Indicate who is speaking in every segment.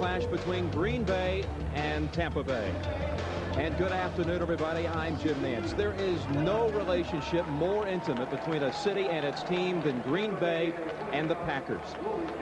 Speaker 1: clash between Green Bay and Tampa Bay. And good afternoon, everybody. I'm Jim Nance. There is no relationship more intimate between a city and its team than Green Bay and the Packers.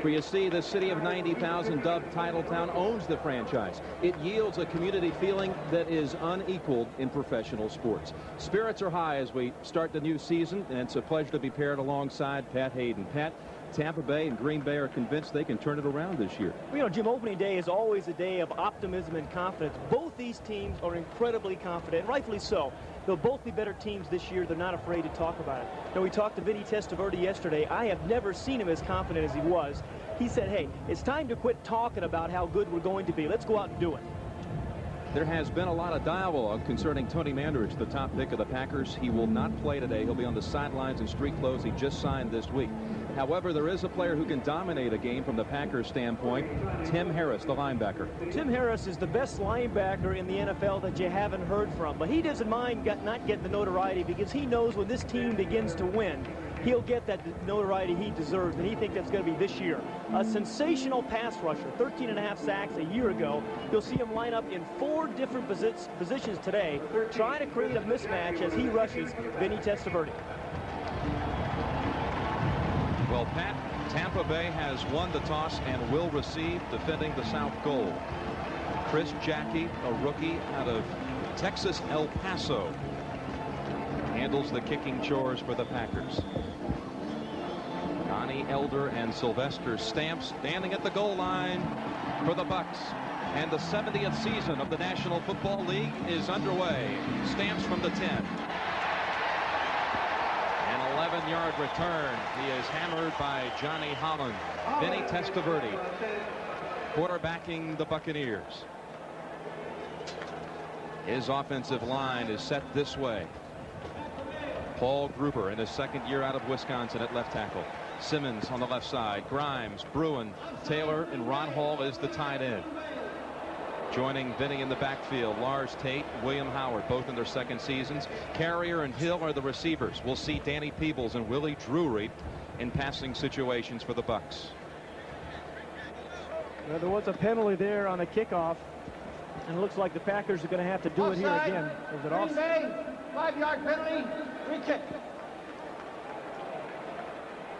Speaker 1: For you see, the city of 90,000, dubbed Title Town, owns the franchise. It yields a community feeling that is unequaled in professional sports. Spirits are high as we start the new season, and it's a pleasure to be paired alongside Pat Hayden. Pat, Tampa Bay and Green Bay are convinced they can turn it around this year.
Speaker 2: Well, you know, Jim, opening day is always a day of optimism and confidence. Both these teams are incredibly confident, and rightfully so. They'll both be better teams this year. They're not afraid to talk about it. Now, we talked to Vinny Testaverde yesterday. I have never seen him as confident as he was. He said, hey, it's time to quit talking about how good we're going to be. Let's go out and do it.
Speaker 1: There has been a lot of dialogue concerning Tony Mandarich, the top pick of the Packers. He will not play today. He'll be on the sidelines in street clothes. He just signed this week. However, there is a player who can dominate a game from the Packers standpoint, Tim Harris, the linebacker.
Speaker 2: Tim Harris is the best linebacker in the NFL that you haven't heard from, but he doesn't mind not getting the notoriety because he knows when this team begins to win, he'll get that notoriety he deserves, and he thinks that's going to be this year. A sensational pass rusher, 13.5 sacks a year ago. You'll see him line up in 4 different positions today, trying to create a mismatch as he rushes Vinny Testaverde.
Speaker 1: Well, Pat, Tampa Bay has won the toss and will receive, defending the South goal. Chris Jackie, a rookie out of Texas El Paso, handles the kicking chores for the Packers. Connie Elder and Sylvester Stamps standing at the goal line for the Bucks. And the 70th season of the National Football League is underway. Stamps from the 10. 11-yard return. He is hammered by Johnny Holland. Vinny Testaverde quarterbacking the Buccaneers. His offensive line is set this way. Paul Gruber in his second year out of Wisconsin at left tackle. Simmons on the left side. Grimes, Bruin, Taylor, and Ron Hall is the tight end. Joining Vinny in the backfield, Lars Tate, William Howard, both in their second seasons. Carrier and Hill are the receivers. We'll see Danny Peebles and Willie Drury in passing situations for the Bucks.
Speaker 2: Well, there was a penalty there on a kickoff, and it looks like the Packers are going to have to do it here again. Is it offside?
Speaker 3: 5-yard penalty, free kick.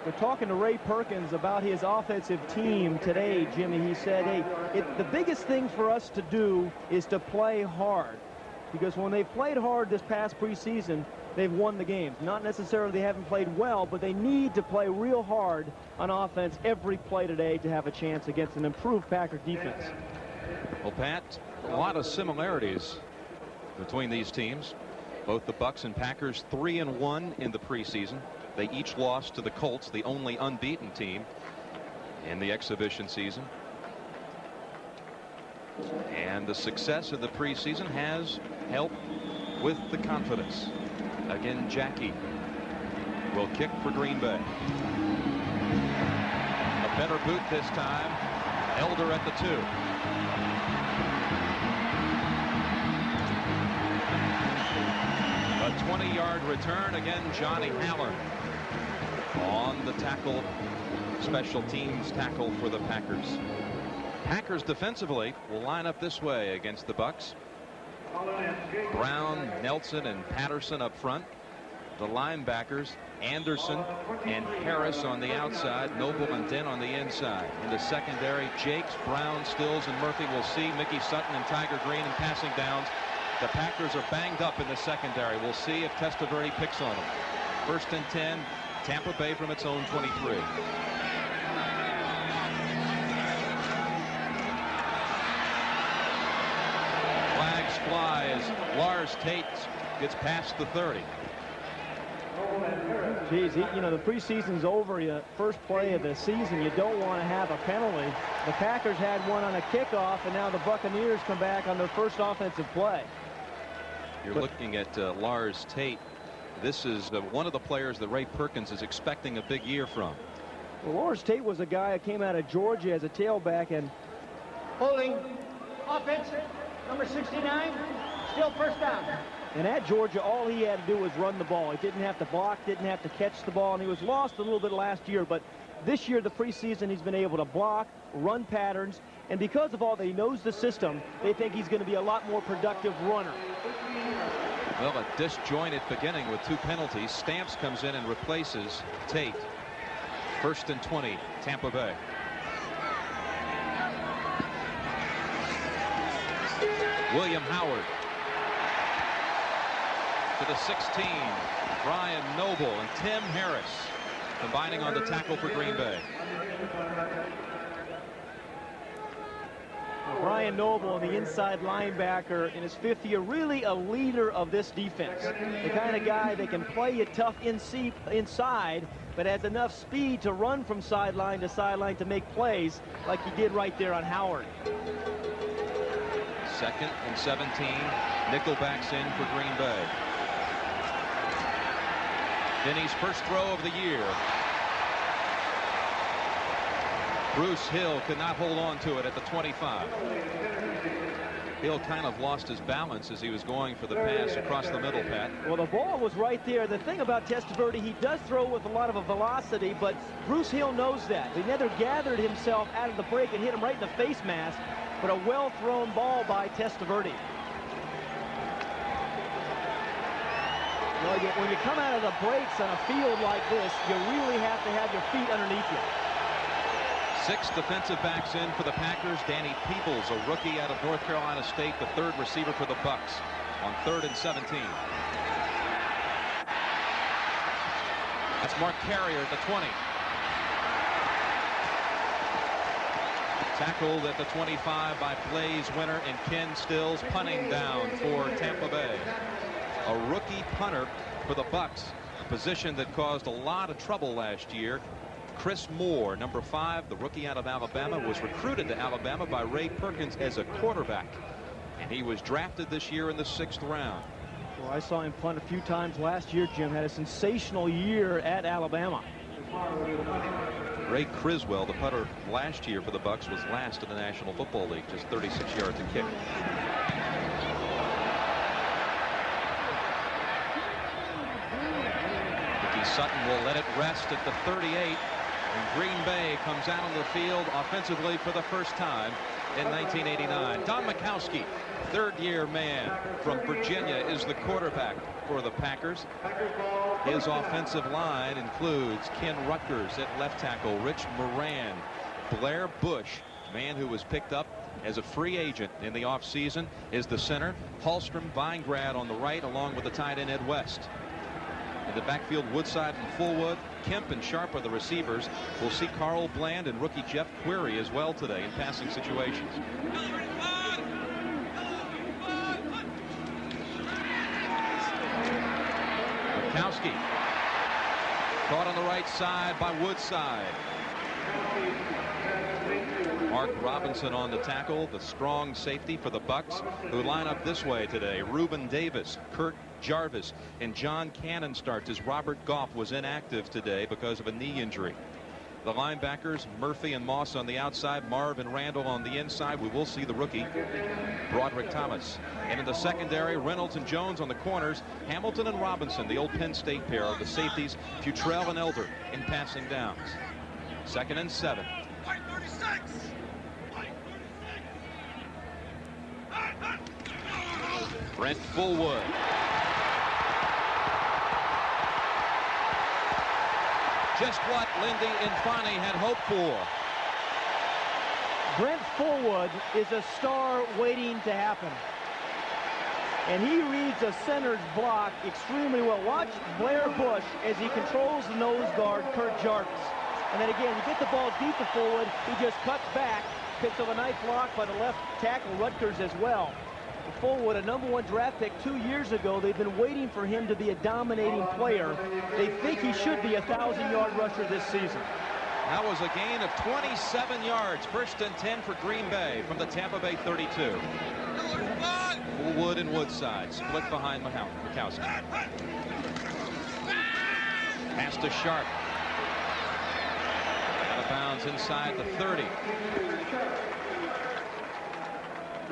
Speaker 2: We're talking to Ray Perkins about his offensive team today, Jimmy. He said, hey, the biggest thing for us to do is to play hard. Because when they've played hard this past preseason, they've won the games. Not necessarily they haven't played well, but they need to play real hard on offense every play today to have a chance against an improved Packer defense.
Speaker 1: Well, Pat, a lot of similarities between these teams. Both the Bucks and Packers 3-1 in the preseason. They each lost to the Colts, the only unbeaten team in the exhibition season. And the success of the preseason has helped with the confidence. Again, Jackie will kick for Green Bay. A better boot this time. Elder at the 2. A 20-yard return. Again, Johnny Haller on the tackle, special teams tackle for the Packers. Packers defensively will line up this way against the Bucks. Brown, Nelson, and Patterson up front. The linebackers, Anderson and Harris on the outside, Noble and Dent on the inside. In the secondary, Jakes, Brown, Stills, and Murphy. Will see Mickey Sutton and Tiger Green in passing downs. The Packers are banged up in the secondary. We'll see if Testaverde picks on them. 1st and 10. Tampa Bay from its own 23. Flags fly as Lars Tate gets past the 30.
Speaker 2: Geez, you know, the preseason's over. First play of the season, you don't want to have a penalty. The Packers had one on a kickoff, and now the Buccaneers come back on their first offensive play.
Speaker 1: You're looking at Lars Tate. This is one of the players that Ray Perkins is expecting a big year from.
Speaker 2: Well, Lars Tate was a guy that came out of Georgia as a tailback, and
Speaker 3: holding offense, number 69, still first down.
Speaker 2: And at Georgia, all he had to do was run the ball. He didn't have to block, didn't have to catch the ball, and he was lost a little bit last year, but This year, the preseason, he's been able to block, run patterns, and because of all that he knows the system, they think he's going to be a lot more productive runner.
Speaker 1: Well, a disjointed beginning with 2 penalties. Stamps comes in and replaces Tate. 1st and 20, Tampa Bay. William Howard to the 16. Brian Noble and Tim Harris combining on the tackle for Green Bay.
Speaker 2: Brian Noble, the inside linebacker in his 5th year, really a leader of this defense. The kind of guy that can play it tough inside, but has enough speed to run from sideline to sideline to make plays like he did right there on Howard.
Speaker 1: 2nd and 17. Nickelbacks in for Green Bay. Denny's first throw of the year. Bruce Hill could not hold on to it at the 25. Hill kind of lost his balance as he was going for the pass across the middle, Pat.
Speaker 2: Well, the ball was right there. The thing about Testaverde, he does throw with a lot of a velocity, but Bruce Hill knows that. He never gathered himself out of the break and hit him right in the face mask, but a well-thrown ball by Testaverde. Well, when you come out of the breaks on a field like this, you really have to have your feet underneath you.
Speaker 1: 6 defensive backs in for the Packers. Danny Peebles, a rookie out of North Carolina State, the 3rd receiver for the Bucs on 3rd and 17. That's Mark Carrier at the 20. Tackled at the 25 by Blaze Winter and Ken Stills, punting down for Tampa Bay. A rookie punter for the Bucs, a position that caused a lot of trouble last year. Chris Moore, number 5, the rookie out of Alabama, was recruited to Alabama by Ray Perkins as a quarterback, and he was drafted this year in the 6th round.
Speaker 2: Well, I saw him punt a few times last year, Jim. Had a sensational year at Alabama.
Speaker 1: Ray Criswell, the punter last year for the Bucs, was last in the National Football League, just 36 yards a kick. Ricky Sutton will let it rest at the 38. And Green Bay comes out on the field offensively for the first time in 1989. Don Majkowski, 3rd-year man from Virginia, is the quarterback for the Packers. His offensive line includes Ken Rutgers at left tackle, Rich Moran, Blair Bush, man who was picked up as a free agent in the offseason, is the center. Hallstrom, Weingrad on the right, along with the tight end Ed West. In the backfield, Woodside and Fullwood. Kemp and Sharp are the receivers. We'll see Carl Bland and rookie Jeff Query as well today in passing situations. Majkowski caught on the right side by Woodside. Mark Robinson on the tackle, the strong safety for the Bucs, who line up this way today. Reuben Davis, Kurt Jarvis, and John Cannon starts as Robert Goff was inactive today because of a knee injury. The linebackers, Murphy and Moss on the outside, Marv and Randall on the inside. We will see the rookie, Broderick Thomas. And in the secondary, Reynolds and Jones on the corners, Hamilton and Robinson, the old Penn State pair of the safeties, Futrell and Elder in passing downs. 2nd and 7. Brent Fullwood. Just what Lindy Infante had hoped for.
Speaker 2: Brent Fullwood is a star waiting to happen. And he reads a center's block extremely well. Watch Blair Bush as he controls the nose guard, Kurt Jarvis. And then again, you get the ball deep to Fullwood. He just cuts back, picks up a nice block by the left tackle, Rutgers, as well. Fullwood, a #1 draft pick 2 years ago. They've been waiting for him to be a dominating player. They think he should be a 1,000-yard rusher this season.
Speaker 1: That was a gain of 27 yards. 1st and 10 for Green Bay from the Tampa Bay 32. Fullwood and Woodside split behind Majkowski. Pass to Sharp. Out of bounds inside the 30.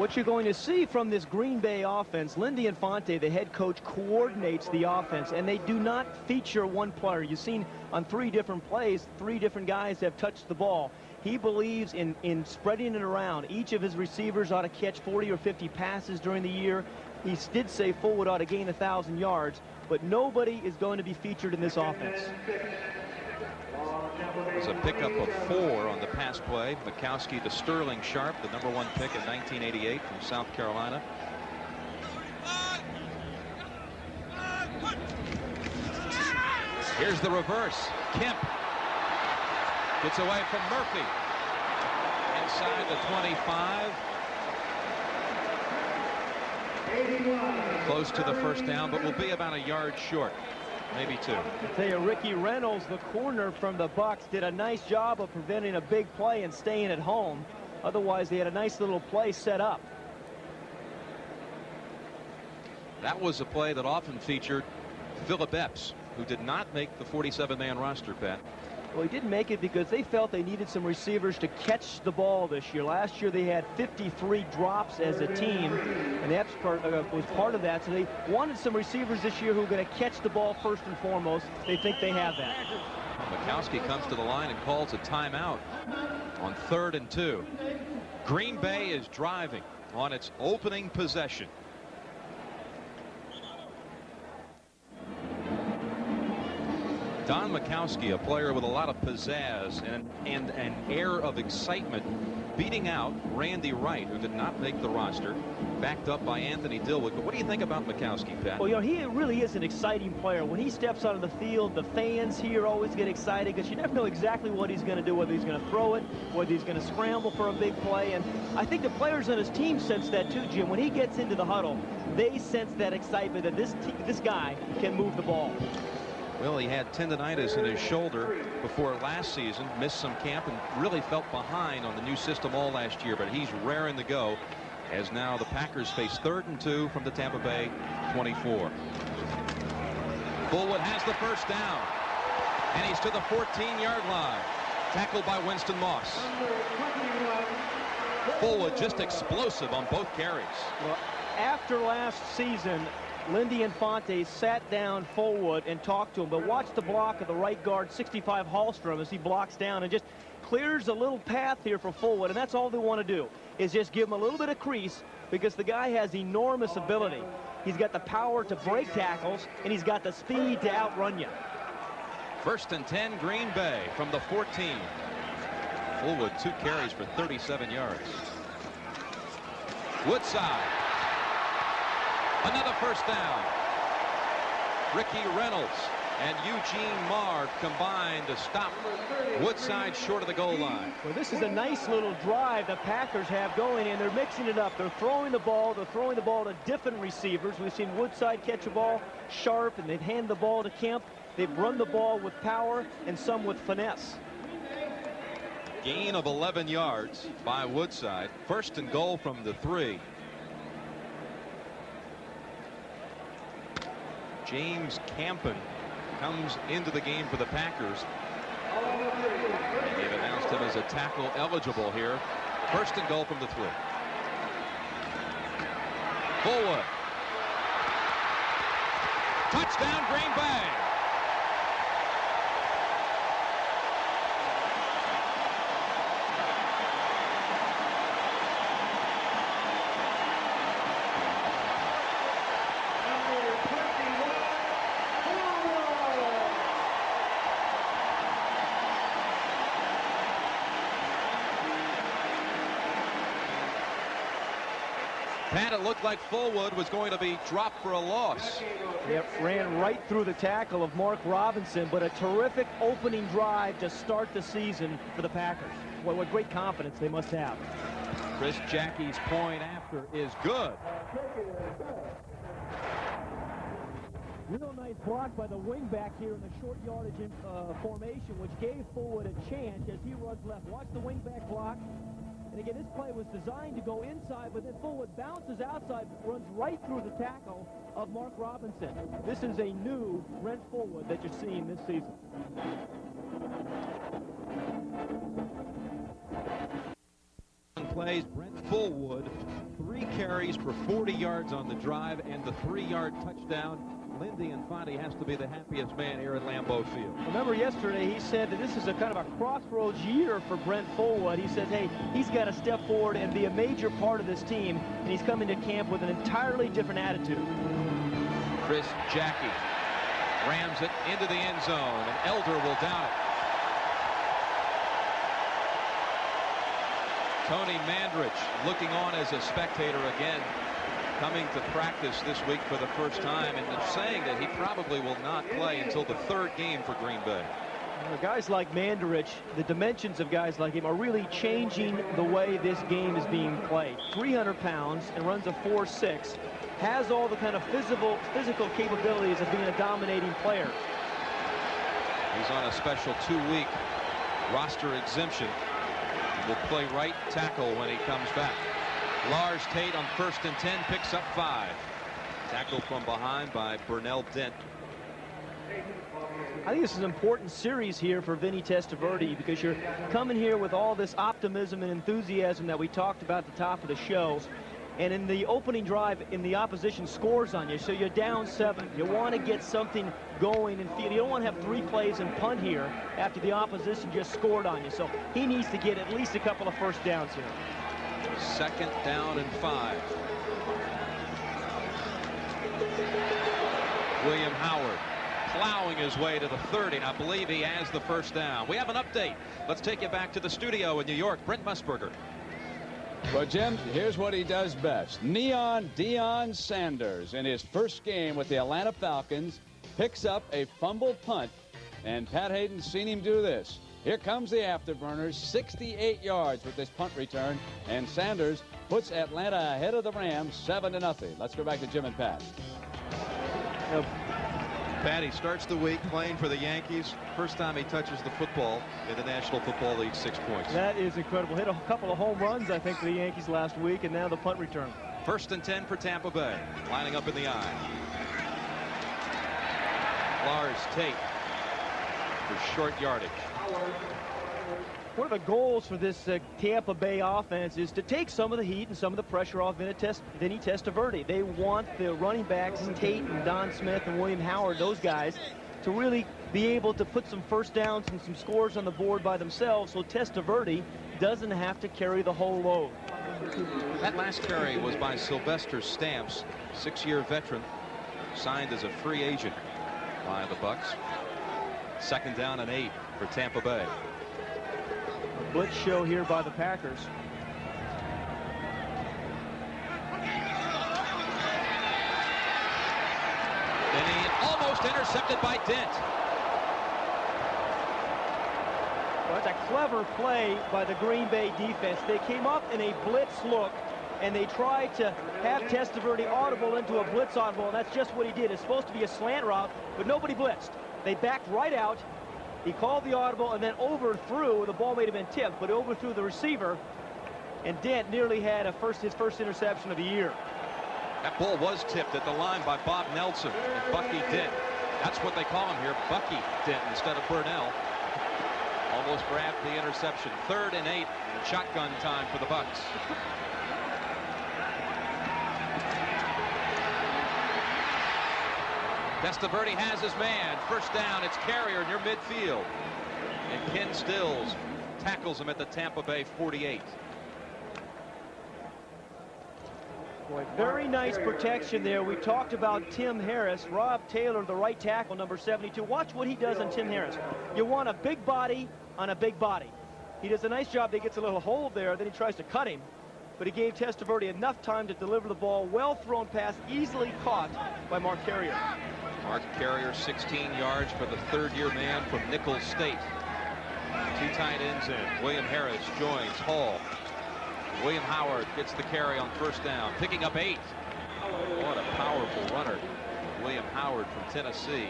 Speaker 2: What you're going to see from this Green Bay offense, Lindy Infante, the head coach, coordinates the offense, and they do not feature one player. You've seen on 3 different plays, 3 different guys have touched the ball. He believes in spreading it around. Each of his receivers ought to catch 40 or 50 passes during the year. He did say Fullwood ought to gain 1,000 yards, but nobody is going to be featured in this offense.
Speaker 1: It's a pickup of 4 on the pass play. Bukowski to Sterling Sharp, the #1 pick in 1988 from South Carolina. Here's the reverse. Kemp gets away from Murphy. Inside the 25. Close to the first down, but will be about a yard short. Maybe 2.
Speaker 2: I tell you, Ricky Reynolds, the corner from the Bucs, did a nice job of preventing a big play and staying at home. Otherwise, they had a nice little play set up.
Speaker 1: That was a play that often featured Phillip Epps, who did not make the 47-man roster, Pat.
Speaker 2: Well, he didn't make it because they felt they needed some receivers to catch the ball this year. Last year they had 53 drops as a team, and Epps was part of that. So they wanted some receivers this year who are going to catch the ball first and foremost. They think they have that.
Speaker 1: Bukowski comes to the line and calls a timeout on 3rd and 2. Green Bay is driving on its opening possession. Don Bukowski, a player with a lot of pizzazz and an air of excitement, beating out Randy Wright, who did not make the roster, backed up by Anthony Dilwood. But what do you think about Bukowski, Pat?
Speaker 2: Well, you know, he really is an exciting player. When he steps onto the field, the fans here always get excited because you never know exactly what he's going to do, whether he's going to throw it, whether he's going to scramble for a big play. And I think the players on his team sense that too, Jim. When he gets into the huddle, they sense that excitement that this guy can move the ball.
Speaker 1: Well, he had tendonitis in his shoulder before last season, missed some camp, and really felt behind on the new system all last year, but he's raring to go as now the Packers face 3rd and 2 from the Tampa Bay 24. Fullwood has the first down, and he's to the 14-yard line. Tackled by Winston Moss. Fullwood just explosive on both carries.
Speaker 2: Well, after last season, Lindy Infante sat down Fullwood and talked to him, but watch the block of the right guard, 65 Hallstrom, as he blocks down and just clears a little path here for Fullwood, and that's all they want to do is just give him a little bit of crease because the guy has enormous ability. He's got the power to break tackles, and he's got the speed to outrun you.
Speaker 1: 1st and 10, Green Bay from the 14. Fullwood 2 carries for 37 yards. Woodside. Another first down. Ricky Reynolds and Eugene Marr combined to stop Woodside short of the goal line.
Speaker 2: Well, this is a nice little drive the Packers have going, and they're mixing it up. They're throwing the ball. They're throwing the ball to different receivers. We've seen Woodside catch a ball sharp, and they've handed the ball to Kemp. They've run the ball with power and some with finesse.
Speaker 1: Gain of 11 yards by Woodside. 1st and goal from the 3. James Campen comes into the game for the Packers. And they've announced him as a tackle eligible here. 1st and goal from the 3. Fullwood. Touchdown, Green Bay. Pat, it looked like Fullwood was going to be dropped for a loss.
Speaker 2: Yep, ran right through the tackle of Mark Robinson, but a terrific opening drive to start the season for the Packers. Well, what great confidence they must have.
Speaker 1: Chris Jackie's point after is good.
Speaker 2: Real nice block by the wingback here in the short yardage formation, which gave Fullwood a chance as he runs left. Watch the wingback block. And again, this play was designed to go inside, but then Fullwood bounces outside, runs right through the tackle of Mark Robinson. This is a new Brent Fullwood that you're seeing this season.
Speaker 1: Plays Brent Fullwood, 3 3 carries for 40 yards on the drive and the 3-yard touchdown. Lindy Infante has to be the happiest man here at Lambeau Field.
Speaker 2: Remember yesterday he said that this is a kind of a crossroads year for Brent Fullwood. He says, hey, he's got to step forward and be a major part of this team, and he's coming to camp with an entirely different attitude.
Speaker 1: Chris Jackie rams it into the end zone, and Elder will down it. Tony Mandrich looking on as a spectator again, coming to practice this week for the first time, and saying that he probably will not play until the 3rd game for Green Bay.
Speaker 2: Guys like Mandarich, the dimensions of guys like him are really changing the way this game is being played. 300 pounds and runs a 4.6, has all the kind of physical capabilities of being a dominating player.
Speaker 1: He's on a special 2-week roster exemption. Will play right tackle when he comes back. Lars Tate on 1st and 10 picks up 5. Tackled from behind by Burnell Dent.
Speaker 2: I think this is an important series here for Vinny Testaverde, because you're coming here with all this optimism and enthusiasm that we talked about at the top of the show. And in the opening drive, the opposition scores on you, so you're down 7. You want to get something going and feel. You don't want to have 3 plays and punt here after the opposition just scored on you. So he needs to get at least a couple of first downs here.
Speaker 1: 2nd down and 5. William Howard plowing his way to the 30, and I believe he has the first down. We have an update. Let's take you back to the studio in New York. Brent Musburger.
Speaker 4: Well, Jim, here's what he does best. Neon Deion Sanders, in his first game with the Atlanta Falcons, picks up a fumbled punt, and Pat Hayden's seen him do this. Here comes the afterburners, 68 yards with this punt return, and Sanders puts Atlanta ahead of the Rams 7-0. Let's go back to Jim and Pat.
Speaker 1: Patty starts the week playing for the Yankees. First time he touches the football in the National Football League, 6 points.
Speaker 2: That is incredible. Hit a couple of home runs, I think, for the Yankees last week, and now the punt return.
Speaker 1: 1st and 10 for Tampa Bay. Lining up in the eye. Lars Tate for short yardage.
Speaker 2: One of the goals for this Tampa Bay offense is to take some of the heat and some of the pressure off Vinny Testaverde. They want the running backs, Tate and Don Smith and William Howard, those guys, to really be able to put some first downs and some scores on the board by themselves, so Testaverde doesn't have to carry the whole load.
Speaker 1: That last carry was by Sylvester Stamps, 6-year veteran, signed as a free agent by the Bucs. 2nd down and 8 for Tampa Bay.
Speaker 2: A blitz show here by the Packers.
Speaker 1: And he almost intercepted by Dent.
Speaker 2: Well, it's a clever play by the Green Bay defense. They came up in a blitz look, and they tried to have Testaverde audible into a blitz audible, and that's just what he did. It's supposed to be a slant route, but nobody blitzed. They backed right out. He called the audible and then overthrew. The ball may have been tipped, but overthrew the receiver, and Dent nearly had his first interception of the year.
Speaker 1: That ball was tipped at the line by Bob Nelson and Bucky Dent. That's what they call him here, Bucky Dent instead of Burnell. Almost grabbed the interception. 3rd and 8, shotgun time for the Bucs. Testaverde has his man. First down, it's Carrier near midfield. And Ken Stills tackles him at the Tampa Bay 48.
Speaker 2: Boy, very nice protection there. We talked about Tim Harris. Rob Taylor, the right tackle, number 72. Watch what he does on Tim Harris. You want a big body on a big body. He does a nice job. He gets a little hold there, then he tries to cut him. But he gave Testaverde enough time to deliver the ball. Well thrown pass, easily caught by Mark Carrier.
Speaker 1: Mark Carrier, 16 yards for the 3rd-year man from Nicholls State. 2 tight ends in. William Harris joins Hall. William Howard gets the carry on first down, picking up 8. What a powerful runner, William Howard from Tennessee.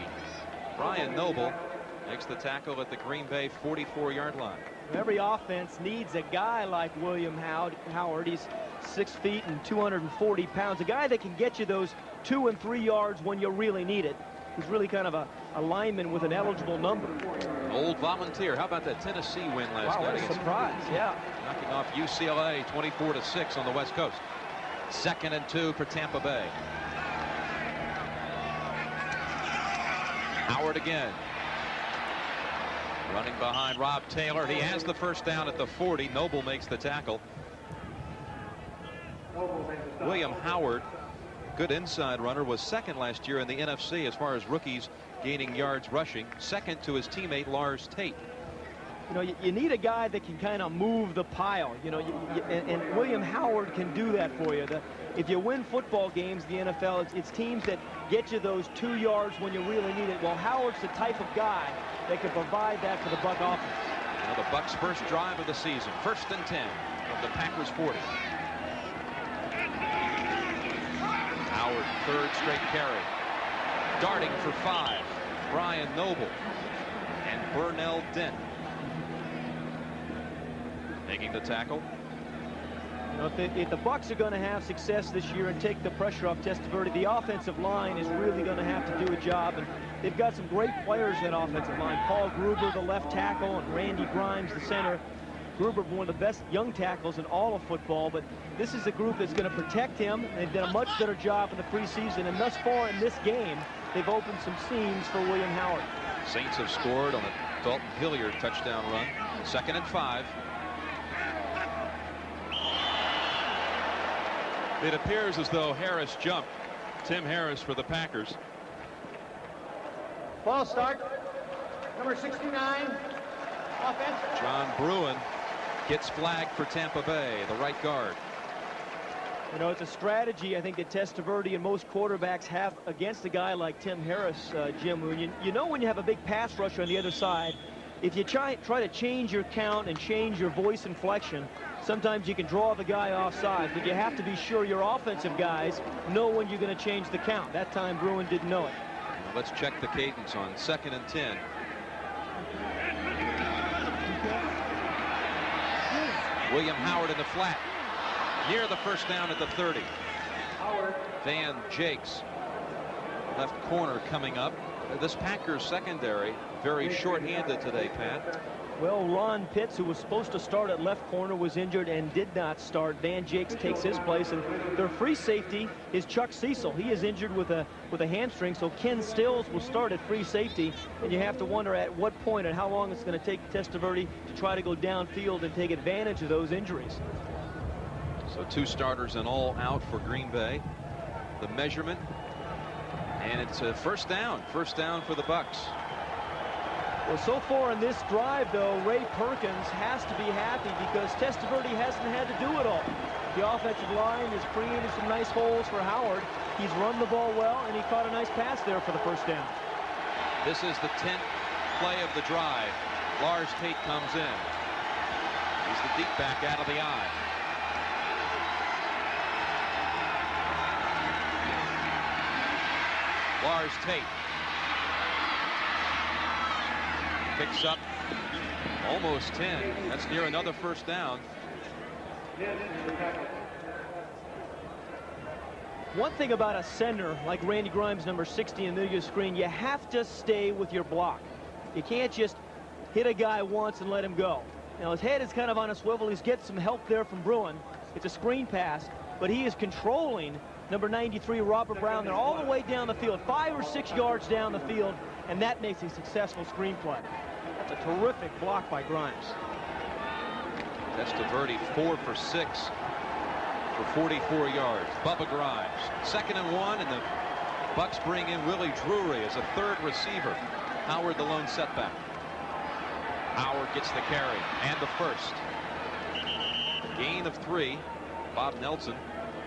Speaker 1: Brian Noble makes the tackle at the Green Bay 44-yard line.
Speaker 2: Every offense needs a guy like William Howard. He's 6 feet and 240 pounds. A guy that can get you those 2 and 3 yards when you really need it. He's really kind of a lineman with an eligible number.
Speaker 1: An old volunteer. How about that Tennessee win last night?
Speaker 2: What a surprise, yeah.
Speaker 1: Knocking off UCLA 24-6 on the West Coast.
Speaker 5: 2nd and 2 for Tampa Bay. Howard again. Running behind Rob Taylor. He has the first down at the 40. Noble makes the tackle. William Howard, good inside runner, was 2nd last year in the NFC as far as rookies gaining yards rushing. 2nd to his teammate Lars Tate.
Speaker 2: You know, you need a guy that can kind of move the pile, you know, and William Howard can do that for you. If you win football games, the NFL, it's teams that get you those 2 yards when you really need it. Well, Howard's the type of guy that can provide that for the Buck offense.
Speaker 5: Now the Bucks' first drive of the season, 1st and 10 from the Packers 40. Howard, 3rd straight carry. Darting for 5, Brian Noble and Burnell Dent making the tackle.
Speaker 2: You know, if the Bucks are going to have success this year and take the pressure off Testaverde, the offensive line is really going to have to do a job. And they've got some great players in that offensive line. Paul Gruber, the left tackle, and Randy Grimes, the center. Gruber, one of the best young tackles in all of football, but this is a group that's going to protect him. They've done a much better job in the preseason, and thus far in this game, they've opened some seams for William Howard.
Speaker 5: Saints have scored on a Dalton Hilliard touchdown run. 2nd and 5. It appears as though Harris jumped. Tim Harris for the Packers.
Speaker 3: Ball start. Number 69. Offense.
Speaker 5: John Bruin gets flagged for Tampa Bay, the right guard.
Speaker 2: You know, it's a strategy I think that Testaverde and most quarterbacks have against a guy like Tim Harris, Jim. You know when you have a big pass rusher on the other side, if you try to change your count and change your voice inflection, sometimes you can draw the guy offside, but you have to be sure your offensive guys know when you're going to change the count. That time Bruin didn't know it.
Speaker 5: Now let's check the cadence on 2nd and 10. William Howard in the flat. Near the first down at the 30. Van Jakes, left corner, coming up. This Packers secondary very short-handed today, Pat.
Speaker 2: Well, Ron Pitts, who was supposed to start at left corner, was injured and did not start. Van Jakes takes his place, and their free safety is Chuck Cecil. He is injured with a hamstring, so Ken Stills will start at free safety, and you have to wonder at what point and how long it's going to take Testaverde to try to go downfield and take advantage of those injuries.
Speaker 5: So 2 starters and all out for Green Bay. The measurement, and it's a first down for the Bucks.
Speaker 2: Well, so far in this drive, though, Ray Perkins has to be happy because Testaverde hasn't had to do it all. The offensive line has created some nice holes for Howard. He's run the ball well, and he caught a nice pass there for the first down.
Speaker 5: This is the 10th play of the drive. Lars Tate comes in. He's the deep back out of the eye. Lars Tate picks up almost 10. That's near another first down.
Speaker 2: One thing about a center like Randy Grimes, number 60 in the middle of the screen, you have to stay with your block. You can't just hit a guy once and let him go. Now his head is kind of on a swivel. He's getting some help there from Bruin. It's a screen pass, but he is controlling number 93, Robert Brown. They're all the way down the field, 5 or 6 yards down the field, and that makes a successful screen play. That's a terrific block by Grimes.
Speaker 5: Testaverde 4 for 6 for 44 yards. Bubba Grimes, 2nd and 1, and the Bucks bring in Willie Drury as a 3rd receiver. Howard the lone setback. Howard gets the carry and the first. Gain of 3. Bob Nelson,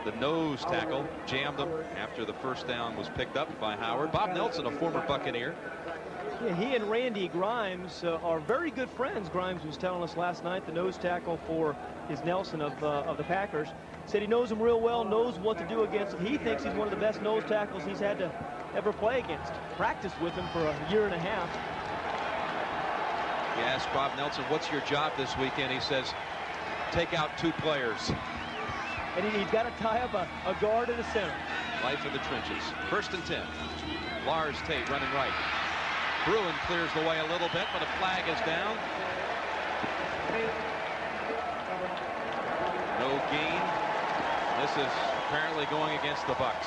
Speaker 5: the nose tackle, jammed him after the first down was picked up by Howard. Bob Nelson, a former Buccaneer.
Speaker 2: Yeah, he and Randy Grimes are very good friends. Grimes was telling us last night, the nose tackle for his Nelson of the Packers, said he knows him real well, knows what to do against him. He thinks he's one of the best nose tackles he's had to ever play against. Practiced with him for a year and a half.
Speaker 5: You ask Bob Nelson, what's your job this weekend? He says, take out 2 players.
Speaker 2: And he's got to tie up a guard in the center.
Speaker 5: Life in the trenches. 1st and 10. Lars Tate running right. Bruin clears the way a little bit, but a flag is down. No gain. This is apparently going against the Bucs.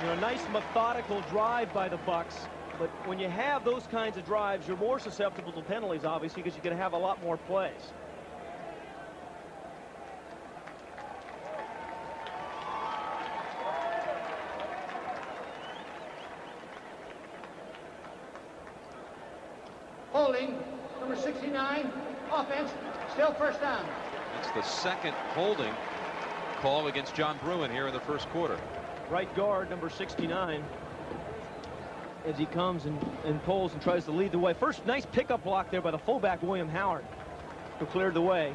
Speaker 2: You know, nice methodical drive by the Bucs. But when you have those kinds of drives, you're more susceptible to penalties, obviously, because you're going to have a lot more plays.
Speaker 3: Holding, number 69, offense, still first down.
Speaker 5: It's the second holding call against John Bruin here in the first quarter.
Speaker 2: Right guard, number 69, as he comes and pulls and tries to lead the way. First, nice pickup block there by the fullback, William Howard, who cleared the way.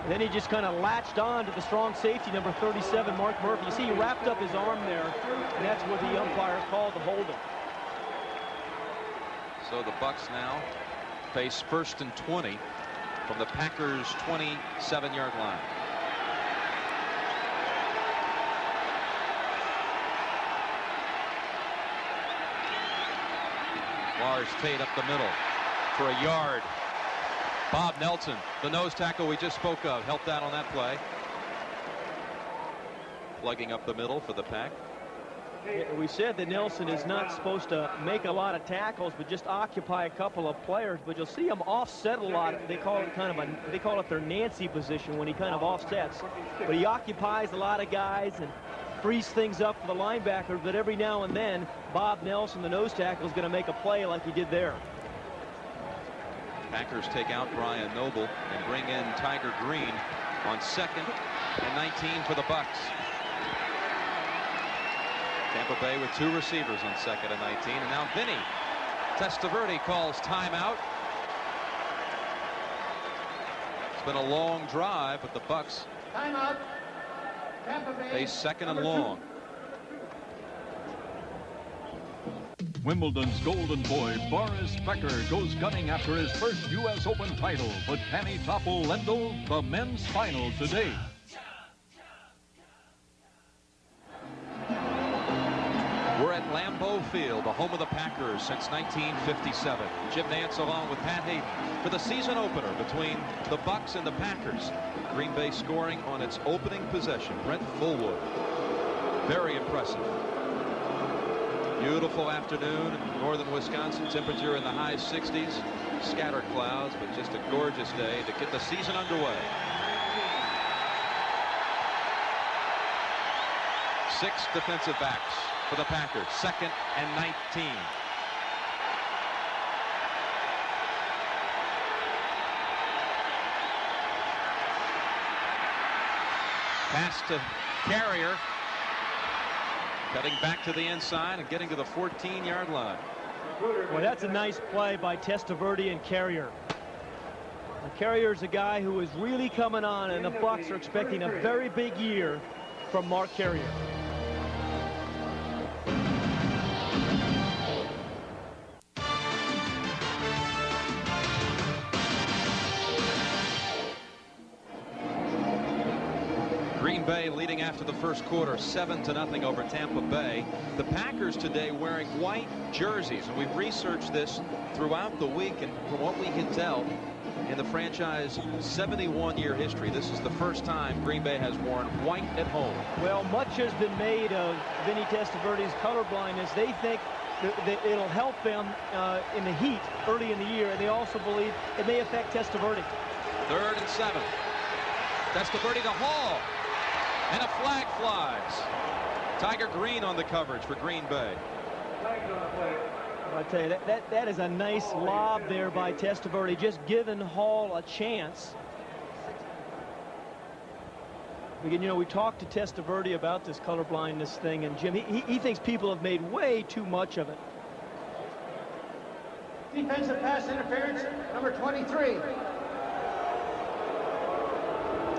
Speaker 2: And then he just kind of latched on to the strong safety, number 37, Mark Murphy. You see, he wrapped up his arm there, and that's what the umpire called the holding.
Speaker 5: So the Bucs now face 1st and 20 from the Packers' 27-yard line. Lars Tate up the middle for a yard. Bob Nelson, the nose tackle we just spoke of, helped out on that play. Plugging up the middle for the Pack.
Speaker 2: We said that Nelson is not supposed to make a lot of tackles, but just occupy a couple of players. But you'll see him offset a lot. They call it their Nancy position when he kind of offsets. But he occupies a lot of guys and frees things up for the linebacker. But every now and then, Bob Nelson, the nose tackle, is going to make a play like he did there.
Speaker 5: Packers take out Brian Noble and bring in Tiger Green on 2nd and 19 for the Bucs. Tampa Bay with 2 receivers on 2nd and 19, and now Vinny Testaverde calls timeout. It's been a long drive, but the Bucs
Speaker 3: Timeout. Tampa Bay.
Speaker 5: face 2nd and long.
Speaker 6: Wimbledon's golden boy, Boris Becker, goes gunning after his first U.S. Open title, but can he topple Lendl? The men's final today.
Speaker 5: We're at Lambeau Field, the home of the Packers since 1957. Jim Nantz along with Pat Hayden for the season opener between the Bucs and the Packers. Green Bay scoring on its opening possession. Brent Fullwood. Very impressive. Beautiful afternoon in northern Wisconsin. Temperature in the high 60s. Scattered clouds, but just a gorgeous day to get the season underway. 6 defensive backs for the Packers, 2nd and 19. Pass to Carrier, cutting back to the inside and getting to the 14-yard line.
Speaker 2: Well, that's a nice play by Testaverde and Carrier. And Carrier's a guy who is really coming on, and the Bucs are expecting a very big year from Mark Carrier.
Speaker 5: Green Bay leading after the first quarter, 7-0 over Tampa Bay. The Packers today wearing white jerseys, and we've researched this throughout the week, and from what we can tell, in the franchise 71-year history, this is the first time Green Bay has worn white at home.
Speaker 2: Well, much has been made of Vinny Testaverde's colorblindness. They think that it'll help them in the heat early in the year, and they also believe it may affect Testaverde.
Speaker 5: 3rd and 7. Testaverde to Hall. And a flag flies. Tiger Green on the coverage for Green Bay.
Speaker 2: I tell you, that is a nice lob there by Testaverde, just giving Hall a chance. Again, you know, we talked to Testaverde about this colorblindness thing, and Jim, he thinks people have made way too much of it.
Speaker 3: Defensive pass interference, number 23.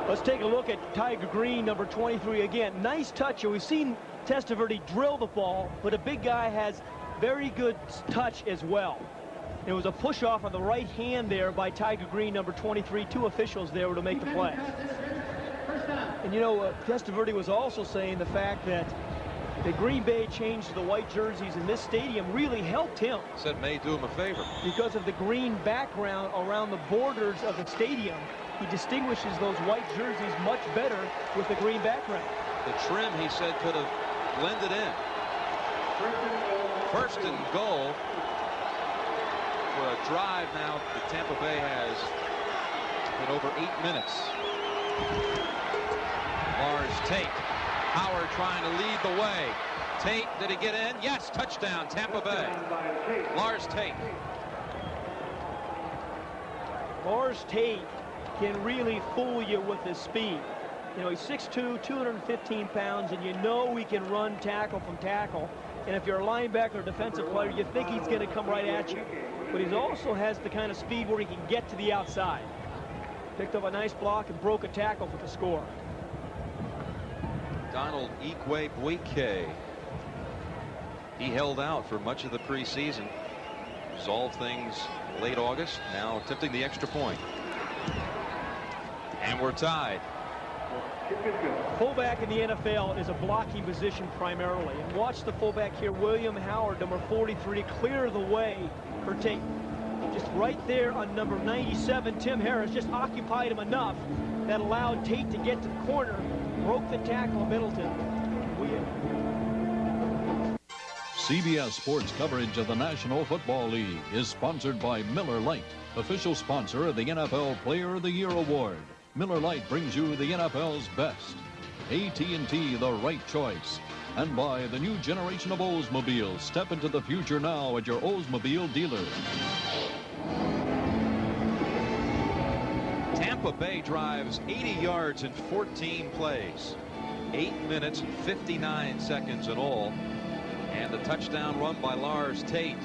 Speaker 2: Let's take a look at Tiger Green, number 23 again. Nice touch. We've seen Testaverde drill the ball, but a big guy has very good touch as well. It was a push off on the right hand there by Tiger Green, number 23. 2 officials there to make the play. And you know, Testaverde was also saying the fact that the Green Bay change to the white jerseys in this stadium really helped him.
Speaker 5: Said may do him a favor.
Speaker 2: Because of the green background around the borders of the stadium. He distinguishes those white jerseys much better with the green background.
Speaker 5: The trim, he said, could have blended in. First and goal for a drive now that Tampa Bay has in over 8 minutes. Lars Tate. Howard trying to lead the way. Tate, did he get in? Yes, touchdown, Tampa Bay. Lars Tate.
Speaker 2: Lars Tate can really fool you with his speed. You know, he's 6'2", 215 pounds, and you know he can run tackle from tackle. And if you're a linebacker or defensive player, you think he's going to come right at you. But he also has the kind of speed where he can get to the outside. Picked up a nice block and broke a tackle for the score.
Speaker 5: Donald Ikwe-Buike. He held out for much of the preseason. Resolved things late August. Now attempting the extra point. And we're tied.
Speaker 2: Fullback in the NFL is a blocking position primarily. And watch the fullback here, William Howard, number 43, clear the way for Tate. Just right there on number 97, Tim Harris, just occupied him enough that allowed Tate to get to the corner, broke the tackle of Middleton.
Speaker 6: CBS Sports coverage of the National Football League is sponsored by Miller Lite, official sponsor of the NFL Player of the Year Award. Miller Lite brings you the NFL's best. AT&T, the right choice. And by the new generation of Oldsmobile. Step into the future now at your Oldsmobile dealer.
Speaker 5: Tampa Bay drives 80 yards in 14 plays. 8 minutes and 59 seconds in all. And the touchdown run by Lars Tate.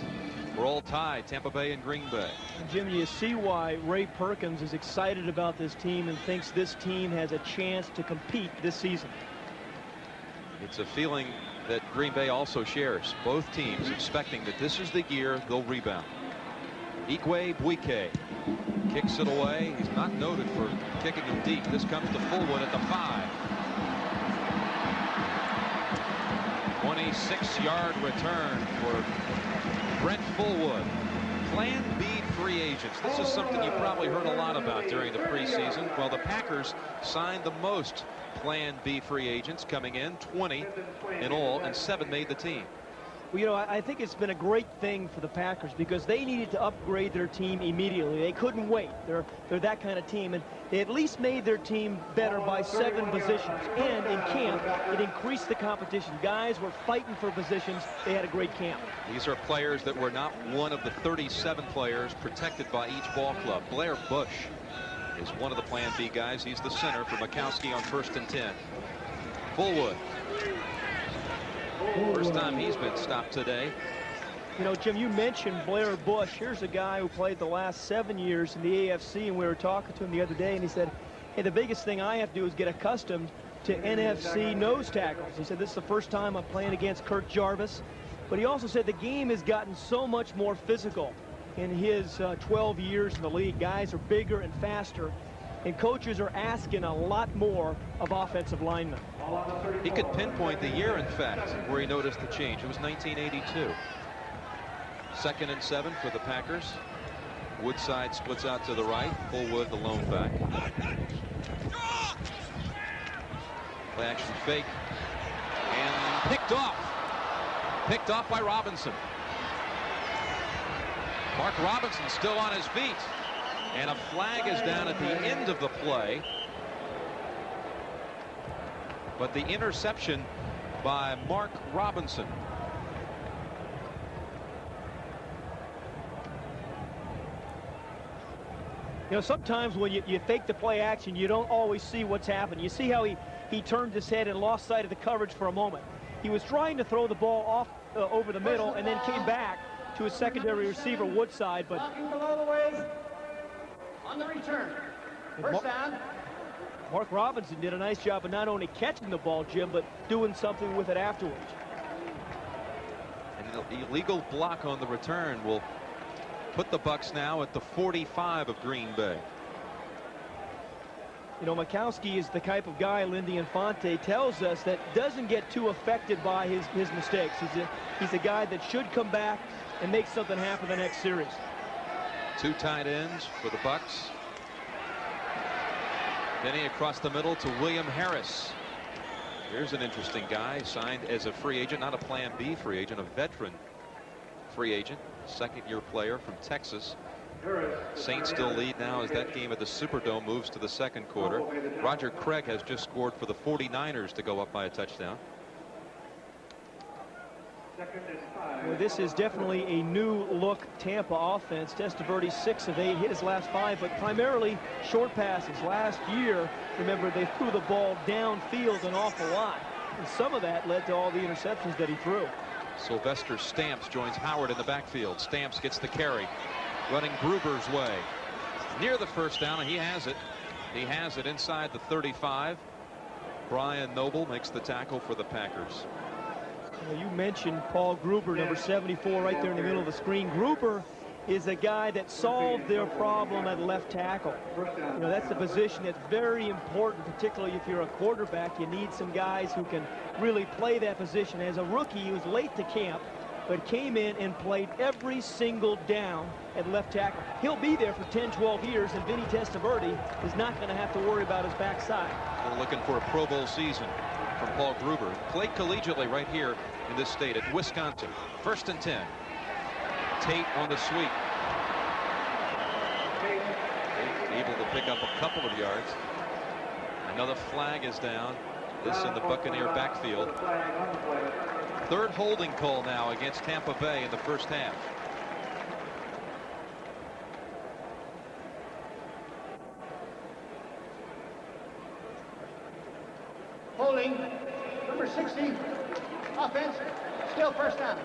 Speaker 5: We're all tied, Tampa Bay and Green Bay.
Speaker 2: Jim, you see why Ray Perkins is excited about this team and thinks this team has a chance to compete this season.
Speaker 5: It's a feeling that Green Bay also shares. Both teams expecting that this is the year they'll rebound. Ikwe-Buike kicks it away. He's not noted for kicking them deep. This comes to Fullwood at the 5. 26-yard return for Brent Fullwood. Plan B free agents. This is something you probably heard a lot about during the preseason. Well, the Packers signed the most Plan B free agents coming in, 20 in all, and 7 made the team.
Speaker 2: Well, you know, I think it's been a great thing for the Packers because they needed to upgrade their team immediately. They couldn't wait. They're that kind of team, and they at least made their team better by 7 positions. And in camp, it increased the competition. Guys were fighting for positions. They had a great camp.
Speaker 5: These are players that were not one of the 37 players protected by each ball club. Blair Bush is one of the Plan B guys. He's the center for Mikowski on 1st and 10. Fullwood. First time he's been stopped today.
Speaker 2: You know, Jim, you mentioned Blair Bush. Here's a guy who played the last 7 years in the AFC, and we were talking to him the other day, and he said, hey, the biggest thing I have to do is get accustomed to NFC nose tackles. He said, this is the first time I'm playing against Kurt Jarvis. But he also said the game has gotten so much more physical in his 12 years in the league. Guys are bigger and faster, and coaches are asking a lot more of offensive linemen.
Speaker 5: He could pinpoint the year, in fact, where he noticed the change. It was 1982. 2nd and 7 for the Packers. Woodside splits out to the right. Fullwood, the lone back. Play action fake. And picked off. Picked off by Robinson. Mark Robinson still on his feet. And a flag is down at the end of the play. But the interception by Mark Robinson.
Speaker 2: You know, sometimes when you fake the play action, you don't always see what's happened. You see how he turned his head and lost sight of the coverage for a moment. He was trying to throw the ball off over the middle and then came back to his secondary receiver, Woodside. But
Speaker 3: below the waist on the return. First down.
Speaker 2: Mark Robinson did a nice job of not only catching the ball, Jim, but doing something with it afterwards.
Speaker 5: And the illegal block on the return will put the Bucs now at the 45 of Green Bay.
Speaker 2: You know, Mikowski is the type of guy, Lindy Infante tells us, that doesn't get too affected by his mistakes. He's a guy that should come back and make something happen the next series.
Speaker 5: 2 tight ends for the Bucs. Denny across the middle to William Harris. Here's an interesting guy signed as a free agent, not a plan B free agent, a veteran free agent, second-year player from Texas. Saints still lead now as that game at the Superdome moves to the second quarter. Roger Craig has just scored for the 49ers to go up by a touchdown.
Speaker 2: Well, this is definitely a new look Tampa offense. Testaverde 6 of 8, hit his last 5, but primarily short passes. Last year, remember, they threw the ball downfield an awful lot, and some of that led to all the interceptions that he threw.
Speaker 5: Sylvester Stamps joins Howard in the backfield. Stamps gets the carry, running Gruber's way near the first down, and he has it. He has it inside the 35. Brian Noble makes the tackle for the Packers.
Speaker 2: Well, you mentioned Paul Gruber, number 74, right there in the middle of the screen. Gruber is a guy that solved their problem at left tackle. You know, that's a position that's very important, particularly if you're a quarterback. You need some guys who can really play that position. As a rookie, he was late to camp, but came in and played every single down at left tackle. He'll be there for 10, 12 years, and Vinny Testaverde is not going to have to worry about his backside.
Speaker 5: We're looking for a Pro Bowl season from Paul Gruber. Played collegiately right here in this state at Wisconsin. 1st and 10. Tate on the sweep. Able to pick up a couple of yards. Another flag is down. This in the Buccaneer backfield. Third holding call now against Tampa Bay in the first half.
Speaker 3: Holding, number 60, offense, still first down.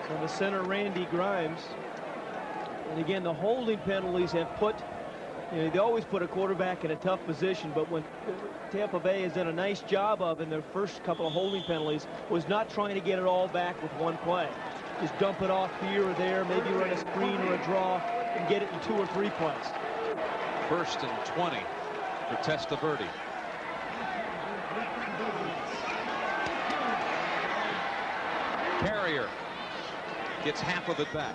Speaker 2: So the center, Randy Grimes. And again, the holding penalties have put, you know, they always put a quarterback in a tough position, but when Tampa Bay has done a nice job of in their first couple of holding penalties was not trying to get it all back with one play. Just dump it off here or there, maybe run a screen or a draw and get it in 2 or 3 plays.
Speaker 5: 1st and 20 for Testaverde. Carrier gets half of it back.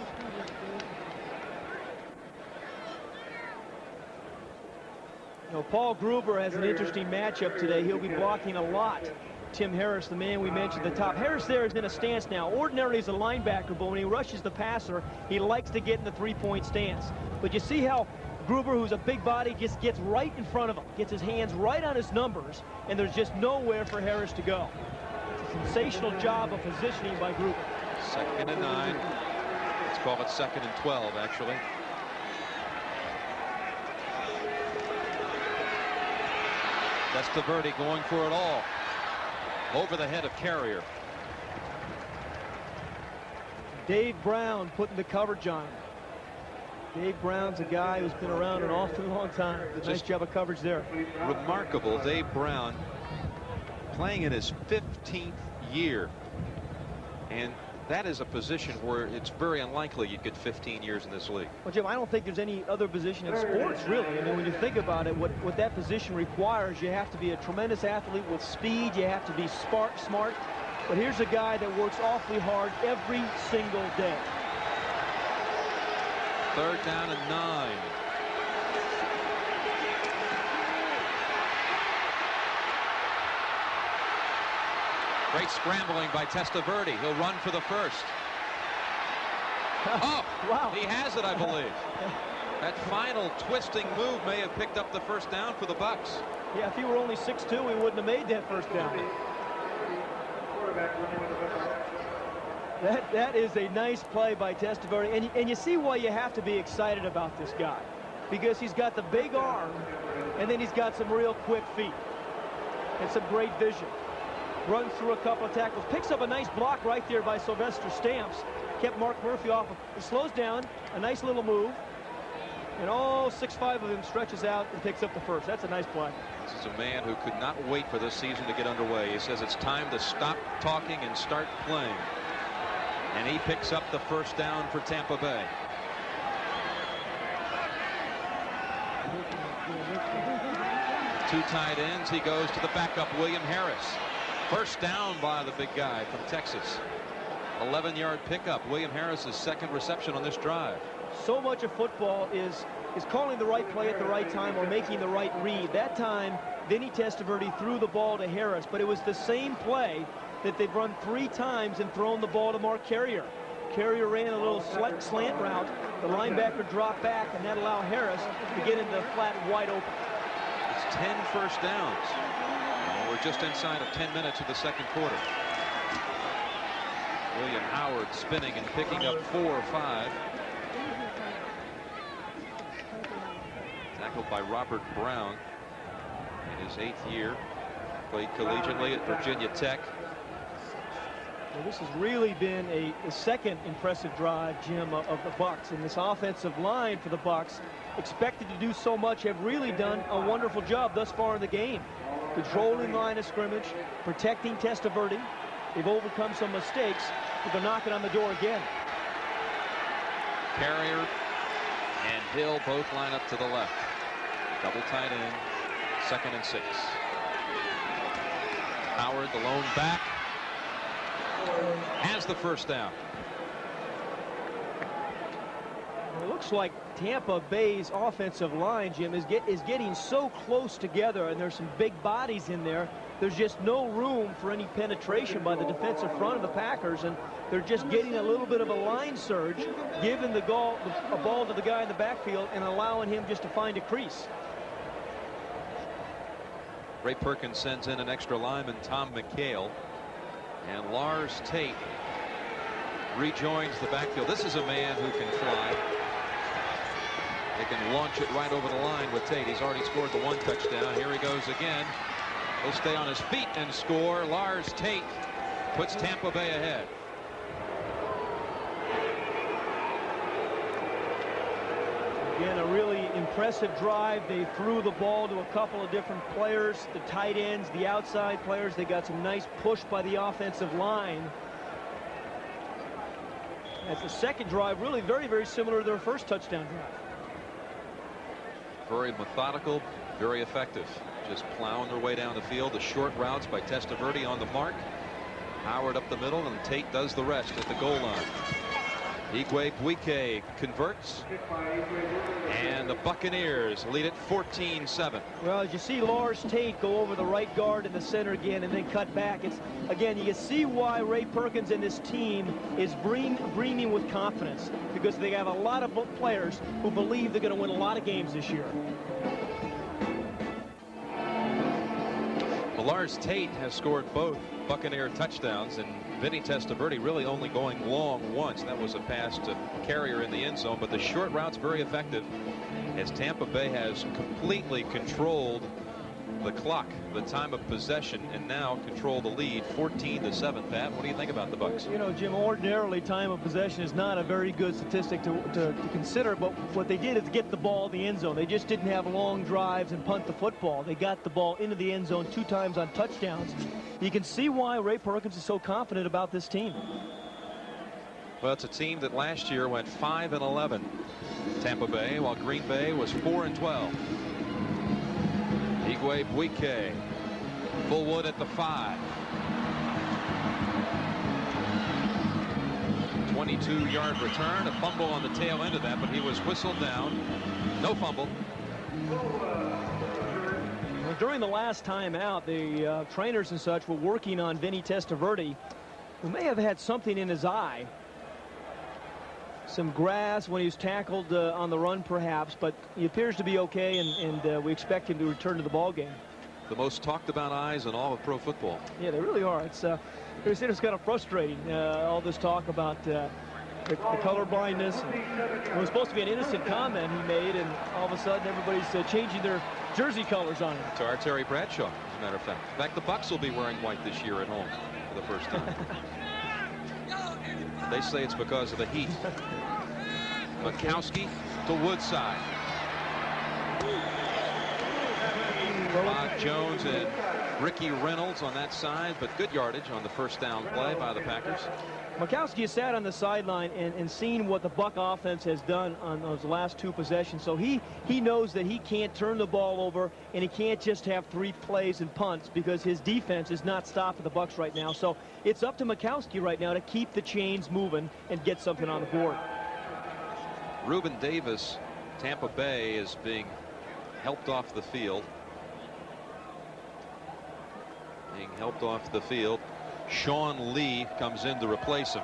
Speaker 2: You know, Paul Gruber has an interesting matchup today. He'll be blocking a lot. Tim Harris, the man we mentioned at the top. Harris there is in a stance now. Ordinarily he's a linebacker, but when he rushes the passer, he likes to get in the 3-point stance. But you see how Gruber, who's a big body, just gets right in front of him, gets his hands right on his numbers, and there's just nowhere for Harris to go. It's a sensational job of positioning by Gruber.
Speaker 5: 2nd and 9. Let's call it 2nd and 12, actually. Testaverde going for it all. Over the head of Carrier.
Speaker 2: Dave Brown putting the coverage on him. Dave Brown's a guy who's been around an awfully long time. Did a nice job of coverage there.
Speaker 5: Remarkable. Dave Brown playing in his 15th year. And that is a position where it's very unlikely you'd get 15 years in this league.
Speaker 2: Well, Jim, I don't think there's any other position in sports, really. I mean, when you think about it, what that position requires, you have to be a tremendous athlete with speed. You have to be smart. But here's a guy that works awfully hard every single day.
Speaker 5: 3rd down and 9. Great scrambling by Testaverde. He'll run for the first. Oh,
Speaker 2: wow.
Speaker 5: He has it, I believe. That final twisting move may have picked up the first down for the Bucks.
Speaker 2: Yeah, if he were only 6'2", we wouldn't have made that first down. That is a nice play by Testaverde, and you see why you have to be excited about this guy, because he's got the big arm, and then he's got some real quick feet and some great vision. Runs through a couple of tackles, picks up a nice block right there by Sylvester Stamps, kept Mark Murphy off. He slows down, a nice little move, and all 6'5" of him stretches out and picks up the first. That's a nice play.
Speaker 5: This is a man who could not wait for this season to get underway. He says it's time to stop talking and start playing. And he picks up the first down for Tampa Bay. Two tight ends. He goes to the backup, William Harris. First down by the big guy from Texas. 11-yard pickup. William Harris's 2nd reception on this drive.
Speaker 2: So much of football is calling the right play at the right time or making the right read. That time, Vinny Testaverde threw the ball to Harris, but it was the same play that they've run 3 times and thrown the ball to Mark Carrier. Carrier ran a little slant route. The linebacker dropped back, and that allowed Harris to get into the flat wide open.
Speaker 5: It's 10 first downs. And we're just inside of 10 minutes of the second quarter. William Howard spinning and picking up 4 or 5. Tackled by Robert Brown in his 8th year. Played collegiately at Virginia Tech.
Speaker 2: Well, this has really been a second impressive drive, Jim, of the Bucs. And this offensive line for the Bucs, expected to do so much, have really done a wonderful job thus far in the game. Controlling line of scrimmage, protecting Testaverde. They've overcome some mistakes, but they're knocking on the door again.
Speaker 5: Carrier and Hill both line up to the left. Double tight end, 2nd and 6. Howard, the lone back, has the first down.
Speaker 2: It looks like Tampa Bay's offensive line, Jim, is getting so close together, and there's some big bodies in there. There's just no room for any penetration by the defensive front of the Packers, and they're just getting a little bit of a line surge, giving a ball to the guy in the backfield and allowing him just to find a crease.
Speaker 5: Ray Perkins sends in an extra lineman, Tom McHale, and Lars Tate rejoins the backfield. This is a man who can fly. They can launch it right over the line with Tate. He's already scored the 1 touchdown. Here he goes again. He'll stay on his feet and score. Lars Tate puts Tampa Bay ahead.
Speaker 2: Again, a really impressive drive. They threw the ball to a couple of different players, the tight ends, the outside players. They got some nice push by the offensive line. As the second drive, really very, very similar to their first touchdown drive.
Speaker 5: Very methodical, very effective. Just plowing their way down the field. The short routes by Testaverde on the mark. Howard up the middle, and Tate does the rest at the goal line. Buike converts, and the Buccaneers lead it 14-7.
Speaker 2: Well, as you see Lars Tate go over the right guard in the center again and then cut back, it's again, you can see why Ray Perkins and his team is breathing with confidence, because they have a lot of players who believe they're going to win a lot of games this year.
Speaker 5: Well, Lars Tate has scored both Buccaneer touchdowns, and Vinny Testaverde really only going long once. That was a pass to Carrier in the end zone, but the short route's very effective as Tampa Bay has completely controlled the clock, the time of possession, and now control the lead 14-7. Pat, what do you think about the Bucs?
Speaker 2: You know, Jim, ordinarily time of possession is not a very good statistic to consider, but what they did is get the ball in the end zone. They just didn't have long drives and punt the football. They got the ball into the end zone 2 times on touchdowns. You can see why Ray Perkins is so confident about this team.
Speaker 5: Well, it's a team that last year went 5-11, Tampa Bay, while Green Bay was 4-12. Buike, Fullwood at the 5. 22-yard return, a fumble on the tail end of that, but he was whistled down. No fumble.
Speaker 2: Well, during the last time out, the trainers and such were working on Vinny Testaverde, who may have had something in his eye. Some grass when he was tackled on the run, perhaps, but he appears to be okay, and we expect him to return to the ball game.
Speaker 5: The most talked about eyes in all of pro football.
Speaker 2: Yeah, they really are. It's kind of frustrating, all this talk about the color blindness. It was supposed to be an innocent comment he made, and all of a sudden everybody's changing their jersey colors on him.
Speaker 5: To our Terry Bradshaw, as a matter of fact. In fact, the Bucs will be wearing white this year at home for the first time. They say it's because of the heat. Mikowski to Woodside. Rod Jones and Ricky Reynolds on that side, but good yardage on the first down play by the Packers.
Speaker 2: Mikowski has sat on the sideline and seen what the Buck offense has done on those last 2 possessions. So he knows that he can't turn the ball over, and he can't just have 3 plays and punts, because his defense is not stopping the Bucks right now. So it's up to Mikowski right now to keep the chains moving and get something on the board.
Speaker 5: Reuben Davis, Tampa Bay, is being helped off the field. being helped off the field. Sean Lee comes in to replace him.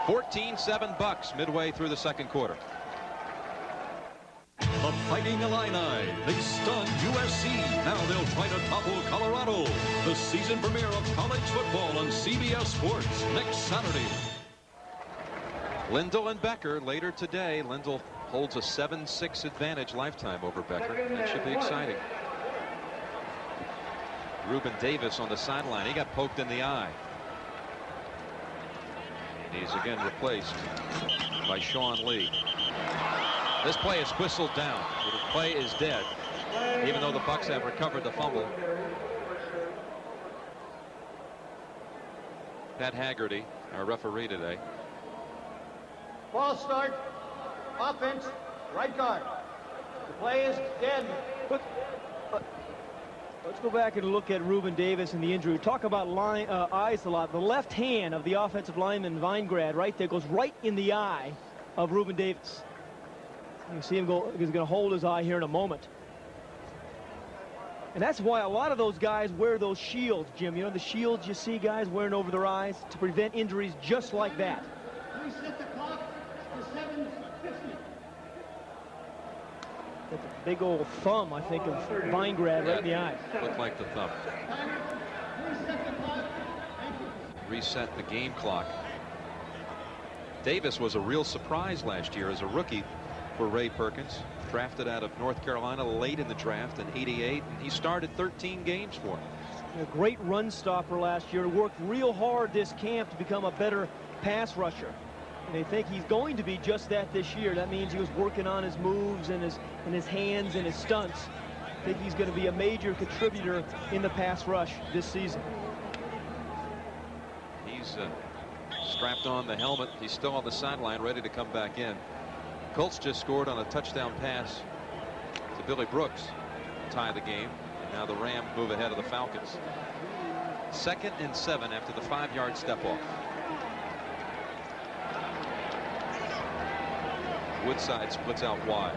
Speaker 5: 14-7 Bucks midway through the second quarter.
Speaker 6: The Fighting Illini, they stunned USC. Now they'll try to topple Colorado. The season premiere of college football on CBS Sports next Saturday.
Speaker 5: Lindell and Becker later today. Lindell holds a 7-6 advantage lifetime over Becker. That should be exciting. Reuben Davis on the sideline. He got poked in the eye. And he's again replaced by Sean Lee. This play is whistled down. The play is dead, even though the Bucks have recovered the fumble. Pat Haggerty, our referee today.
Speaker 3: Ball start. Offense. Right guard. The play is dead.
Speaker 2: Let's go back and look at Reuben Davis and the injury. We talk about eyes a lot. The left hand of the offensive lineman Weingrad right there goes right in the eye of Reuben Davis. You see him go. He's going to hold his eye here in a moment. And that's why a lot of those guys wear those shields, Jim. You know, the shields you see guys wearing over their eyes to prevent injuries just like that.
Speaker 3: Reset the clock to 7:50.
Speaker 2: That's a big old thumb, I think, of Weingrad right in the eye.
Speaker 5: Looked like the thumb.
Speaker 3: Reset the clock. Thank you.
Speaker 5: Reset the game clock. Davis was a real surprise last year as a rookie for Ray Perkins. Drafted out of North Carolina late in the draft in '88, and he started 13 games for him.
Speaker 2: A great run stopper last year. Worked real hard this camp to become a better pass rusher. And they think he's going to be just that this year. That means he was working on his moves and his hands and his stunts. I think he's going to be a major contributor in the pass rush this season.
Speaker 5: He's strapped on the helmet. He's still on the sideline, ready to come back in. Colts just scored on a touchdown pass to Billy Brooks, tie the game. And now the Rams move ahead of the Falcons. 2nd and 7 after the 5-yard step off. Woodside splits out wide.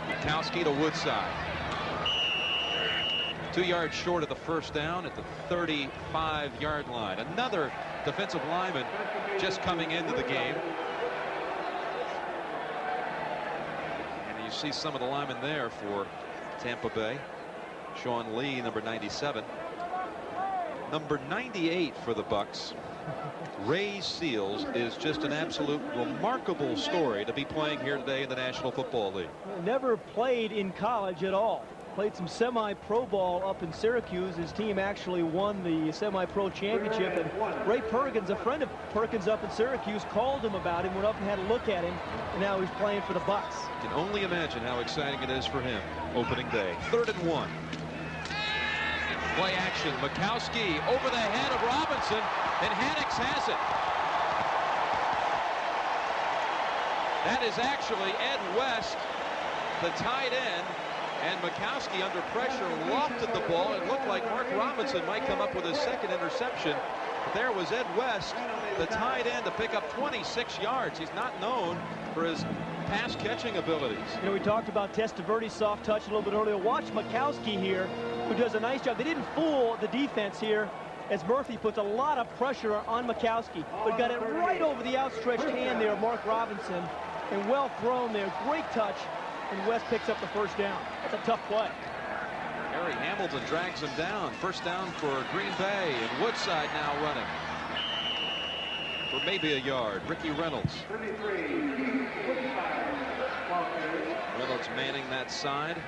Speaker 5: Mikowski to Woodside. 2 yards short of the first down at the 35-yard line. Another defensive lineman just coming into the game. And you see some of the linemen there for Tampa Bay. Sean Lee, number 97. Number 98 for the Bucks. Ray Seals is just an absolute remarkable story to be playing here today in the National Football League.
Speaker 2: Never played in college at all. Played some semi-pro ball up in Syracuse. His team actually won the semi-pro championship. And Ray Perkins, a friend of Perkins up in Syracuse, called him about him, went up and had a look at him, and now he's playing for the Bucks.
Speaker 5: You can only imagine how exciting it is for him opening day. 3rd and 1. Play action. Mikowski over the head of Robinson, and Haddix has it. That is actually Ed West, the tight end. And Mikowski, under pressure, lofted the ball. It looked like Mark Robinson might come up with his 2nd interception. But there was Ed West, the tight end, to pick up 26 yards. He's not known for his pass catching abilities.
Speaker 2: You know, we talked about Testaverde's soft touch a little bit earlier. Watch Mikowski here, who does a nice job. They didn't fool the defense here, as Murphy puts a lot of pressure on Mikowski, but got it right over the outstretched hand there of Mark Robinson, and well thrown there. Great touch. And West picks up the first down. That's a tough play.
Speaker 5: Harry Hamilton drags him down. First down for Green Bay, and Woodside now running for maybe a yard. Ricky Reynolds. Reynolds manning that side.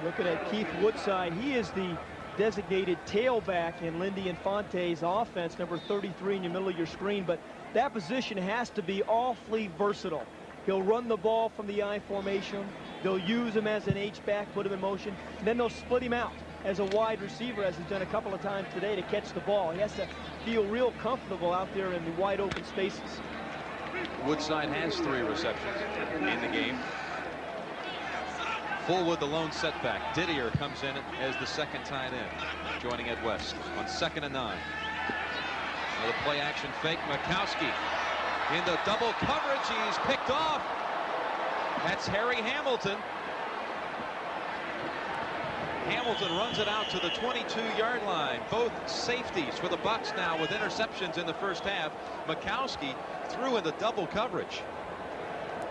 Speaker 2: Looking at Keith Woodside, he is the designated tailback in Lindy Infante's offense, number 33 in the middle of your screen, but that position has to be awfully versatile. He'll run the ball from the I formation. They'll use him as an H-back, put him in motion, and then they'll split him out as a wide receiver, as he's done a couple of times today, to catch the ball. He has to feel real comfortable out there in the wide open spaces.
Speaker 5: Woodside has 3 receptions in the game. Fullwood, the lone setback. Didier comes in as the 2nd tight end, joining Ed West on 2nd and 9. Another play action fake. Mikowski into double coverage. He's picked off. That's Harry Hamilton. Hamilton runs it out to the 22-yard line. Both safeties for the Bucs now with interceptions in the first half. Mikowski threw into double coverage.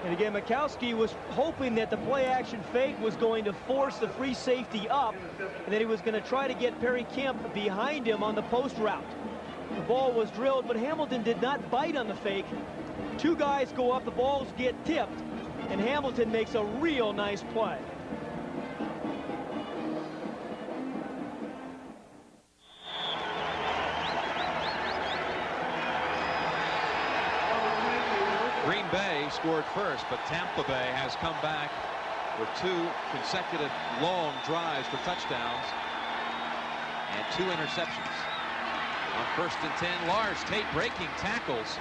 Speaker 2: And again, Mikowski was hoping that the play-action fake was going to force the free safety up, and then he was going to try to get Perry Kemp behind him on the post route. The ball was drilled, but Hamilton did not bite on the fake. Two guys go up, the balls get tipped, and Hamilton makes a real nice play.
Speaker 5: Green Bay scored first, but Tampa Bay has come back with 2 consecutive long drives for touchdowns and 2 interceptions. On 1st and 10, Lars Tate breaking tackles,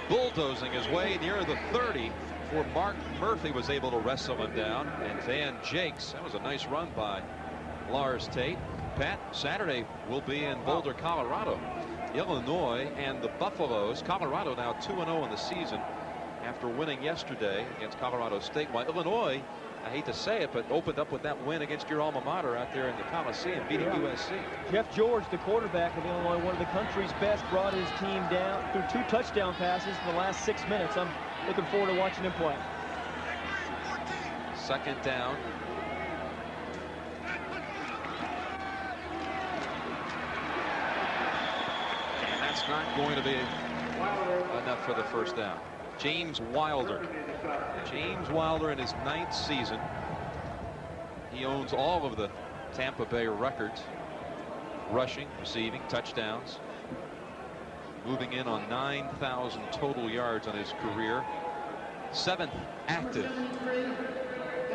Speaker 5: bulldozing his way near the 30 before Mark Murphy was able to wrestle him down. And Van Jakes, that was a nice run by Lars Tate. Pat, Saturday will be in Boulder, Colorado. Illinois and the Buffaloes. Colorado now 2-0 in the season after winning yesterday against Colorado State. While Illinois, I hate to say it, but opened up with that win against your alma mater out there in the Coliseum, beating USC.
Speaker 2: Jeff George, the quarterback of Illinois, one of the country's best, brought his team down through 2 touchdown passes in the last 6 minutes. I'm looking forward to watching him play.
Speaker 5: 2nd down. That's not going to be enough for the 1st down. James Wilder. James Wilder in his 9th season. He owns all of the Tampa Bay records. Rushing, receiving, touchdowns. Moving in on 9,000 total yards on his career. 7th active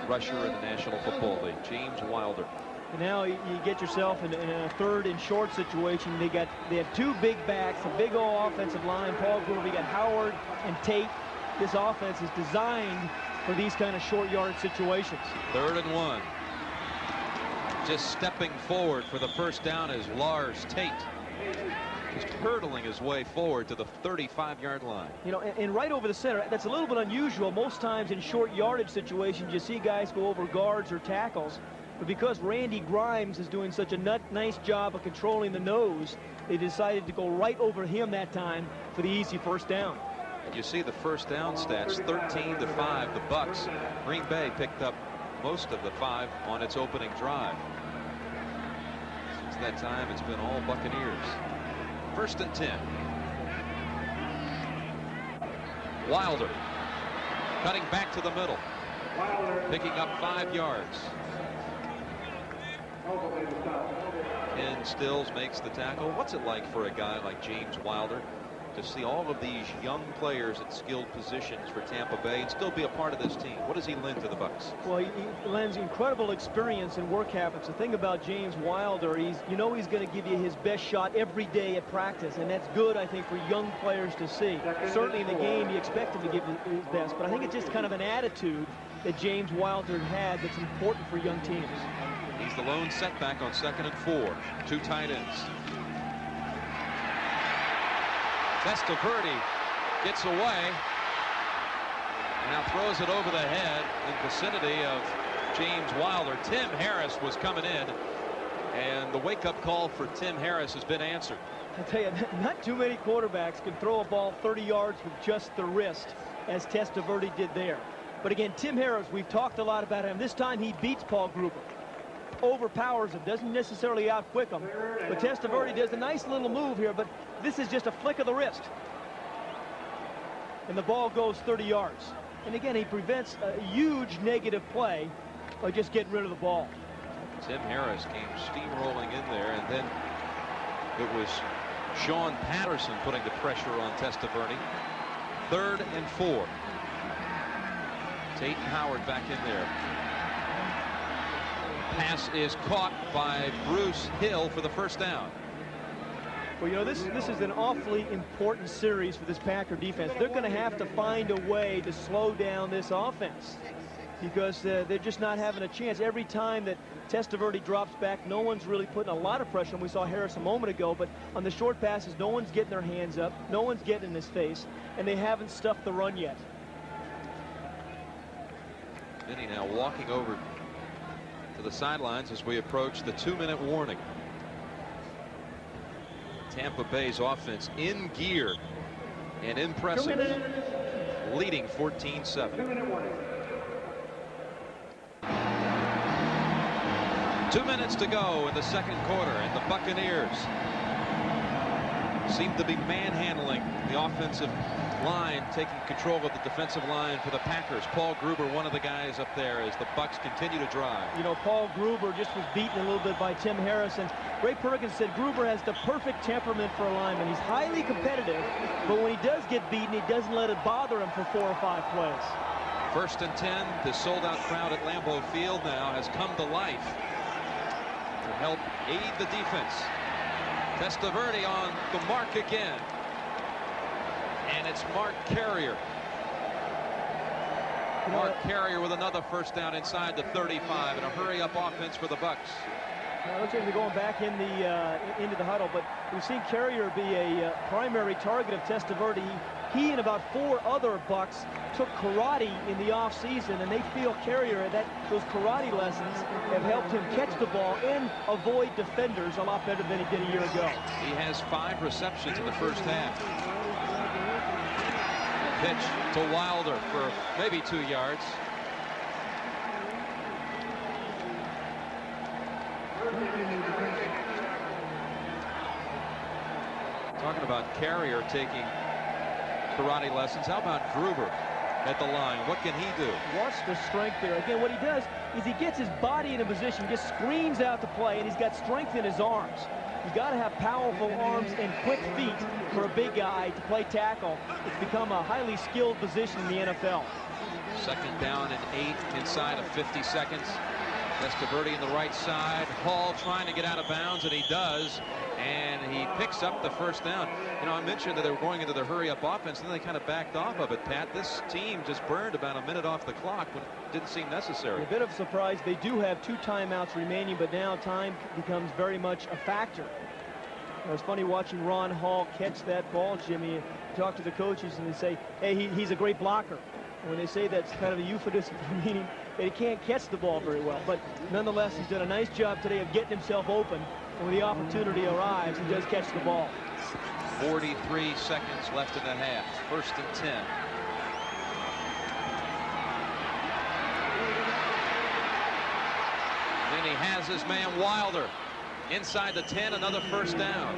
Speaker 5: rusher in the National Football League. James Wilder.
Speaker 2: And now you get yourself in a 3rd and short situation. They have 2 big backs, a big old offensive line. Paul Gruber, we got Howard and Tate. This offense is designed for these kind of short yard situations.
Speaker 5: 3rd and 1. Just stepping forward for the 1st down is Lars Tate. Just hurtling his way forward to the 35-yard line.
Speaker 2: You know, and right over the center. That's a little bit unusual. Most times in short yardage situations, you see guys go over guards or tackles. But because Randy Grimes is doing such a nice job of controlling the nose, they decided to go right over him that time for the easy 1st down.
Speaker 5: You see the 1st down stats, 13-5, the Bucs. Green Bay picked up most of the 5 on its opening drive. Since that time, it's been all Buccaneers. 1st and 10. Wilder cutting back to the middle, picking up 5 yards. Ken Stills makes the tackle. What's it like for a guy like James Wilder to see all of these young players at skilled positions for Tampa Bay and still be a part of this team? What does he lend to the Bucs?
Speaker 2: Well, he lends incredible experience and work habits. The thing about James Wilder, he's going to give you his best shot every day at practice, and that's good, I think, for young players to see. Certainly in the game, you expect him to give his best, but I think it's just kind of an attitude that James Wilder had that's important for young teams.
Speaker 5: He's the lone setback on 2nd and 4. 2 tight ends. Testaverde gets away. Now throws it over the head in vicinity of James Wilder. Tim Harris was coming in, and the wake-up call for Tim Harris has been answered.
Speaker 2: I tell you, not too many quarterbacks can throw a ball 30 yards with just the wrist, as Testaverde did there. But again, Tim Harris, we've talked a lot about him. This time he beats Paul Gruber. Overpowers him, doesn't necessarily outquick him. But Testaverde does a nice little move here, but this is just a flick of the wrist. And the ball goes 30 yards. And again, he prevents a huge negative play by just getting rid of the ball.
Speaker 5: Tim Harris came steamrolling in there, and then it was Sean Patterson putting the pressure on Testaverde. 3rd and 4. Tate and Howard back in there. Pass is caught by Bruce Hill for the 1st down.
Speaker 2: Well, you know, this is an awfully important series for this Packer defense. They're going to have to find a way to slow down this offense because they're just not having a chance. Every time that Testaverde drops back, no one's really putting a lot of pressure on. We saw Harris a moment ago, but on the short passes, no one's getting their hands up, no one's getting in his face, and they haven't stuffed the run yet.
Speaker 5: Vinny now walking over to the sidelines as we approach the 2-minute warning. Tampa Bay's offense in gear and impressive, leading 14-7. 2 minutes to go in the second quarter, and the Buccaneers seem to be manhandling the offensive line, taking control of the defensive line for the Packers. Paul Gruber, one of the guys up there as the Bucks continue to drive.
Speaker 2: You know, Paul Gruber just was beaten a little bit by Tim Harrison. Ray Perkins said Gruber has the perfect temperament for a lineman. He's highly competitive, but when he does get beaten, he doesn't let it bother him for 4 or 5 plays.
Speaker 5: 1st and 10. The sold-out crowd at Lambeau Field now has come to life to help aid the defense. Testaverde on the mark again. And it's Mark Carrier. Mark Carrier with another first down inside the 35, and a hurry-up offense for the Bucks.
Speaker 2: It looks like they're going back in into the huddle, but we've seen Carrier be a primary target of Testaverde. He and about 4 other Bucks took karate in the offseason, and they feel Carrier that those karate lessons have helped him catch the ball and avoid defenders a lot better than he did a year ago.
Speaker 5: He has 5 receptions in the first half. Pitch to Wilder for maybe 2 yards. Talking about Carrier taking karate lessons. How about Gruber at the line? What can he do?
Speaker 2: Watch the strength there. Again, what he does is he gets his body in a position, just screams out to play, and he's got strength in his arms. You got to have powerful arms and quick feet for a big guy to play tackle. It's become a highly skilled position in the NFL. 2nd down and 8 inside of 50 seconds.
Speaker 5: Testaverde in the right side. Hall trying to get out of bounds, and he does. And he picks up the first down. You know, I mentioned that they were going into their hurry-up offense, and then they kind of backed off of it, Pat. This team just burned about a minute off the clock when it didn't seem necessary. A
Speaker 2: bit of a surprise. They do have 2 timeouts remaining, but now time becomes very much a factor. It was funny watching Ron Hall catch that ball, Jimmy. Talk to the coaches, and they say, hey, he's a great blocker. And when they say that's kind of a euphemism for meaning that he can't catch the ball very well. But nonetheless, he's done a nice job today of getting himself open. When the opportunity arrives, he does catch the ball.
Speaker 5: 43 seconds left in the half. 1st and 10. Then he has his man Wilder inside the 10. Another first down.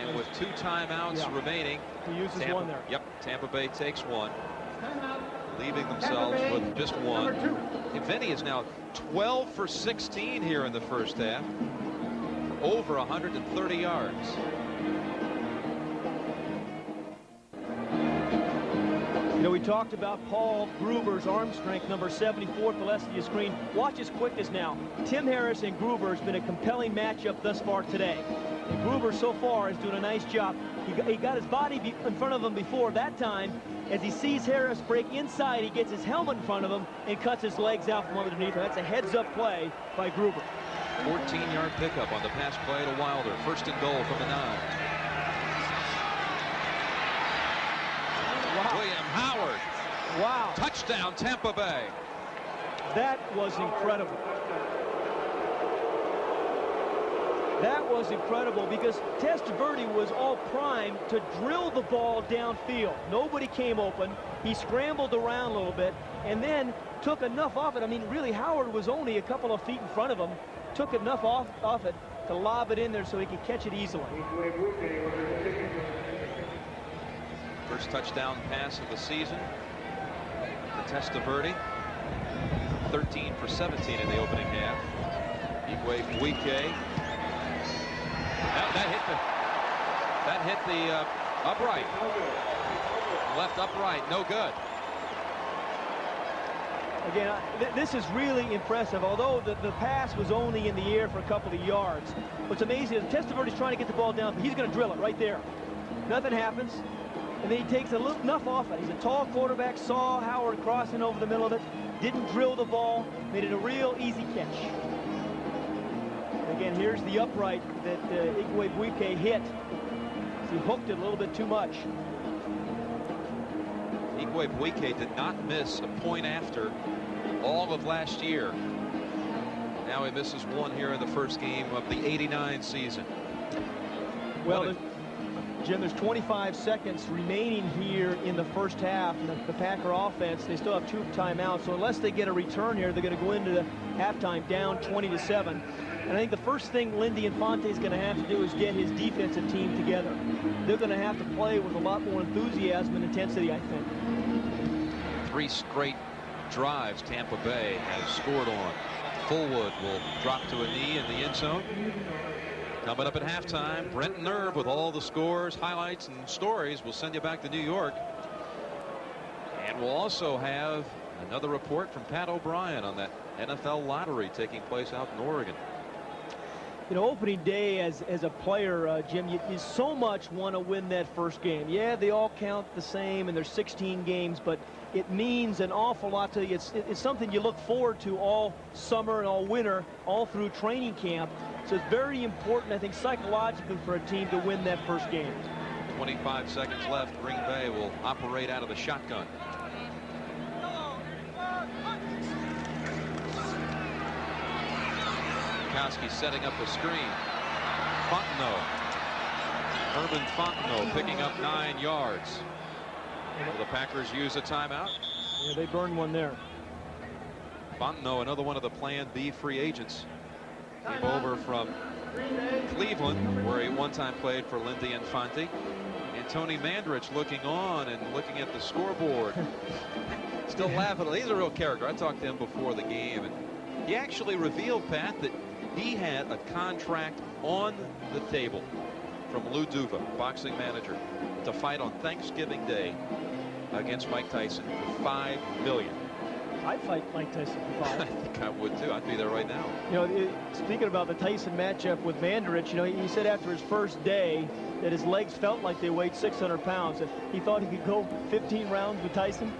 Speaker 5: And with 2 timeouts remaining,
Speaker 2: he uses one there.
Speaker 5: Yep, Tampa Bay takes one, leaving themselves with just one. Vinny is now 12 for 16 here in the first half, over 130 yards.
Speaker 2: You know, we talked about Paul Gruber's arm strength, number 74 at the left of your screen. Watch his quickness now. Tim Harris and Gruber has been a compelling matchup thus far today. And Gruber so far is doing a nice job. He got his body in front of him before that time. As he sees Harris break inside, he gets his helmet in front of him and cuts his legs out from underneath him. That's a heads-up play by Gruber.
Speaker 5: 14-yard pickup on the pass play to Wilder. 1st and goal from the 9.
Speaker 2: Wow.
Speaker 5: William Howard.
Speaker 2: Wow.
Speaker 5: Touchdown, Tampa Bay.
Speaker 2: That was incredible. That was incredible because Testaverde was all primed to drill the ball downfield. Nobody came open. He scrambled around a little bit and then took enough off it. I mean, really, Howard was only a couple of feet in front of him. Took enough off it to lob it in there so he could catch it easily.
Speaker 5: First touchdown pass of the season for Testaverde. 13 for 17 in the opening half. Igwe Buike. That hit the upright. Left upright, no good.
Speaker 2: Again, this is really impressive. Although the pass was only in the air for a couple of yards. What's amazing is Testaverde's trying to get the ball down. He's going to drill it right there. Nothing happens. And then he takes enough off it. He's a tall quarterback, saw Howard crossing over the middle of it, didn't drill the ball, made it a real easy catch. Again, here's the upright that Igwe Buike hit. He hooked it a little bit too much.
Speaker 5: Igwe Buike did not miss a point after all of last year. Now he misses one here in the first game of the '89 season.
Speaker 2: Well, Jim, there's 25 seconds remaining here in the first half. And the Packer offense, they still have 2 timeouts. So unless they get a return here, they're going to go into the halftime down 20-7. And I think the first thing Lindy Infante is going to have to do is get his defensive team together. They're going to have to play with a lot more enthusiasm and intensity, I think.
Speaker 5: 3 straight drives Tampa Bay has scored on. Fullwood will drop to a knee in the end zone. Coming up at halftime, Brent Nerve with all the scores, highlights, and stories. We'll send you back to New York. And we'll also have another report from Pat O'Brien on that NFL lottery taking place out in Oregon.
Speaker 2: You know, opening day as a player, Jim, you so much want to win that first game. Yeah, they all count the same, and there's 16 games, but it means an awful lot to you. It's something you look forward to all summer and all winter, all through training camp. So it's very important, I think, psychologically for a team to win that first game.
Speaker 5: 25 seconds left. Green Bay will operate out of the shotgun. Kowski setting up a screen. Fontenot. Urban Fontenot picking up 9 yards. Will the Packers use a timeout?
Speaker 2: Yeah, they burned one there.
Speaker 5: Fontenot, another one of the Plan B free agents. Came over from Cleveland, where he one time played for Lindy Infante. And Tony Mandrich looking on and looking at the scoreboard. Still laughing. He's a real character. I talked to him before the game, and he actually revealed, Pat, that he had a contract on the table from Lou Duva, boxing manager, to fight on Thanksgiving Day against Mike Tyson for $5 million.
Speaker 2: I'd fight Mike Tyson for 5.
Speaker 5: I think I would too. I'd be there right now.
Speaker 2: You know, speaking about the Tyson matchup with Mandrich, you know, he said after his first day that his legs felt like they weighed 600 pounds. And he thought he could go 15 rounds with Tyson.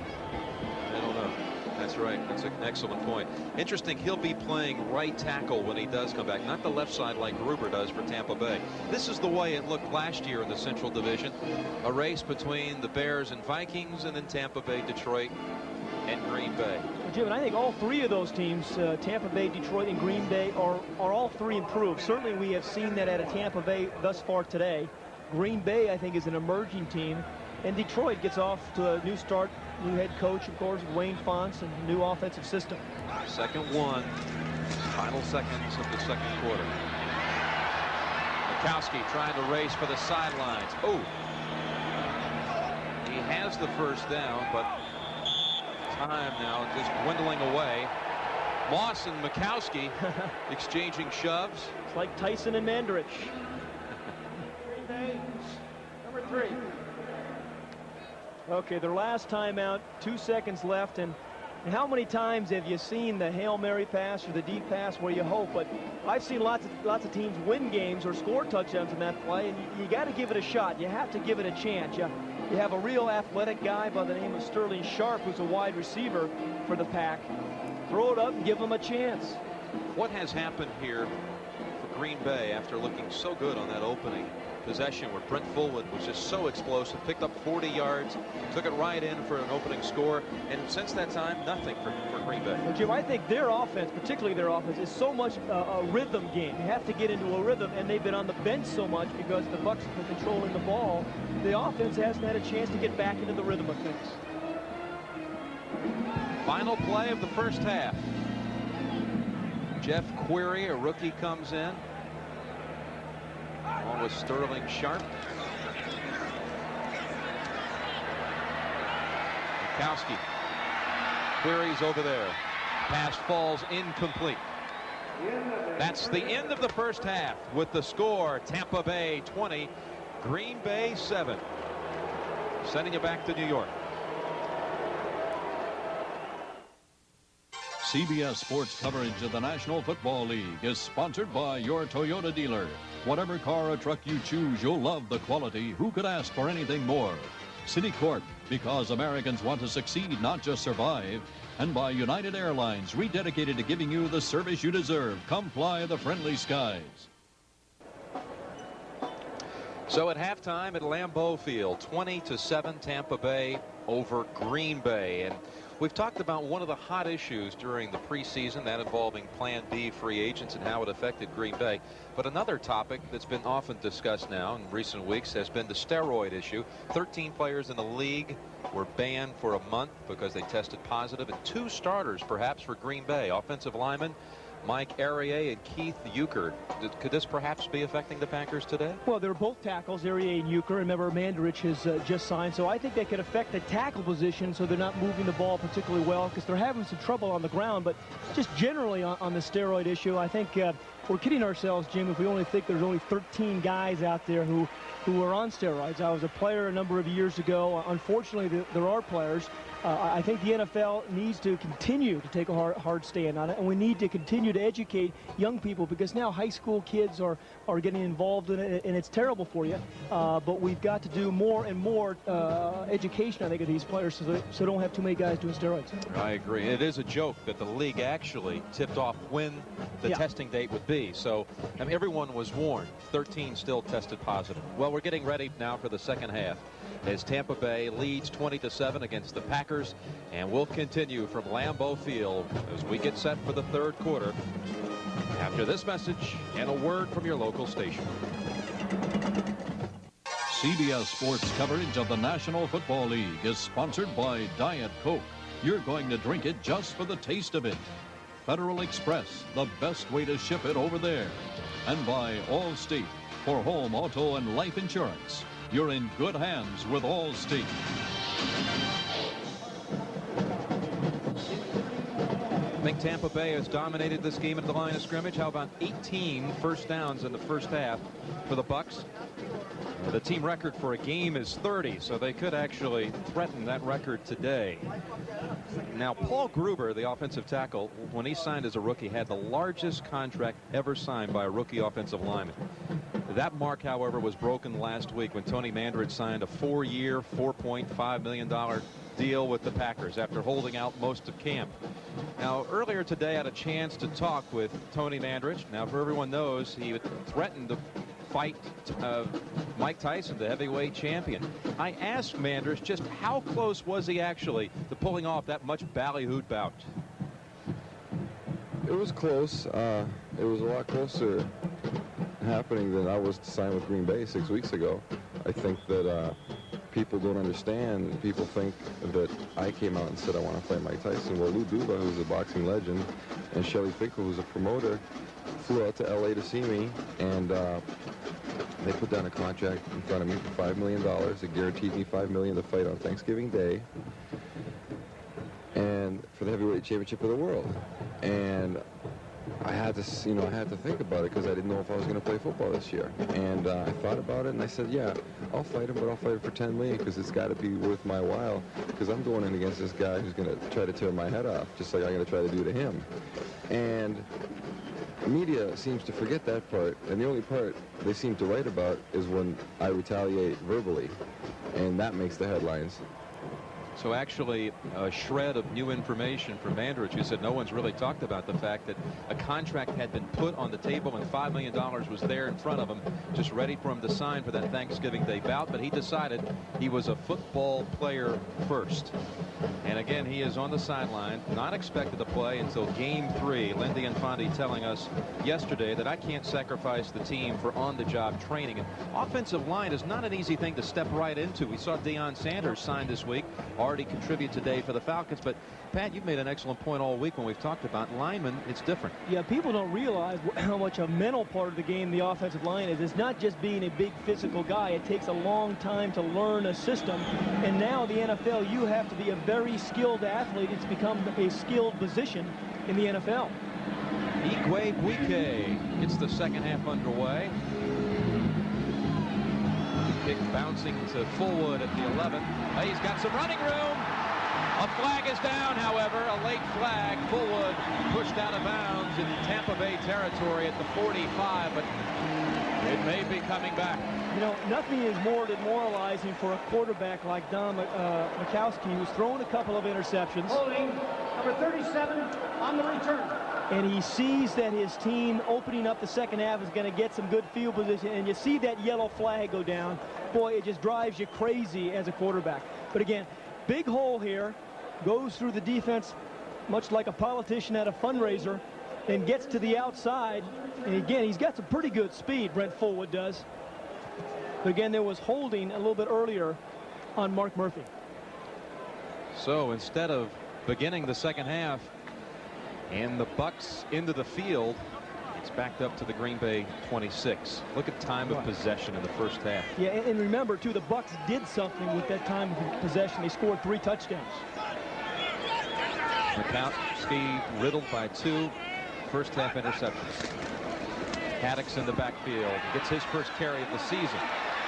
Speaker 5: I don't know. That's right. That's an excellent point. Interesting, he'll be playing right tackle when he does come back, not the left side like Gruber does for Tampa Bay. This is the way it looked last year in the Central Division. A race between the Bears and Vikings, and then Tampa Bay, Detroit, and Green Bay.
Speaker 2: Well, Jim, and I think all 3 of those teams, Tampa Bay, Detroit, and Green Bay, are all 3 improved. Certainly we have seen that out of Tampa Bay thus far today. Green Bay, I think, is an emerging team. And Detroit gets off to a new start, new head coach, of course, Wayne Fontes, and new offensive system.
Speaker 5: 2nd 1, final seconds of the second quarter. Bukowski trying to race for the sidelines. Oh, he has the first down, but time now just dwindling away. Moss and Bukowski exchanging shoves.
Speaker 2: It's like Tyson and Mandrich.
Speaker 3: Green Bay, number 3.
Speaker 2: Okay, their last timeout, 2 seconds left, and how many times have you seen the Hail Mary pass or the deep pass where you hope? But I've seen lots of teams win games or score touchdowns in that play, and you got to give it a shot. You have to give it a chance. You have a real athletic guy by the name of Sterling Sharp, who's a wide receiver for the Pack. Throw it up and give him a chance.
Speaker 5: What has happened here for Green Bay after looking so good on that opening possession, where Brent Fullwood was just so explosive, picked up 40 yards, took it right in for an opening score, and since that time, nothing for Green Bay.
Speaker 2: Well, Jim, I think their offense, particularly their offense, is so much a rhythm game. You have to get into a rhythm, and they've been on the bench so much because the Bucs have been controlling the ball. The offense hasn't had a chance to get back into the rhythm of things.
Speaker 5: Final play of the first half. Jeff Query, a rookie, comes in, along with Sterling Sharp. Bukowski. Query's over there. Pass falls incomplete. That's the end of the first half with the score: Tampa Bay 20, Green Bay 7. Sending you back to New York.
Speaker 6: CBS Sports coverage of the National Football League is sponsored by your Toyota dealer. Whatever car or truck you choose, you'll love the quality. Who could ask for anything more? Citicorp, because Americans want to succeed, not just survive. And by United Airlines, rededicated to giving you the service you deserve. Come fly the friendly skies.
Speaker 5: So at halftime at Lambeau Field, 20-7 Tampa Bay over Green Bay. And We've talked about one of the hot issues during the preseason, that involving Plan B free agents and how it affected Green Bay. But another topic that's been often discussed now in recent weeks has been the steroid issue. 13 players in the league were banned for a month because they tested positive, and 2 starters perhaps for Green Bay, offensive linemen Mike Arieh and Keith Euchre. Could this perhaps be affecting the Packers today?
Speaker 2: Well, they're both tackles, Arieh and Euchre. Remember, Mandarich has just signed, so I think they could affect the tackle position, so they're not moving the ball particularly well because they're having some trouble on the ground. But just generally on the steroid issue, I think we're kidding ourselves, Jim, if we only think there's only 13 guys out there who are on steroids. I was a player a number of years ago. Unfortunately, there are players. I think the NFL needs to continue to take a hard stand on it, and we need to continue to educate young people because now high school kids are getting involved in it, and it's terrible for you. But we've got to do more and more education, I think, of these players so don't have too many guys doing steroids.
Speaker 5: I agree. It is a joke that the league actually tipped off when the testing date would be. So I mean, everyone was warned. 13 still tested positive. Well, we're getting ready now for the second half as Tampa Bay leads 20-7 against the Packers, and we'll continue from Lambeau Field as we get set for the third quarter after this message and a word from your local station.
Speaker 6: CBS Sports coverage of the National Football League is sponsored by Diet Coke. You're going to drink it just for the taste of it. Federal Express, the best way to ship it over there. And by Allstate, for home, auto, and life insurance. You're in good hands with Allstate.
Speaker 5: I think Tampa Bay has dominated this game at the line of scrimmage. How about 18 first downs in the first half for the Bucs? The team record for a game is 30, so they could actually threaten that record today. Now, Paul Gruber, the offensive tackle, when he signed as a rookie, had the largest contract ever signed by a rookie offensive lineman. That mark, however, was broken last week when Tony Mandarich signed a 4-year, $4.5 million deal with the Packers after holding out most of camp. Now, earlier today, I had a chance to talk with Tony Mandarich. Now, for everyone knows, he threatened to fight Mike Tyson, the heavyweight champion. I asked Mandarich just how close was he actually to pulling off that much ballyhooed bout?
Speaker 7: It was close. It was a lot closer happening than I was to sign with Green Bay 6 weeks ago. I think that people don't understand. People think that I came out and said I want to fight Mike Tyson. Well, Lou Duva, who's a boxing legend, and Shelly Finkel, who's a promoter, flew out to L.A. to see me, and they put down a contract in front of me for $5 million. It guaranteed me $5 million to fight on Thanksgiving Day, and for the heavyweight championship of the world. And I had to think about it because I didn't know if I was going to play football this year. And I thought about it, and I said, yeah, I'll fight him, but I'll fight him for $10 million because it's got to be worth my while, because I'm going in against this guy who's going to try to tear my head off, just like I'm going to try to do to him. And the media seems to forget that part, and the only part they seem to write about is when I retaliate verbally, and that makes the headlines.
Speaker 5: So actually a shred of new information from Mandarich, who said no one's really talked about the fact that a contract had been put on the table and $5 million was there in front of him, just ready for him to sign for that Thanksgiving Day bout. But he decided he was a football player first. And again, he is on the sideline, not expected to play until Game 3. Lindy Infante telling us yesterday that I can't sacrifice the team for on-the-job training. And offensive line is not an easy thing to step right into. We saw Deion Sanders sign this week, already contribute today for the Falcons. But Pat, you've made an excellent point all week when we've talked about linemen. It's different. Yeah,
Speaker 2: people don't realize how much a mental part of the game the offensive line is. It's not just being a big physical guy. It takes a long time to learn a system. And now the NFL, you have to be a very skilled athlete. It's become a skilled position in the NFL.
Speaker 5: Igwe Buike gets the second half underway. Kick bouncing to Fullwood at the 11. He's got some running room. A flag is down, however, a late flag. Fullwood pushed out of bounds in Tampa Bay territory at the 45, but it may be coming back.
Speaker 2: You know, nothing is more demoralizing for a quarterback like Don Majkowski, who's thrown a couple of interceptions.
Speaker 3: Holding number 37 on the return.
Speaker 2: And he sees that his team opening up the second half is going to get some good field position, and you see that yellow flag go down. Boy, it just drives you crazy as a quarterback. But again, big hole here. goes through the defense much like a politician at a fundraiser and gets to the outside. And again, he's got some pretty good speed, Brent Fullwood does. But again, there was holding a little bit earlier on Mark Murphy.
Speaker 5: So instead of beginning the second half and the Bucs into the field, it's backed up to the Green Bay 26. Look at time of possession in the first half.
Speaker 2: Yeah, and remember, too, the Bucs did something with that time of possession. They scored 3 touchdowns.
Speaker 5: Mikowski riddled by 2 first half interceptions. Haddix in the backfield gets his first carry of the season.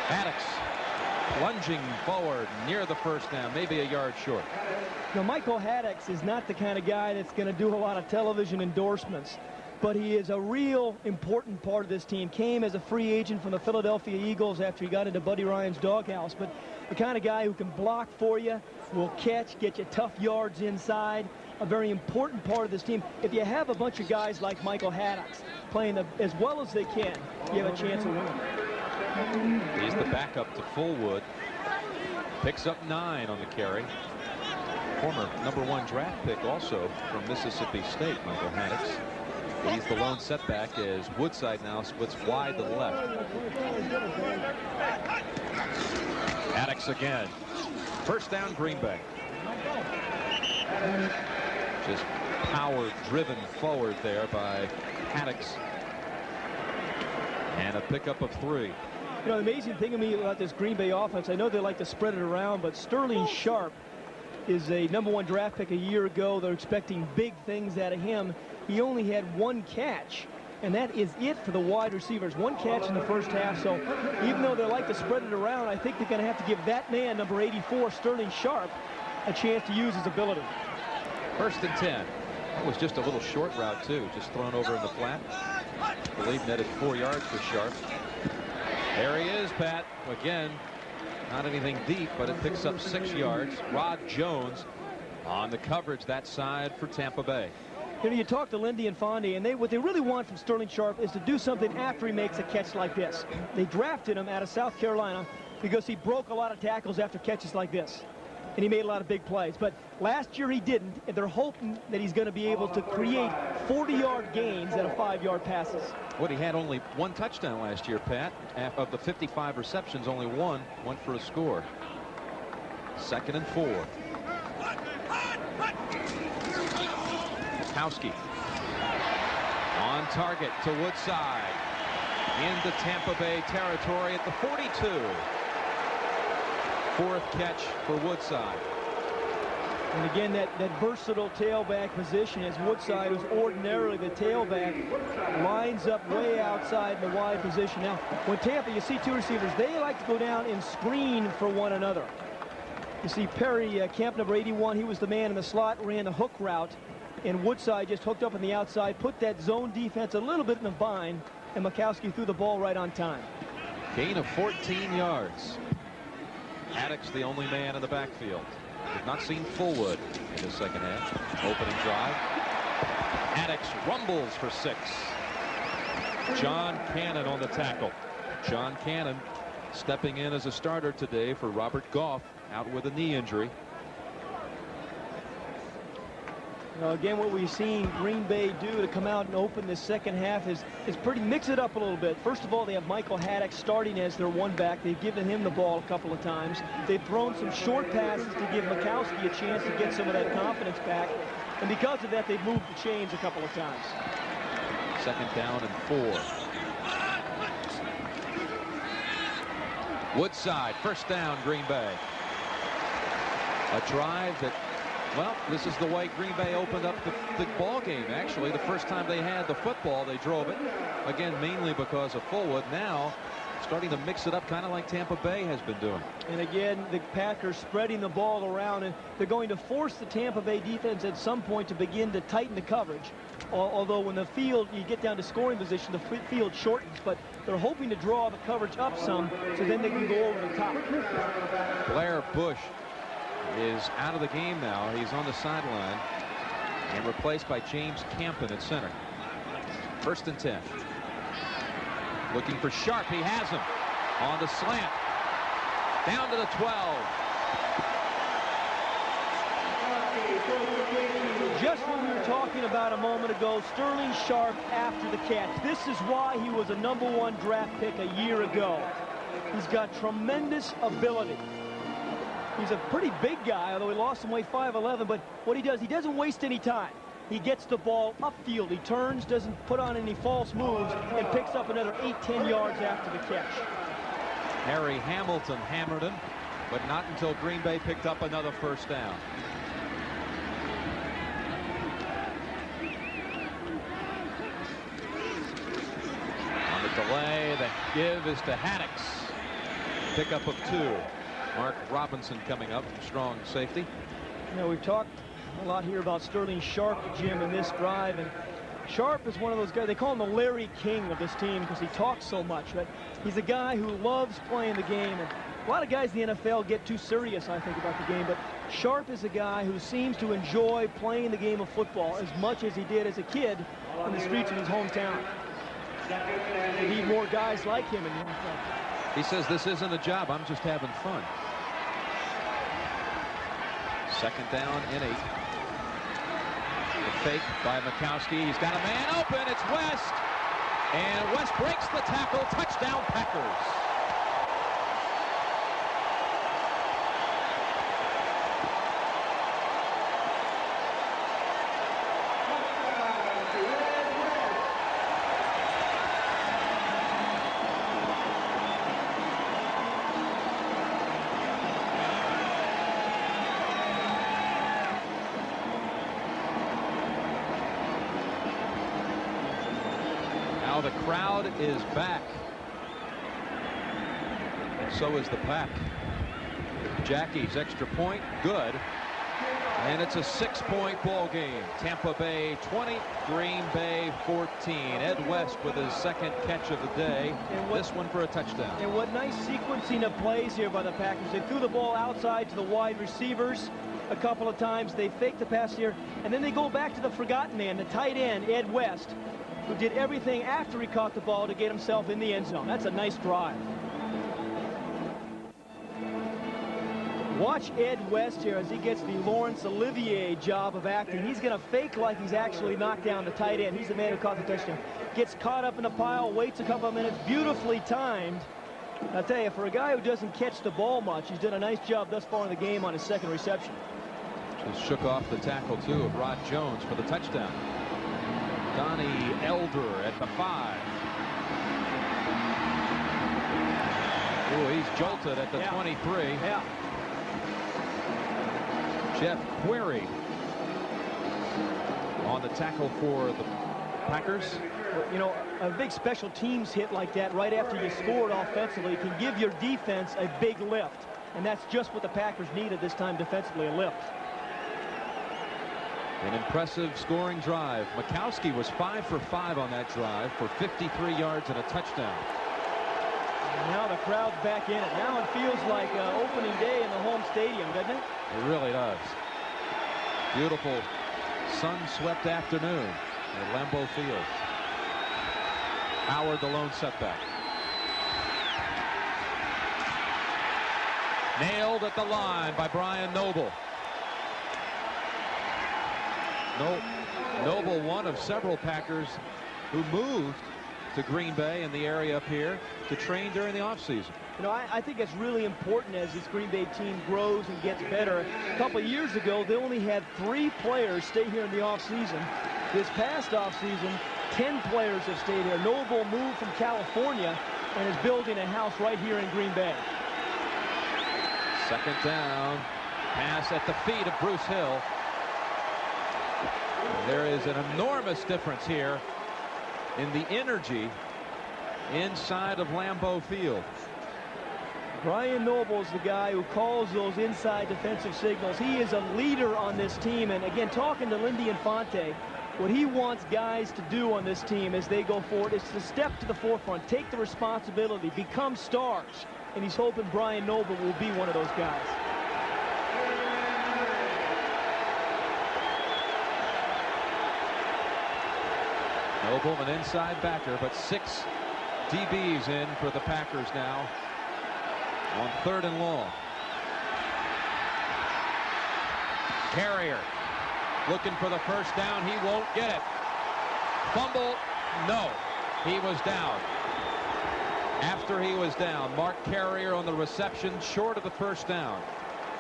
Speaker 5: Haddix plunging forward near the first down, maybe a yard short.
Speaker 2: Now, Michael Haddix is not the kind of guy that's going to do a lot of television endorsements, but he is a real important part of this team. Came as a free agent from the Philadelphia Eagles after he got into Buddy Ryan's doghouse, but the kind of guy who can block for you, will catch, get you tough yards inside. A very important part of this team. If you have a bunch of guys like Michael Haddix playing as well as they can, you have a chance of winning.
Speaker 5: He's the backup to Fullwood. Picks up 9 on the carry. Former #1 draft pick also from Mississippi State, Michael Haddix. He's the lone setback as Woodside now splits wide to the left. Haddix again. First down, Green Bay. Just power driven forward there by Haddix. And a pickup of 3.
Speaker 2: You know, the amazing thing to me about this Green Bay offense, I know they like to spread it around, but Sterling Sharp is a #1 draft pick a year ago. They're expecting big things out of him. He only had 1 catch, and that is it for the wide receivers. 1 catch in the first half. So even though they like to spread it around, I think they're going to have to give that man, number 84, Sterling Sharp, a chance to use his ability.
Speaker 5: First and 10. That was just a little short route, too, just thrown over in the flat. I believe netted 4 yards for Sharp. There he is, Pat. Again, not anything deep, but it picks up 6 yards. Rod Jones on the coverage that side for Tampa Bay.
Speaker 2: You know, you talk to Lindy and Fondy, and what they really want from Sterling Sharp is to do something after he makes a catch like this. They drafted him out of South Carolina because he broke a lot of tackles after catches like this. And he made a lot of big plays. But last year he didn't, and they're hoping that he's going to be able to create 40-yard gains out of 5-yard passes.
Speaker 5: What, he had only 1 touchdown last year, Pat. Of the 55 receptions, only 1 went for a score. 2nd and 4. Mikowski on target to Woodside. Into Tampa Bay territory at the 42. 4th catch for Woodside.
Speaker 2: And again, that versatile tailback position, as Woodside, who's ordinarily the tailback, lines up way outside in the wide position. Now, when Tampa, you see 2 receivers, they like to go down and screen for one another. You see Perry, camp number 81, he was the man in the slot, ran the hook route, and Woodside just hooked up on the outside, put that zone defense a little bit in the bind, and Mikowski threw the ball right on time.
Speaker 5: Gain of 14 yards. Haddix the only man in the backfield. We've not seen Fullwood in the second half. Opening drive. Haddix rumbles for 6. John Cannon on the tackle. John Cannon stepping in as a starter today for Robert Goff, out with a knee injury.
Speaker 2: Now, again, what we've seen Green Bay do to come out and open this second half is pretty mix it up a little bit. First of all, they have Michael Haddix starting as their 1-back. They've given him the ball a couple of times. They've thrown some short passes to give Mikowski a chance to get some of that confidence back. And because of that, they've moved the chains a couple of times.
Speaker 5: 2nd down and 4. Woodside, first down, Green Bay. A drive that, well, this is the way Green Bay opened up the ball game, actually. The first time they had the football, they drove it. Again, mainly because of Fullwood. Now, starting to mix it up kind of like Tampa Bay has been doing.
Speaker 2: And again, the Packers spreading the ball around, and they're going to force the Tampa Bay defense at some point to begin to tighten the coverage. Although when the field, you get down to scoring position, the field shortens, but they're hoping to draw the coverage up some so then they can go over the top.
Speaker 5: Blair Bush is out of the game now. He's on the sideline and replaced by James Campen at center. 1st and 10. Looking for Sharp. He has him on the slant. Down to the 12.
Speaker 2: Just what we were talking about a moment ago, Sterling Sharp after the catch. This is why he was a #1 draft pick a year ago. He's got tremendous ability. He's a pretty big guy, although he lost some weight, 5'11", but what he doesn't waste any time. He gets the ball upfield. He turns, doesn't put on any false moves, and picks up another 8-10 yards after the catch.
Speaker 5: Harry Hamilton hammered him, but not until Green Bay picked up another first down. On the delay, the give is to Haddix. Pickup of 2. Mark Robinson coming up from strong safety.
Speaker 2: You know, we've talked a lot here about Sterling Sharp, Jim, in this drive, and Sharp is one of those guys, they call him the Larry King of this team because he talks so much, but he's a guy who loves playing the game, and a lot of guys in the NFL get too serious, I think, about the game, but Sharp is a guy who seems to enjoy playing the game of football as much as he did as a kid on the streets of his hometown. We need more guys like him in the NFL.
Speaker 5: He says, this isn't a job, I'm just having fun. Second down and 8. The fake by Mikowski. He's got a man open. It's West. And West breaks the tackle. Touchdown, Packers. The crowd is back. And so is the pack. Jackie's extra point, good. And it's a 6-point ball game. Tampa Bay 20, Green Bay 14. Ed West with his second catch of the day. This one for a touchdown.
Speaker 2: And what nice sequencing of plays here by the Packers. They threw the ball outside to the wide receivers a couple of times. They faked the pass here. And then they go back to the forgotten man, the tight end, Ed West, who did everything after he caught the ball to get himself in the end zone. That's a nice drive. Watch Ed West here as he gets the Laurence Olivier job of acting. He's going to fake like he's actually knocked down the tight end. He's the man who caught the touchdown. Gets caught up in a pile, waits a couple of minutes, beautifully timed. I'll tell you, for a guy who doesn't catch the ball much, he's done a nice job thus far in the game on his second reception.
Speaker 5: Just shook off the tackle, too, of Rod Jones for the touchdown. Donnie Elder at the 5. Oh, he's jolted at the 23.
Speaker 2: Yeah.
Speaker 5: Jeff Query on the tackle for the Packers.
Speaker 2: You know, a big special teams hit like that right after you scored offensively can give your defense a big lift. And that's just what the Packers needed this time defensively, a lift.
Speaker 5: An impressive scoring drive. Mikowski was 5 for 5 on that drive for 53 yards and a touchdown.
Speaker 2: And now the crowd's back in it. Now it feels like opening day in the home stadium, doesn't it?
Speaker 5: It really does. Beautiful sun-swept afternoon at Lambeau Field. Howard, the lone setback. Nailed at the line by Brian Noble. Noble, one of several Packers who moved to Green Bay in the area up here to train during the offseason.
Speaker 2: You know, I think it's really important as this Green Bay team grows and gets better. A couple of years ago, they only had 3 players stay here in the offseason. This past offseason, 10 players have stayed here. Noble moved from California and is building a house right here in Green Bay.
Speaker 5: Second down. Pass at the feet of Bruce Hill. There is an enormous difference here in the energy inside of Lambeau Field.
Speaker 2: Brian Noble's the guy who calls those inside defensive signals. He is a leader on this team. And again, talking to Lindy Infante, what he wants guys to do on this team as they go forward is to step to the forefront, take the responsibility, become stars. And he's hoping Brian Noble will be one of those guys.
Speaker 5: Noble, an inside backer, but 6 DBs in for the Packers now on 3rd and long. Carrier looking for the first down. He won't get it. Fumble. No. He was down. After he was down, Mark Carrier on the reception, short of the first down.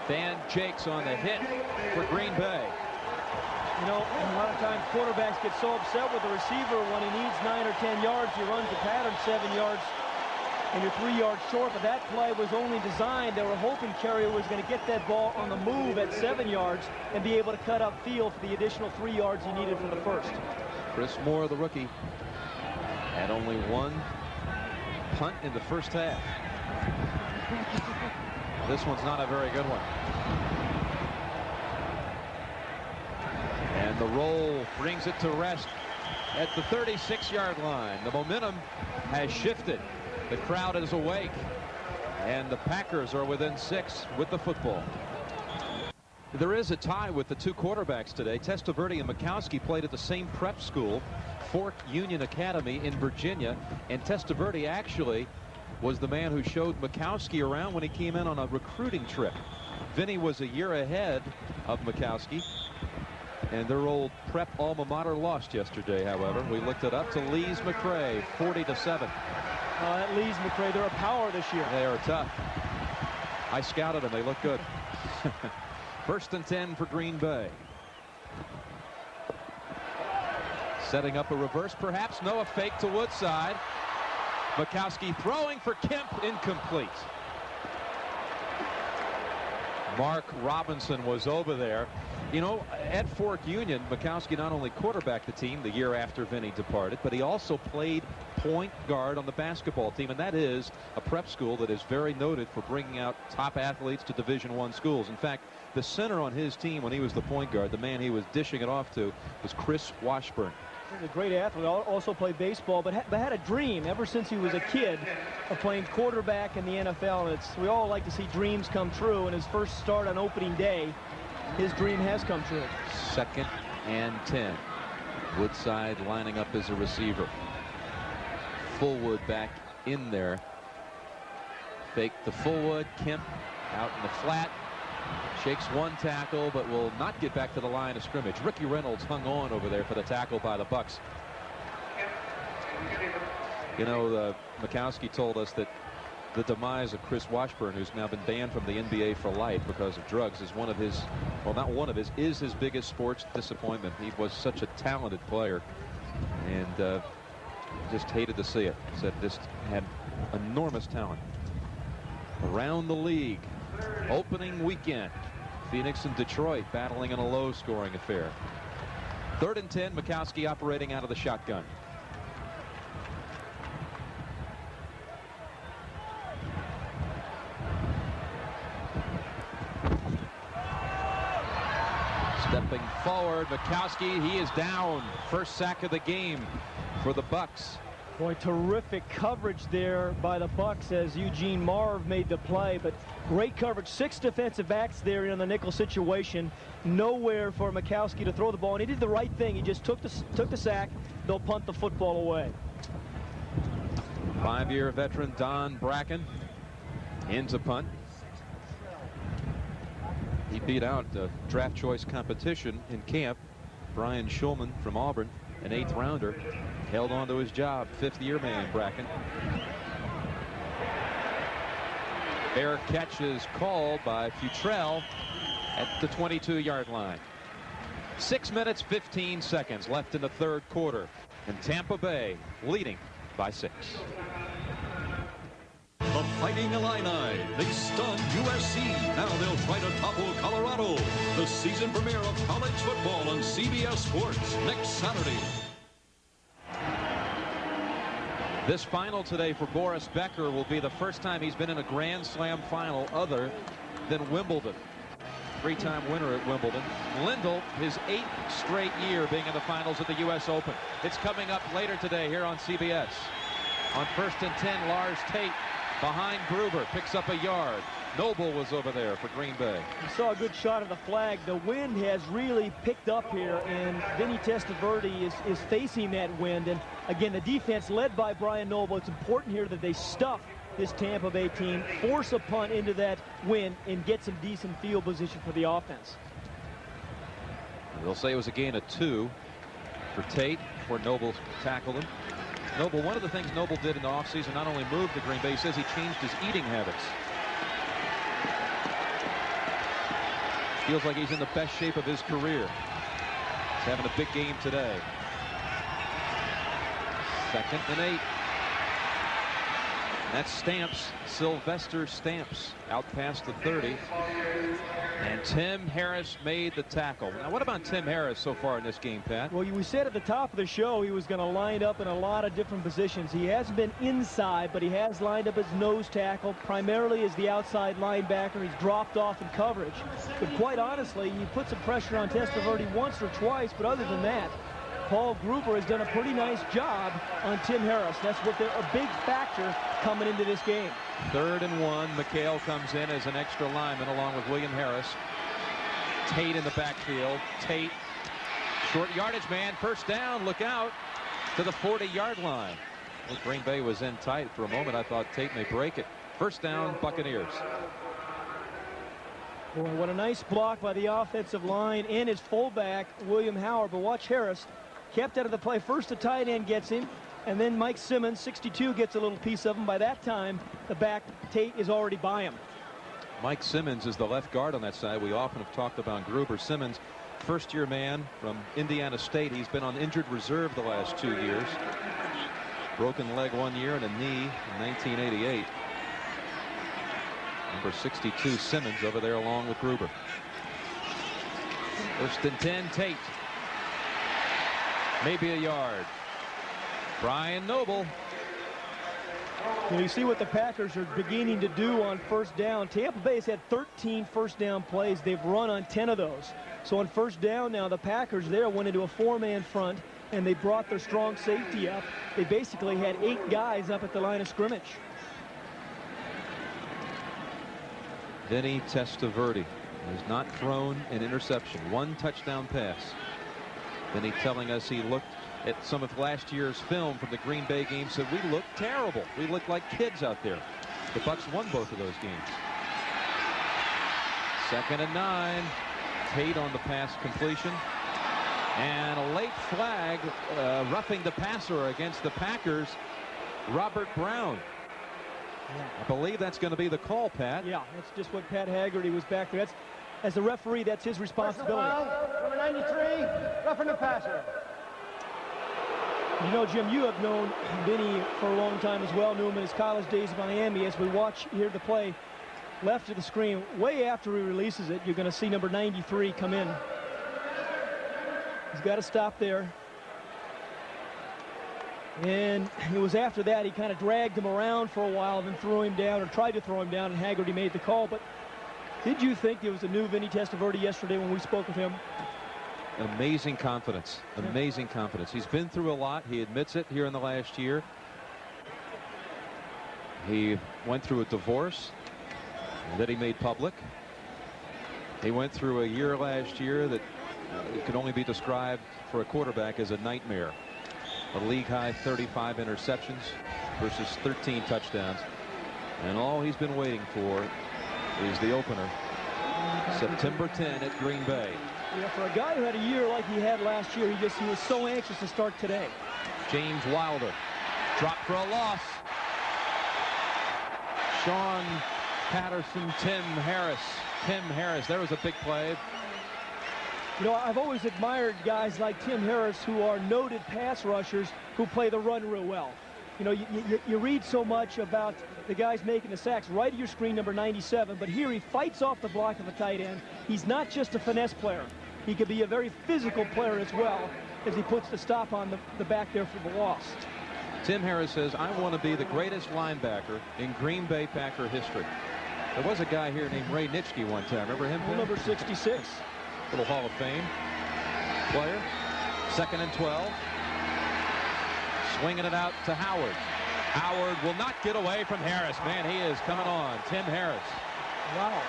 Speaker 5: Van Jakes on the hit for Green Bay.
Speaker 2: You know, a lot of times quarterbacks get so upset with the receiver when he needs 9 or 10 yards. He runs the pattern 7 yards, and you're 3 yards short. But that play was only designed. They were hoping Carrier was going to get that ball on the move at 7 yards and be able to cut up field for the additional 3 yards he needed for the first.
Speaker 5: Chris Moore, the rookie, had only one punt in the first half. This one's not a very good one. And the roll brings it to rest at the 36-yard line. The momentum has shifted. The crowd is awake. And the Packers are within 6 with the football. There is a tie with the two quarterbacks today. Testaverde and Mikowski played at the same prep school, Fork Union Academy in Virginia. And Testaverde actually was the man who showed Mikowski around when he came in on a recruiting trip. Vinny was a year ahead of Mikowski. And their old prep alma mater lost yesterday, however. We looked it up to Lees McRae, 40-7.
Speaker 2: That Lees McRae, they're a power this year.
Speaker 5: They are tough. I scouted them. They look good. 1st and 10 for Green Bay. Setting up a reverse, perhaps. No, a fake to Woodside. Mikowski throwing for Kemp, incomplete. Mark Robinson was over there. You know, at Fork Union, Mikowski not only quarterbacked the team the year after Vinny departed, but he also played point guard on the basketball team, and that is a prep school that is very noted for bringing out top athletes to Division I schools. In fact, the center on his team when he was the point guard, the man he was dishing it off to, was Chris Washburn.
Speaker 2: He's a great athlete, also played baseball, but had a dream ever since he was a kid of playing quarterback in the NFL. And we all like to see dreams come true, and his first start on opening day, his dream has come true.
Speaker 5: 2nd and 10. Woodside lining up as a receiver. Fullwood back in there. Fake the Fullwood. Kemp out in the flat. Shakes one tackle, but will not get back to the line of scrimmage. Ricky Reynolds hung on over there for the tackle by the Bucs. You know, Mikowski told us that the demise of Chris Washburn, who's now been banned from the NBA for life because of drugs, is one of his, well, not one of his, is his biggest sports disappointment. He was such a talented player, and just hated to see it. Said just had enormous talent. Around the league, opening weekend, Phoenix and Detroit battling in a low-scoring affair. 3rd and 10, Mikowski operating out of the shotgun. Stepping forward, Mikowski, he is down. First sack of the game for the Bucs.
Speaker 2: Boy, terrific coverage there by the Bucs as Eugene Marv made the play, but great coverage. 6 defensive backs there in the nickel situation. Nowhere for Mikowski to throw the ball, and he did the right thing. He just took the sack. They'll punt the football away.
Speaker 5: 5-year veteran Don Bracken into punt. He beat out the draft choice competition in camp. Brian Shulman from Auburn, an 8th rounder, held on to his job. 5th-year man Bracken. Fair catch is called by Futrell at the 22-yard line. 6 minutes 15 seconds left in the 3rd quarter, and Tampa Bay leading by 6.
Speaker 6: The Fighting Illini, they stunned USC. Now they'll try to topple Colorado. The season premiere of college football on CBS Sports next Saturday.
Speaker 5: This final today for Boris Becker will be the first time he's been in a Grand Slam final other than Wimbledon. 3-time winner at Wimbledon. Lindell, his 8th straight year being in the finals at the U.S. Open. It's coming up later today here on CBS. On 1st and 10, Lars Tate behind Gruber, picks up a yard. Noble was over there for Green Bay.
Speaker 2: You saw a good shot of the flag. The wind has really picked up here, and Vinny Testaverde is facing that wind. And again, the defense led by Brian Noble. It's important here that they stuff this Tampa Bay team, force a punt into that wind, and get some decent field position for the offense.
Speaker 5: They'll say it was a gain of 2 for Tate before Noble tackled him. Noble, one of the things Noble did in the offseason, not only moved to Green Bay, he says he changed his eating habits. Feels like he's in the best shape of his career. He's having a big game today. 2nd and 8. That's Stamps, Sylvester Stamps, out past the 30. And Tim Harris made the tackle. Now, what about Tim Harris so far in this game, Pat?
Speaker 2: Well, we said at the top of the show he was going to line up in a lot of different positions. He hasn't been inside, but he has lined up as nose tackle, primarily as the outside linebacker. He's dropped off in coverage. But quite honestly, he put some pressure on Testaverde once or twice, but other than that, Paul Gruber has done a pretty nice job on Tim Harris. That's what they're a big factor coming into this game.
Speaker 5: 3rd and 1. McHale comes in as an extra lineman along with William Harris. Tate in the backfield. Tate, short yardage man, 1st down. Look out to the 40-yard line. Well, Green Bay was in tight for a moment. I thought Tate may break it. 1st down, Buccaneers.
Speaker 2: Boy, what a nice block by the offensive line and his fullback, William Howard. But watch Harris. Kept out of the play. First the tight end gets him, and then Mike Simmons, 62, gets a little piece of him. By that time, the back, Tate, is already by him.
Speaker 5: Mike Simmons is the left guard on that side. We often have talked about Gruber. Simmons, first-year man from Indiana State. He's been on injured reserve the last 2 years. Broken leg 1 year and a knee in 1988. Number 62, Simmons, over there along with Gruber. 1st and 10, Tate. Maybe a yard. Brian Noble.
Speaker 2: You see what the Packers are beginning to do on 1st down. Tampa Bay has had 13 1st down plays. They've run on 10 of those. So on 1st down now, the Packers there went into a 4-man front, and they brought their strong safety up. They basically had 8 guys up at the line of scrimmage.
Speaker 5: Vinny Testaverde has not thrown an interception. 1 touchdown pass. Vinny telling us he looked at some of last year's film from the Green Bay game, said we looked terrible. We looked like kids out there. The Bucs won both of those games. 2nd and 9. Tate on the pass completion. And a late flag roughing the passer against the Packers, Robert Brown. I believe that's going to be the call, Pat.
Speaker 2: Yeah, that's just what Pat Haggerty was back there. That's, as a referee, that's his responsibility.
Speaker 3: Number 93, roughing the passer.
Speaker 2: You know, Jim, you have known Vinny for a long time as well. Knew him in his college days in Miami. As we watch here the play, left of the screen, way after he releases it, you're going to see number 93 come in. He's got to stop there. And it was after that he kind of dragged him around for a while, then threw him down, or tried to throw him down, and Haggerty made the call. But did you think it was a new Vinny Testaverde yesterday when we spoke with him?
Speaker 5: Amazing confidence. Amazing confidence. He's been through a lot. He admits it here in the last year. He went through a divorce that he made public. He went through a year last year that could only be described for a quarterback as a nightmare. A league-high 35 interceptions versus 13 touchdowns. And all he's been waiting for is the opener, September 10 at Green Bay.
Speaker 2: Yeah, for a guy who had a year like he had last year, he was so anxious to start today.
Speaker 5: James Wilder dropped for a loss. Sean Patterson, Tim Harris. Tim Harris, there was a big play.
Speaker 2: You know, I've always admired guys like Tim Harris who are noted pass rushers who play the run real well. You know, you read so much about the guys making the sacks. Right at your screen, number 97, but here he fights off the block of a tight end. He's not just a finesse player. He could be a very physical player as well, as he puts the stop on the back there for the loss.
Speaker 5: Tim Harris says, I want to be the greatest linebacker in Green Bay Packer history. There was a guy here named Ray Nitschke one time. Remember him?
Speaker 2: Well, number 66.
Speaker 5: Little Hall of Fame player. 2nd and 12. Swinging it out to Howard. Howard will not get away from Harris. Man, he is coming on. Tim Harris.
Speaker 2: Wow.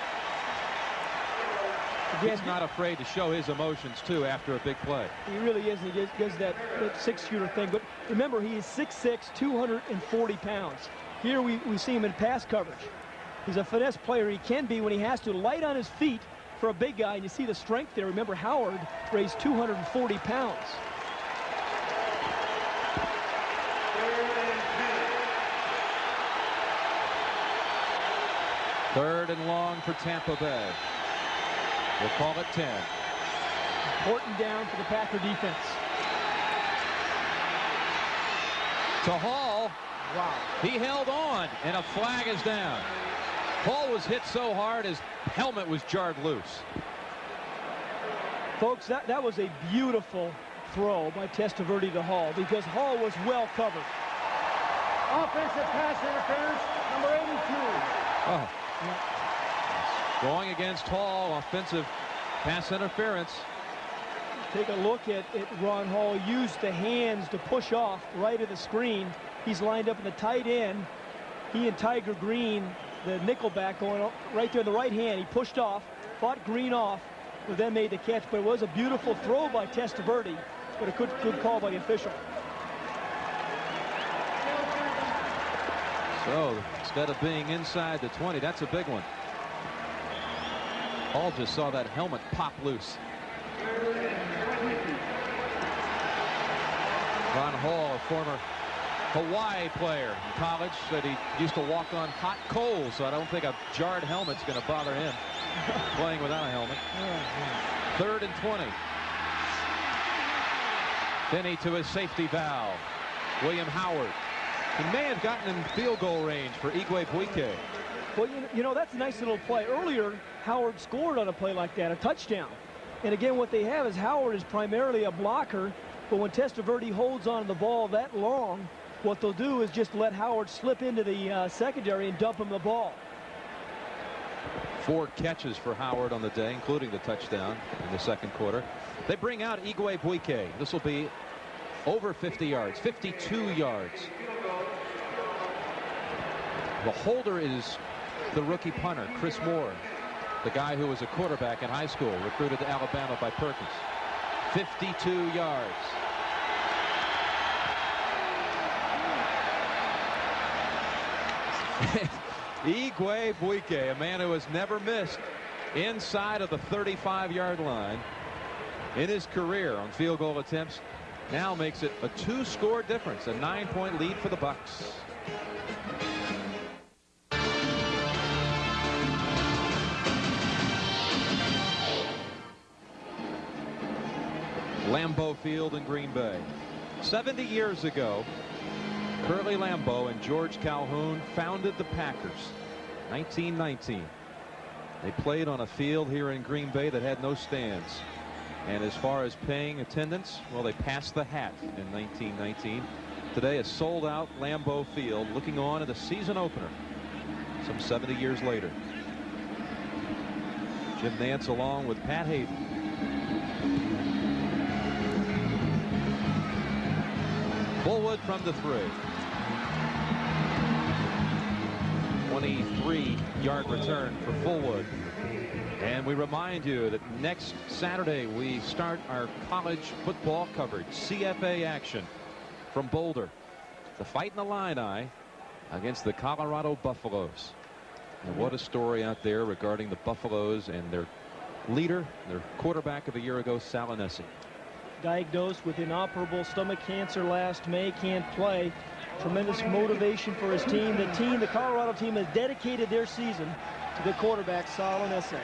Speaker 5: He's not afraid to show his emotions, too, after a big play.
Speaker 2: He really is. He does that six-shooter thing. But remember, he is 6'6", 240 pounds. Here we see him in pass coverage. He's a finesse player. He can be when he has to, light on his feet, for a big guy, and you see the strength there. Remember, Howard raised 240 pounds.
Speaker 5: Third and long for Tampa Bay. We'll call it 10.
Speaker 2: Important down for the Packer defense.
Speaker 5: To Hall.
Speaker 2: Wow.
Speaker 5: He held on, and a flag is down. Hall was hit so hard his helmet was jarred loose.
Speaker 2: Folks, that was a beautiful throw by Testaverde to Hall, because Hall was well covered.
Speaker 3: Offensive pass interference, number 82.
Speaker 5: Oh. Going against Hall, offensive pass interference.
Speaker 2: Take a look at Ron Hall. Used the hands to push off right of the screen. He's lined up in the tight end. He and Tiger Green, the nickelback, going right there in the right hand. He pushed off, fought Green off, but then made the catch. But it was a beautiful throw by Testaverde, but a good call by the official.
Speaker 5: So instead of being inside the 20, that's a big one. Hall just saw that helmet pop loose. Ron Hall, a former Hawaii player in college, said he used to walk on hot coals, so I don't think a jarred helmet's going to bother him playing without a helmet. Third and 20. Finney to his safety valve. William Howard. He may have gotten in field goal range for Igwe Buike.
Speaker 2: Well, you know, that's a nice little play. Earlier, Howard scored on a play like that, a touchdown. And again, what they have is Howard is primarily a blocker, but when Testaverde holds on to the ball that long, what they'll do is just let Howard slip into the secondary and dump him the ball.
Speaker 5: 4 catches for Howard on the day, including the touchdown in the second quarter. They bring out Igwe Buike. This will be over 50 yards, 52 yards. The holder is the rookie punter, Chris Moore, the guy who was a quarterback in high school, recruited to Alabama by Perkins. 52 yards. Igwe Buike, a man who has never missed inside of the 35-yard line in his career on field goal attempts, now makes it a 2-score difference, a 9-point lead for the Bucs. Lambeau Field in Green Bay. 70 years ago, Curly Lambeau and George Calhoun founded the Packers. 1919. They played on a field here in Green Bay that had no stands. And as far as paying attendance, well, they passed the hat in 1919. Today, a sold-out Lambeau Field looking on at the season opener some 70 years later. Jim Nantz along with Pat Hayden. Fullwood from the 3. 23-yard return for Fullwood. And we remind you that next Saturday we start our college football coverage. CFA action from Boulder. The Fight in the Illini against the Colorado Buffaloes. And what a story out there regarding the Buffaloes and their leader, their quarterback of a year ago, Salinesi.
Speaker 2: Diagnosed with inoperable stomach cancer last May, can't play. Tremendous motivation for his team. The Colorado team has dedicated their season to the quarterback, Salinesi.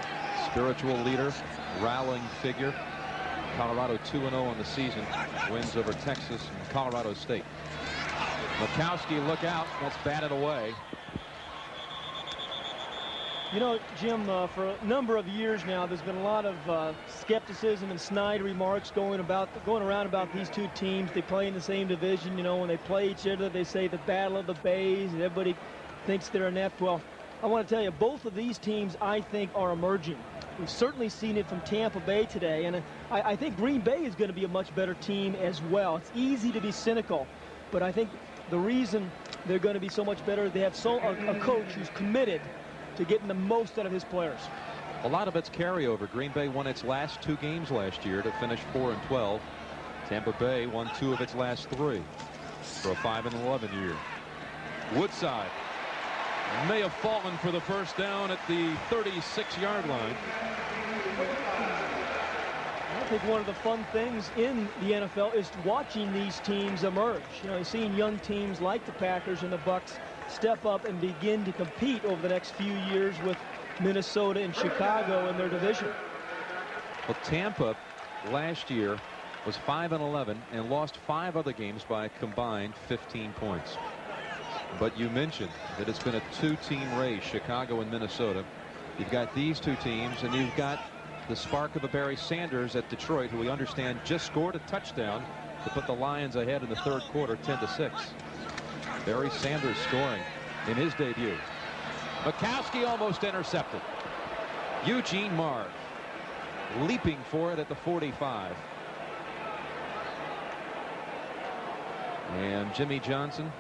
Speaker 2: Spiritual leader, rallying figure. Colorado 2-0 on the season. Wins over Texas and Colorado State. Mikowski, look out. That's batted away. You know, Jim, for a number of years now, there's been a lot of skepticism and snide remarks going around about these two teams. They play in the same division. You know, when they play each other, they say the Battle of the Bays, and everybody thinks they're inept. Well, I want to tell you, both of these teams, I think, are emerging. We've certainly seen it from Tampa Bay today, and I think Green Bay is going to be a much better team as well. It's easy to be cynical, but I think the reason they're going to be so much better, they have a coach who's committed to getting the most out of his players. A lot of it's carryover. Green Bay won its last 2 games last year to finish 4-12. Tampa Bay won 2 of its last 3 for a 5-11 year. Woodside may have fallen for the first down at the 36-yard line. I think one of the fun things in the NFL is watching these teams emerge. You know, seeing young teams like the Packers and the Bucs step up and begin to compete over the next few years with Minnesota and Chicago in their division.
Speaker 5: Well, Tampa last year was 5-11 and lost 5 other games by a combined 15 points. But you mentioned that it's been a 2-team race, Chicago and Minnesota. You've got these 2 teams, and you've got the spark of a Barry Sanders at Detroit, who we understand just scored a touchdown to put the Lions ahead in the 3rd quarter, 10-6. Barry Sanders scoring in his debut. Bukowski almost intercepted. Eugene Marv leaping for it at the 45. And Jimmy Johnson,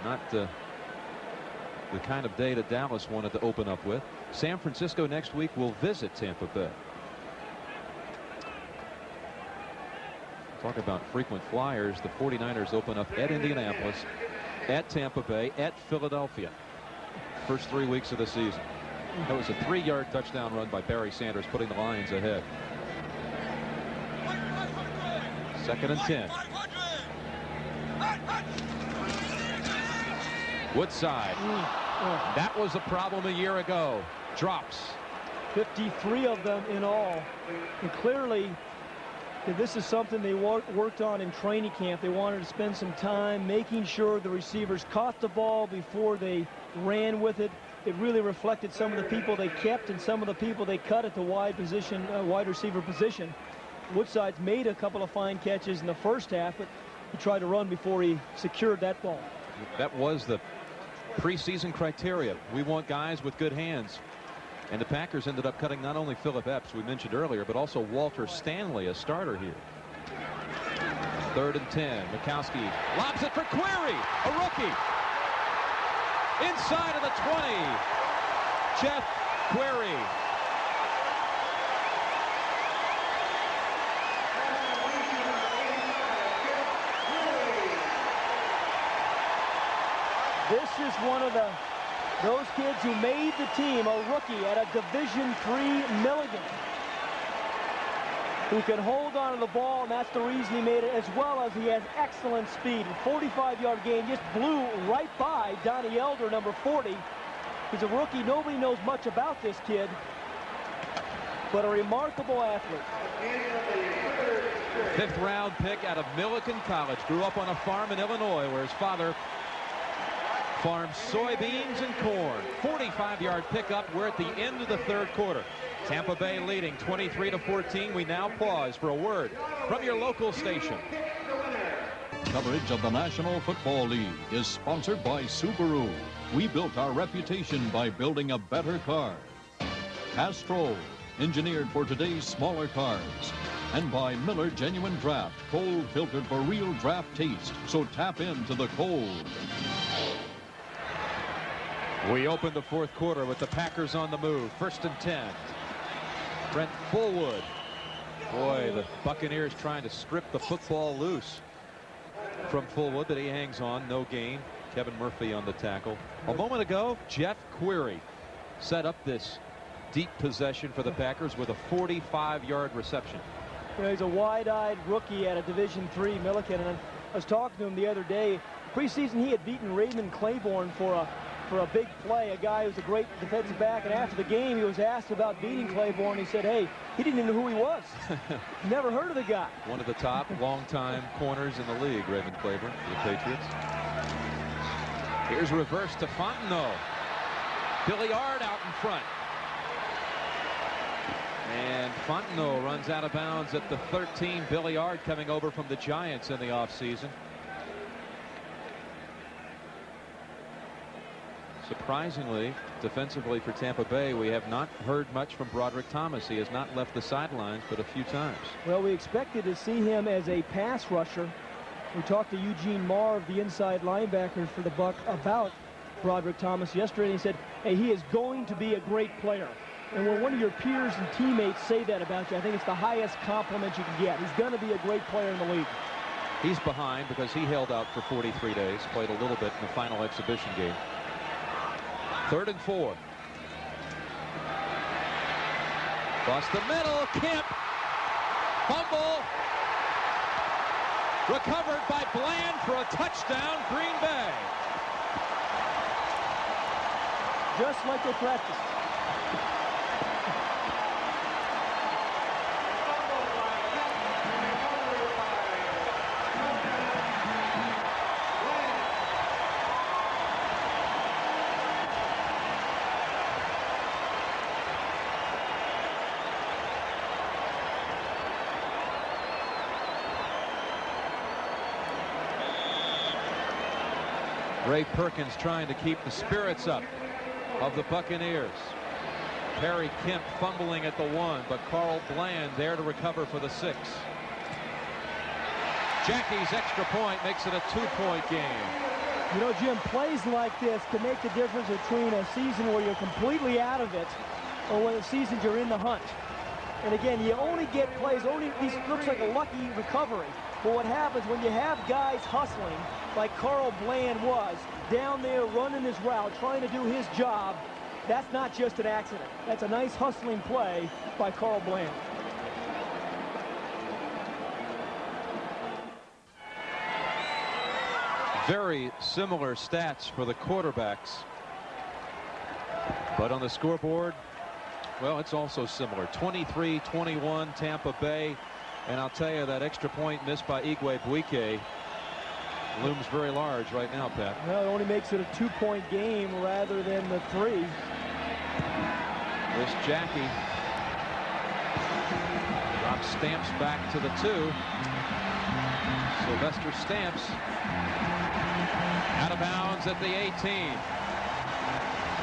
Speaker 5: not the kind of day that Dallas wanted to open up with. San Francisco next week will visit Tampa Bay. Talk about frequent flyers. The 49ers open up at Indianapolis, at Tampa Bay, at Philadelphia. First 3 weeks of the season. That was a 3-yard touchdown run by Barry Sanders, putting the Lions ahead. 2nd and 10. Woodside. That was a problem a year ago. Drops.
Speaker 2: 53 of them in all. And clearly, this is something they worked on in training camp. They wanted to spend some time making sure the receivers caught the ball before they ran with it. It really reflected some of the people they kept and some of the people they cut at the wide receiver position. Woodside's made a couple of fine catches in the first half, but he tried to run before he secured that ball.
Speaker 5: That was the preseason criteria. We want guys with good hands. And the Packers ended up cutting not only Philip Epps, we mentioned earlier, but also Walter Stanley, a starter here. 3rd and 10. Bukowski lobs it for Query, a rookie. Inside of the 20. Jeff Query.
Speaker 2: This is one of those kids who made the team, a rookie at a Division III Milligan, who can hold on to the ball, and that's the reason he made it, as well as he has excellent speed. A 45-yard gain, just blew right by Donnie Elder, number 40. He's a rookie. Nobody knows much about this kid, but a remarkable athlete.
Speaker 5: 5th round pick out of Millikan College. Grew up on a farm in Illinois where his father farmed soybeans and corn. 45-yard pickup. We're at the end of the 3rd quarter. Tampa Bay leading 23-14. We now pause for a word from your local station.
Speaker 6: Coverage of the National Football League is sponsored by Subaru. We built our reputation by building a better car. Castrol, engineered for today's smaller cars. And by Miller Genuine Draft, cold filtered for real draft taste. So tap into the cold.
Speaker 5: We open the 4th quarter with the Packers on the move. 1st and 10. Brent Fullwood. Boy, the Buccaneers trying to strip the football loose from Fullwood, but he hangs on. No gain. Kevin Murphy on the tackle. A moment ago, Jeff Query set up this deep possession for the Packers with a 45-yard reception.
Speaker 2: You know, he's a wide-eyed rookie at a Division III Millikan, and I was talking to him the other day. Preseason, he had beaten Raymond Claiborne for a big play, a guy who's a great defensive back, and after the game he was asked about beating Claiborne. He said, hey, he didn't even know who he was. Never heard of the guy.
Speaker 5: One of the top long-time corners in the league, Raymond Claiborne, for the Patriots. Here's reverse to Fontenot. Billiard out in front. And Fontenot runs out of bounds at the 13. Billiard coming over from the Giants in the offseason. Surprisingly, defensively for Tampa Bay, we have not heard much from Broderick Thomas. He has not left the sidelines but a few times.
Speaker 2: Well, we expected to see him as a pass rusher. We talked to Eugene Marv, the inside linebacker for the Bucs, about Broderick Thomas yesterday. He said, hey, he is going to be a great player. And when one of your peers and teammates say that about you, I think it's the highest compliment you can get. He's going to be a great player in the league.
Speaker 5: He's behind because he held out for 43 days, played a little bit in the final exhibition game. 3rd and 4. Across the middle, Kemp. Fumble. Recovered by Bland for a touchdown, Green Bay.
Speaker 2: Just like they practiced.
Speaker 5: Ray Perkins trying to keep the spirits up of the Buccaneers. Perry Kemp fumbling at the 1, but Carl Bland there to recover for the 6. Jackie's extra point makes it a 2-point game.
Speaker 2: You know, Jim, plays like this can make the difference between a season where you're completely out of it or when the seasons you're in the hunt. And again, you only get plays, this looks like a lucky recovery. But what happens when you have guys hustling, like Carl Bland was, down there running his route, trying to do his job, that's not just an accident. That's a nice hustling play by Carl Bland.
Speaker 5: Very similar stats for the quarterbacks. But on the scoreboard, well, it's also similar. 23-21 Tampa Bay. And I'll tell you, that extra point missed by Igwe looms very large right now, Pat.
Speaker 2: Well, it only makes it a 2-point game rather than the 3.
Speaker 5: This Jackie drops Stamps back to the 2. Sylvester Stamps out of bounds at the 18.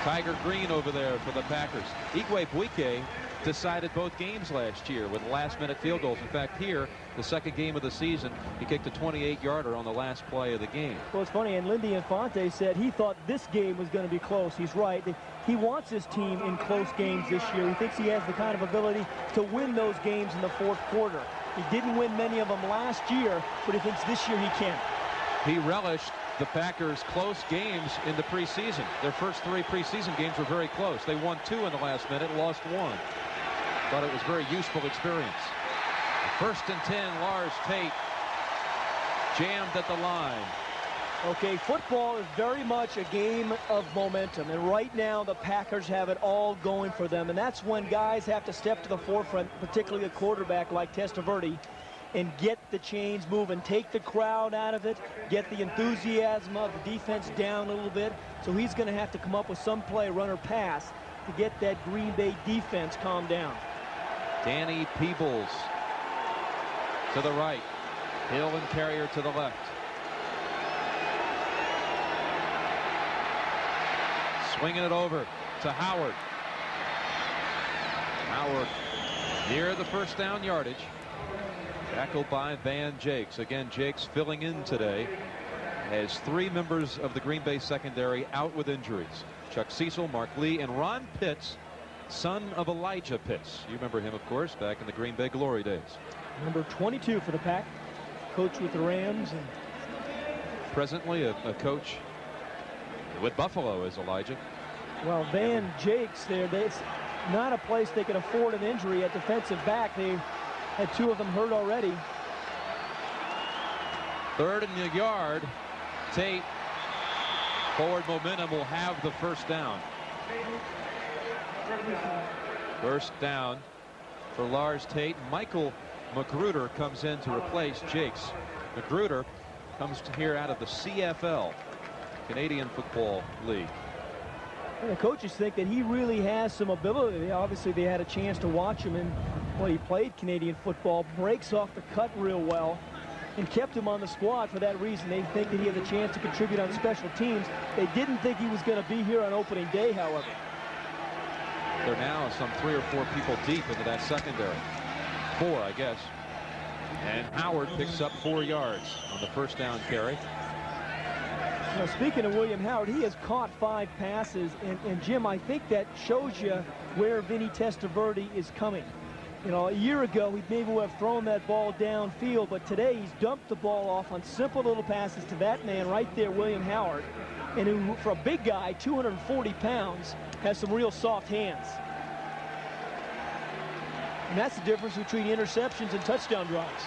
Speaker 5: Tiger Green over there for the Packers. Igwe decided both games last year with last-minute field goals. In fact, here, the second game of the season, he kicked a 28-yarder on the last play of the game.
Speaker 2: Well, it's funny, and Lindy Infante said he thought this game was going to be close. He's right. He wants his team in close games this year. He thinks he has the kind of ability to win those games in the fourth quarter. He didn't win many of them last year, but he thinks this year he can.
Speaker 5: He relished the Packers' close games in the preseason. Their first 3 preseason games were very close. They won 2 in the last minute, lost 1. Thought it was a very useful experience. First and 10, Lars Tate jammed at the line.
Speaker 2: Okay, football is very much a game of momentum, and right now the Packers have it all going for them, and that's when guys have to step to the forefront, particularly a quarterback like Testaverde, and get the chains moving, take the crowd out of it, get the enthusiasm of the defense down a little bit. So he's going to have to come up with some play, run or pass, to get that Green Bay defense calmed down.
Speaker 5: Danny Peebles to the right. Hill and Carrier to the left. Swinging it over to Howard. Howard near the first down yardage. Tackled by Van Jakes. Again, Jakes filling in today as 3 members of the Green Bay secondary out with injuries. Chuck Cecil, Mark Lee, and Ron Pitts, son of Elijah Pitts. You remember him, of course, back in the Green Bay glory days.
Speaker 2: Number 22 for the Pack. Coach with the Rams. And
Speaker 5: presently a coach with Buffalo is Elijah.
Speaker 2: Well, Van Jakes there, it's not a place they can afford an injury at defensive back. They had 2 of them hurt already.
Speaker 5: 3rd and a yard. Tate, forward momentum, will have the first down. First down for Lars Tate. Michael Magruder comes in to replace Jakes. Magruder comes here out of the CFL, Canadian Football League.
Speaker 2: And the coaches think that he really has some ability. Obviously, they had a chance to watch him, and well, he played Canadian football, breaks off the cut real well, and kept him on the squad for that reason. They think that he has a chance to contribute on special teams. They didn't think he was going to be here on opening day, however.
Speaker 5: They're now some 3 or 4 people deep into that secondary. 4, I guess. And Howard picks up 4 yards on the first down carry.
Speaker 2: Now, speaking of William Howard, he has caught 5 passes, and Jim, I think that shows you where Vinny Testaverde is coming. You know, a year ago, he maybe would have thrown that ball downfield, but today he's dumped the ball off on simple little passes to that man right there, William Howard, and who, for a big guy, 240 pounds, has some real soft hands. And that's the difference between interceptions and touchdown drives.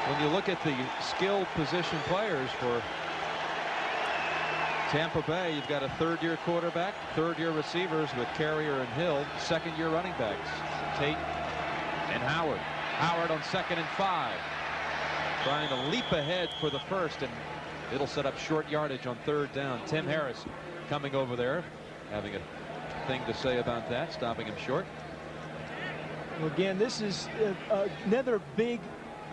Speaker 5: When you look at the skilled position players for Tampa Bay, you've got a third-year quarterback, third-year receivers with Carrier and Hill, second-year running backs, Tate and Howard. Howard on 2nd and 5. Trying to leap ahead for the first, and it'll set up short yardage on 3rd down. Tim Harris coming over there, having a thing to say about that, stopping him short.
Speaker 2: Again, this is another big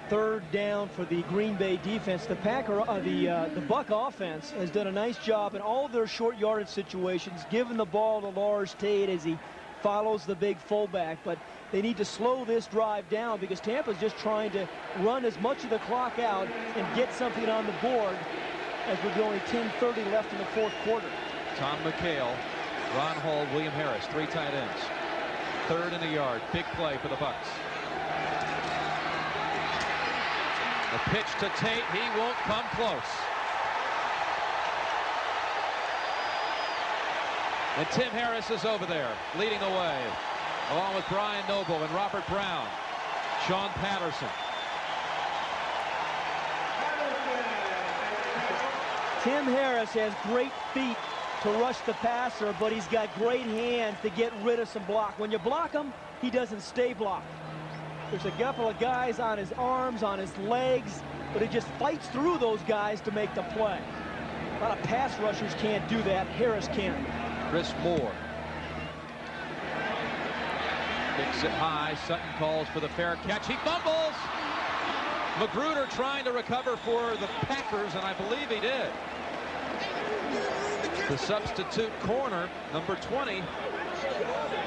Speaker 2: 3rd down for the Green Bay defense. The Buck offense has done a nice job in all of their short yardage situations, giving the ball to Lars Tate as he follows the big fullback. But they need to slow this drive down because Tampa's just trying to run as much of the clock out and get something on the board as we're only 10:30 left in the 4th quarter. Tom
Speaker 5: McHale, Ron Hall, William Harris, 3 tight ends. 3rd and a yard. Big play for the Bucks. The pitch to Tate. He won't come close. And Tim Harris is over there, leading the way, along with Brian Noble and Robert Brown. Sean Patterson.
Speaker 2: Tim Harris has great feet to rush the passer, but he's got great hands to get rid of some block. When you block him, he doesn't stay blocked. There's a couple of guys on his arms, on his legs, but he just fights through those guys to make the play. A lot of pass rushers can't do that. Harris can.
Speaker 5: Chris Moore kicks it high. Sutton calls for the fair catch. He fumbles. Magruder trying to recover for the Packers, and I believe he did. The substitute corner, number 20,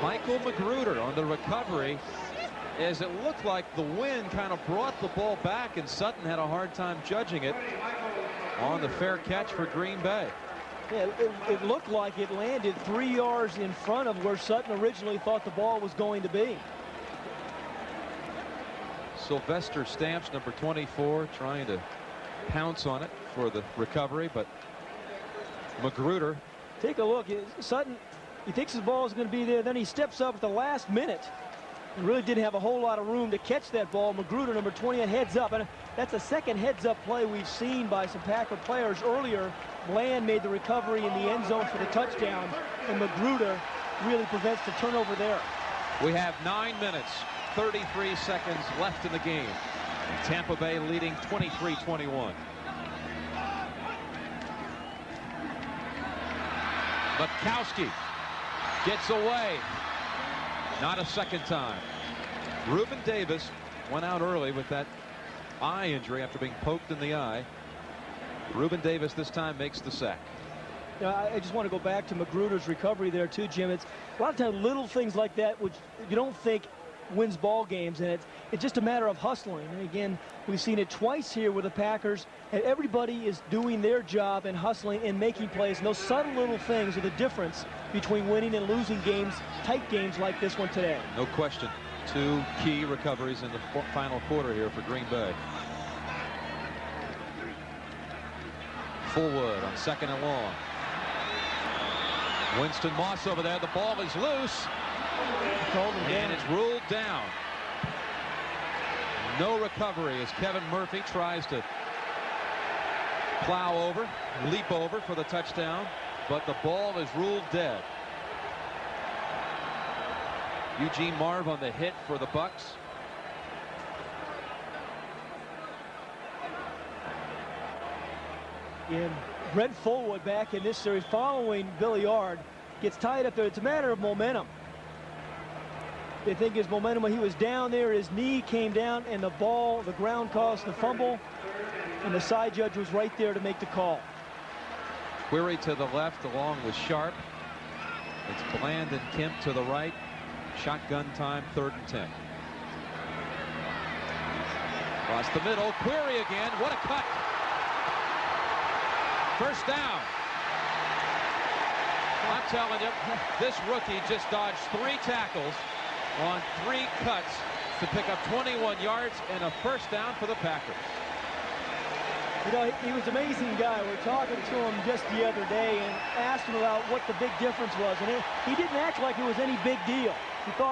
Speaker 5: Michael Magruder, on the recovery, as it looked like the wind kind of brought the ball back, and Sutton had a hard time judging it on the fair catch for Green Bay.
Speaker 2: Yeah, it looked like it landed 3 yards in front of where Sutton originally thought the ball was going to be.
Speaker 5: Sylvester Stamps, number 24, trying to pounce on it for the recovery, but Magruder.
Speaker 2: Take a look. Sutton, he thinks his ball is going to be there, then he steps up at the last minute and really didn't have a whole lot of room to catch that ball. Magruder, number 20, heads up, and that's a second heads-up play we've seen by some Packer players. Earlier, Bland made the recovery in the end zone for the touchdown, and Magruder really prevents the turnover there.
Speaker 5: We have 9 minutes, 33 seconds left in the game. Tampa Bay leading 23-21. Bukowski gets away. Not a second time. Reuben Davis went out early with that eye injury after being poked in the eye. Reuben Davis this time makes the sack.
Speaker 2: You know, I just want to go back to Magruder's recovery there too, Jim. It's a lot of times little things like that which you don't think wins ball games, and it's just a matter of hustling. And again, we've seen it twice here with the Packers, and everybody is doing their job and hustling and making plays. And those subtle little things are the difference between winning and losing games, tight games like this one today.
Speaker 5: No question. 2 key recoveries in the final quarter here for Green Bay. Fullwood on 2nd and long. Winston Moss over there. The ball is loose. And it's ruled down. No recovery as Kevin Murphy tries to plow over, leap over for the touchdown, but the ball is ruled dead. Eugene Marv on the hit for the Bucks.
Speaker 2: And Brent Fullwood back in this series following Billy Yard gets tied up there. It's a matter of momentum. They think his momentum, when he was down there, his knee came down and the ball, the ground caused the fumble, and the side judge was right there to make the call.
Speaker 5: Query to the left along with Sharp. It's Bland and Kemp to the right. Shotgun time, 3rd and 10. Across the middle, Query again. What a cut. First down. I'm telling you, this rookie just dodged 3 tackles on 3 cuts to pick up 21 yards and a first down for the Packers.
Speaker 2: You know, he was an amazing guy. We were talking to him just the other day and asked him about what the big difference was, and he didn't act like it was any big deal.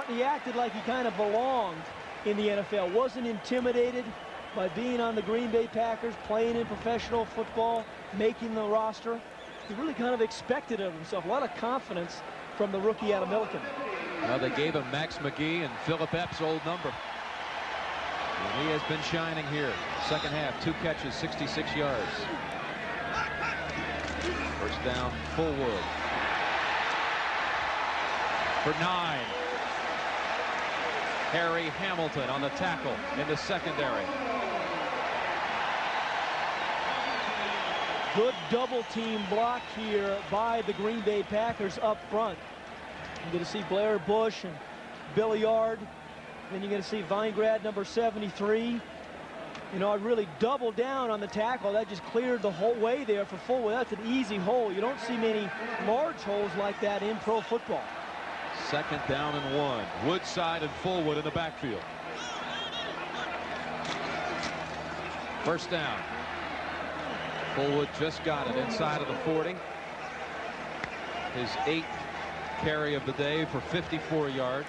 Speaker 2: He acted like he kind of belonged in the NFL, wasn't intimidated by being on the Green Bay Packers, playing in professional football, making the roster. He really kind of expected it of himself. A lot of confidence from the rookie out of Milliken.
Speaker 5: Well, they gave him Max McGee and Philip Epps' old number. And he has been shining here. Second half, 2 catches, 66 yards. First down, Fullwood. For 9. Harry Hamilton on the tackle in the secondary.
Speaker 2: Good double team block here by the Green Bay Packers up front. You're going to see Blair Bush and Billy Yard. Then you're going to see Weingrad, number 73. You know, I really doubled down on the tackle. That just cleared the whole way there for Fullwood. That's an easy hole. You don't see many large holes like that in pro football.
Speaker 5: Second down and 1. Woodside and Fullwood in the backfield. First down. Fullwood just got it inside of the 40. His 8th carry of the day for 54 yards.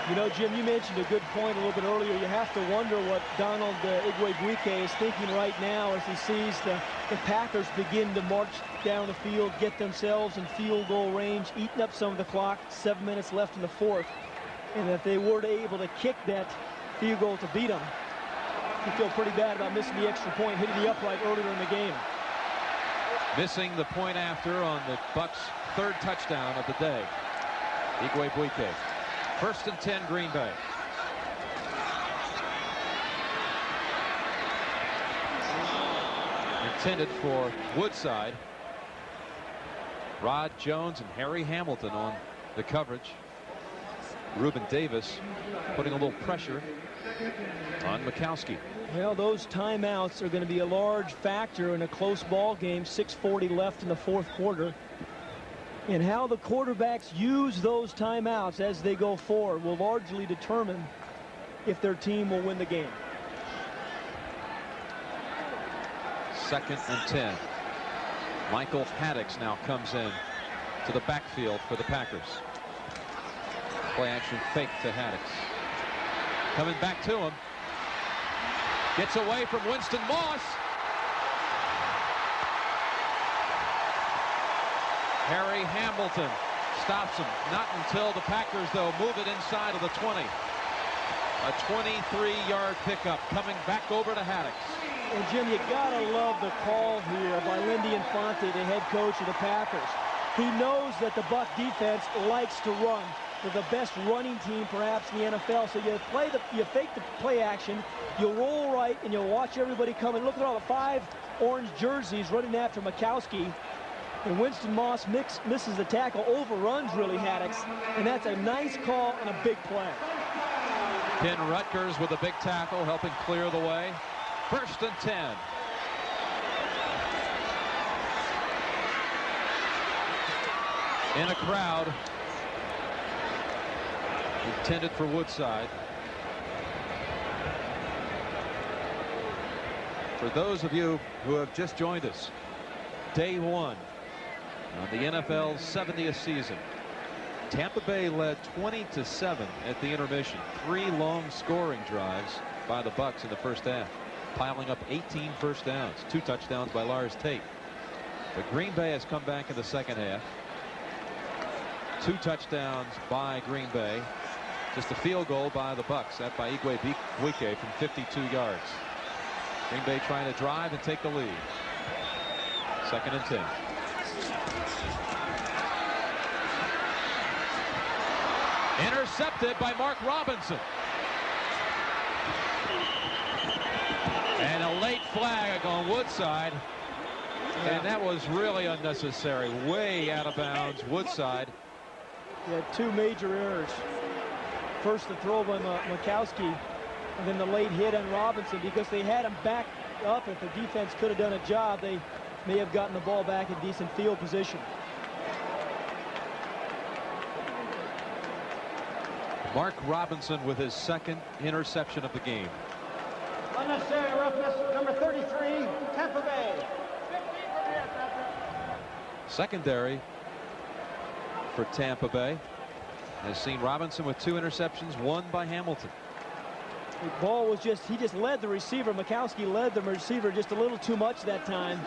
Speaker 2: You know, Jim, you mentioned a good point a little bit earlier. You have to wonder what Donald Igwebuike is thinking right now as he sees the Packers begin to march down the field, get themselves in field goal range, eating up some of the clock, 7 minutes left in the 4th. And if they were able to kick that field goal to beat them, you feel pretty bad about missing the extra point, hitting the upright earlier in the game.
Speaker 5: Missing the point after on the Bucks' 3rd touchdown of the day. Igwebuike. First and 10, Green Bay. Intended for Woodside. Rod Jones and Harry Hamilton on the coverage. Reuben Davis putting a little pressure on Mikowski.
Speaker 2: Well, those timeouts are going to be a large factor in a close ball game. 6:40 left in the 4th quarter. And how the quarterbacks use those timeouts as they go forward will largely determine if their team will win the game.
Speaker 5: Second and 10. Michael Haddix now comes in to the backfield for the Packers. Play action fake to Haddix. Coming back to him. Gets away from Winston Moss. Harry Hamilton stops him. Not until the Packers, though, move it inside of the 20. A 23-yard pickup coming back over to Haddix.
Speaker 2: And, Jim, you got to love the call here by Lindy Infante, the head coach of the Packers. He knows that the Buck defense likes to run. They're the best running team, perhaps, in the NFL. So you fake the play action, you roll right, and you'll watch everybody come in. Look at all the 5 orange jerseys running after Mikowski. And Winston Moss misses the tackle, overruns really Haddix, and that's a nice call and a big play.
Speaker 5: Ken Rutgers with a big tackle, helping clear the way. First and 10. In a crowd intended for Woodside. For those of you who have just joined us, day 1 on the NFL's 70th season. Tampa Bay led 20-7 at the intermission. 3 long scoring drives by the Bucks in the first half, piling up 18 first downs, 2 touchdowns by Lars Tate. But Green Bay has come back in the second half. 2 touchdowns by Green Bay. Just a field goal by the Bucks, that by Igwebuike from 52 yards. Green Bay trying to drive and take the lead. Second and 10. Intercepted by Mark Robinson. And a late flag on Woodside. And that was really unnecessary. Way out of bounds. Woodside.
Speaker 2: He had 2 major errors. First, the throw by Mikowski, and then the late hit on Robinson, because they had him back up. If the defense could have done a job, they may have gotten the ball back in decent field position.
Speaker 5: Mark Robinson with his 2nd interception of the game.
Speaker 3: Unnecessary roughness, number 33, Tampa Bay.
Speaker 5: Secondary for Tampa Bay. has seen Robinson with 2 interceptions, 1 by Hamilton.
Speaker 2: The ball was he just led the receiver. Mikowski led the receiver just a little too much that time.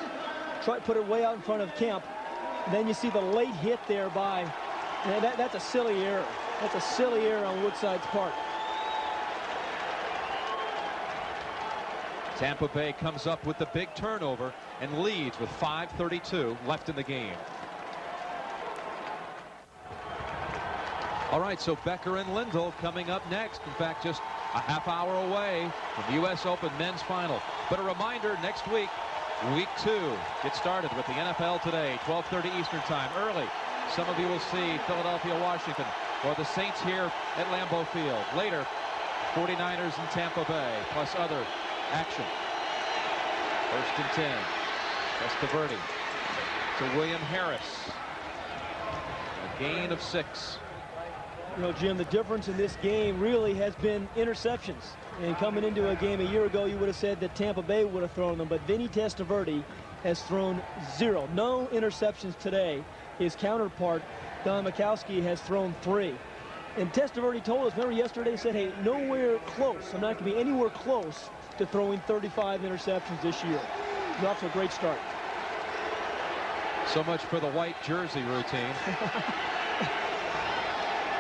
Speaker 2: Tried to put it way out in front of Kemp. And then you see the late hit there by, that's a silly error. That's a silly error on Woodside's part.
Speaker 5: Tampa Bay comes up with the big turnover and leads with 5:32 left in the game. All right, so Becker and Lindell coming up next. In fact, just a half hour away from the U.S. Open men's final. But a reminder, next week, week 2, get started with the NFL Today, 12:30 Eastern Time. Early, some of you will see Philadelphia, Washington, or the Saints here at Lambeau Field. Later, 49ers in Tampa Bay, plus other action. 1st and 10. Testaverde to William Harris. A gain of 6.
Speaker 2: You know, Jim, the difference in this game really has been interceptions. And coming into a game a year ago, you would have said that Tampa Bay would have thrown them. But Vinny Testaverde has thrown 0. No interceptions today. His counterpart, Don Mikowski, has thrown 3. And Testaverde told us, remember yesterday, he said, hey, nowhere close. I'm not going to be anywhere close to throwing 35 interceptions this year. He's off to a great start.
Speaker 5: So much for the white jersey routine.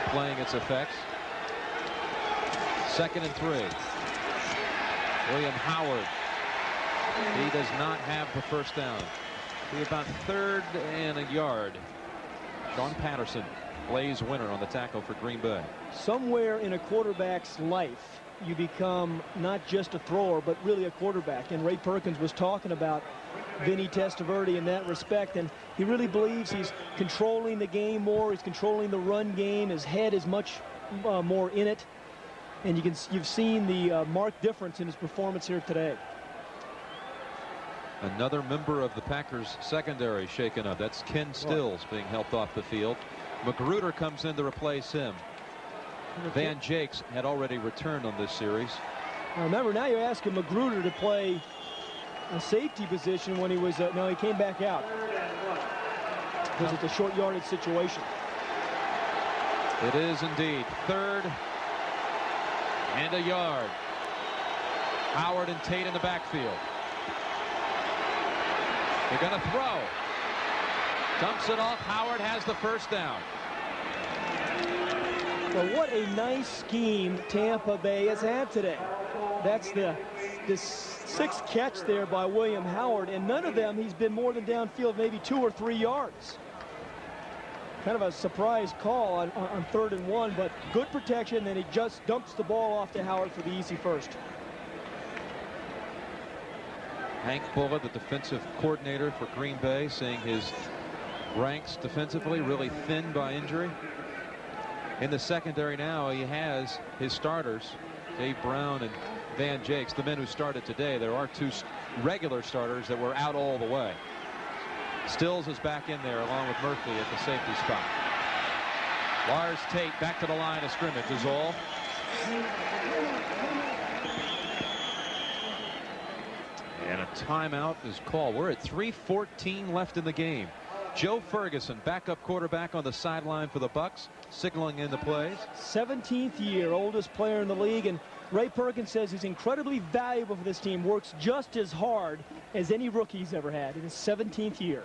Speaker 5: Playing its effects. 2nd and 3. William Howard. He does not have the first down. Be about 3rd and a yard. Sean Patterson plays winner on the tackle for Green Bay.
Speaker 2: Somewhere in a quarterback's life, you become not just a thrower, but really a quarterback. And Ray Perkins was talking about Vinny Testaverde in that respect, and he really believes he's controlling the game more. He's controlling the run game. His head is much more in it, and you've seen the marked difference in his performance here today.
Speaker 5: Another member of the Packers secondary shaken up. That's Ken Stills being helped off the field. Magruder comes in to replace him. Van Jakes had already returned on this series.
Speaker 2: Now remember, now you're asking Magruder to play a safety position when he was no, he came back out because it's a short yardage situation.
Speaker 5: It is indeed 3rd and a yard. Howard and Tate in the backfield. They're going to throw. Dumps it off. Howard has the first down.
Speaker 2: Well, what a nice scheme Tampa Bay has had today. That's the 6th catch there by William Howard, and none of them he's been more than downfield, maybe 2 or 3 yards. Kind of a surprise call on 3rd and 1, but good protection, and he just dumps the ball off to Howard for the easy first.
Speaker 5: Hank Bullitt, the defensive coordinator for Green Bay, saying his ranks defensively really thin by injury. In the secondary now, he has his starters, Dave Brown and Van Jakes, the men who started today. There are 2 regular starters that were out all the way. Stills is back in there along with Murphy at the safety spot. Lars Tate back to the line of scrimmage is all. And a timeout is called. We're at 3:14 left in the game. Joe Ferguson, backup quarterback on the sideline for the Bucs, signaling in the plays.
Speaker 2: 17th year, oldest player in the league, and Ray Perkins says he's incredibly valuable for this team, works just as hard as any rookie he's ever had in his 17th year.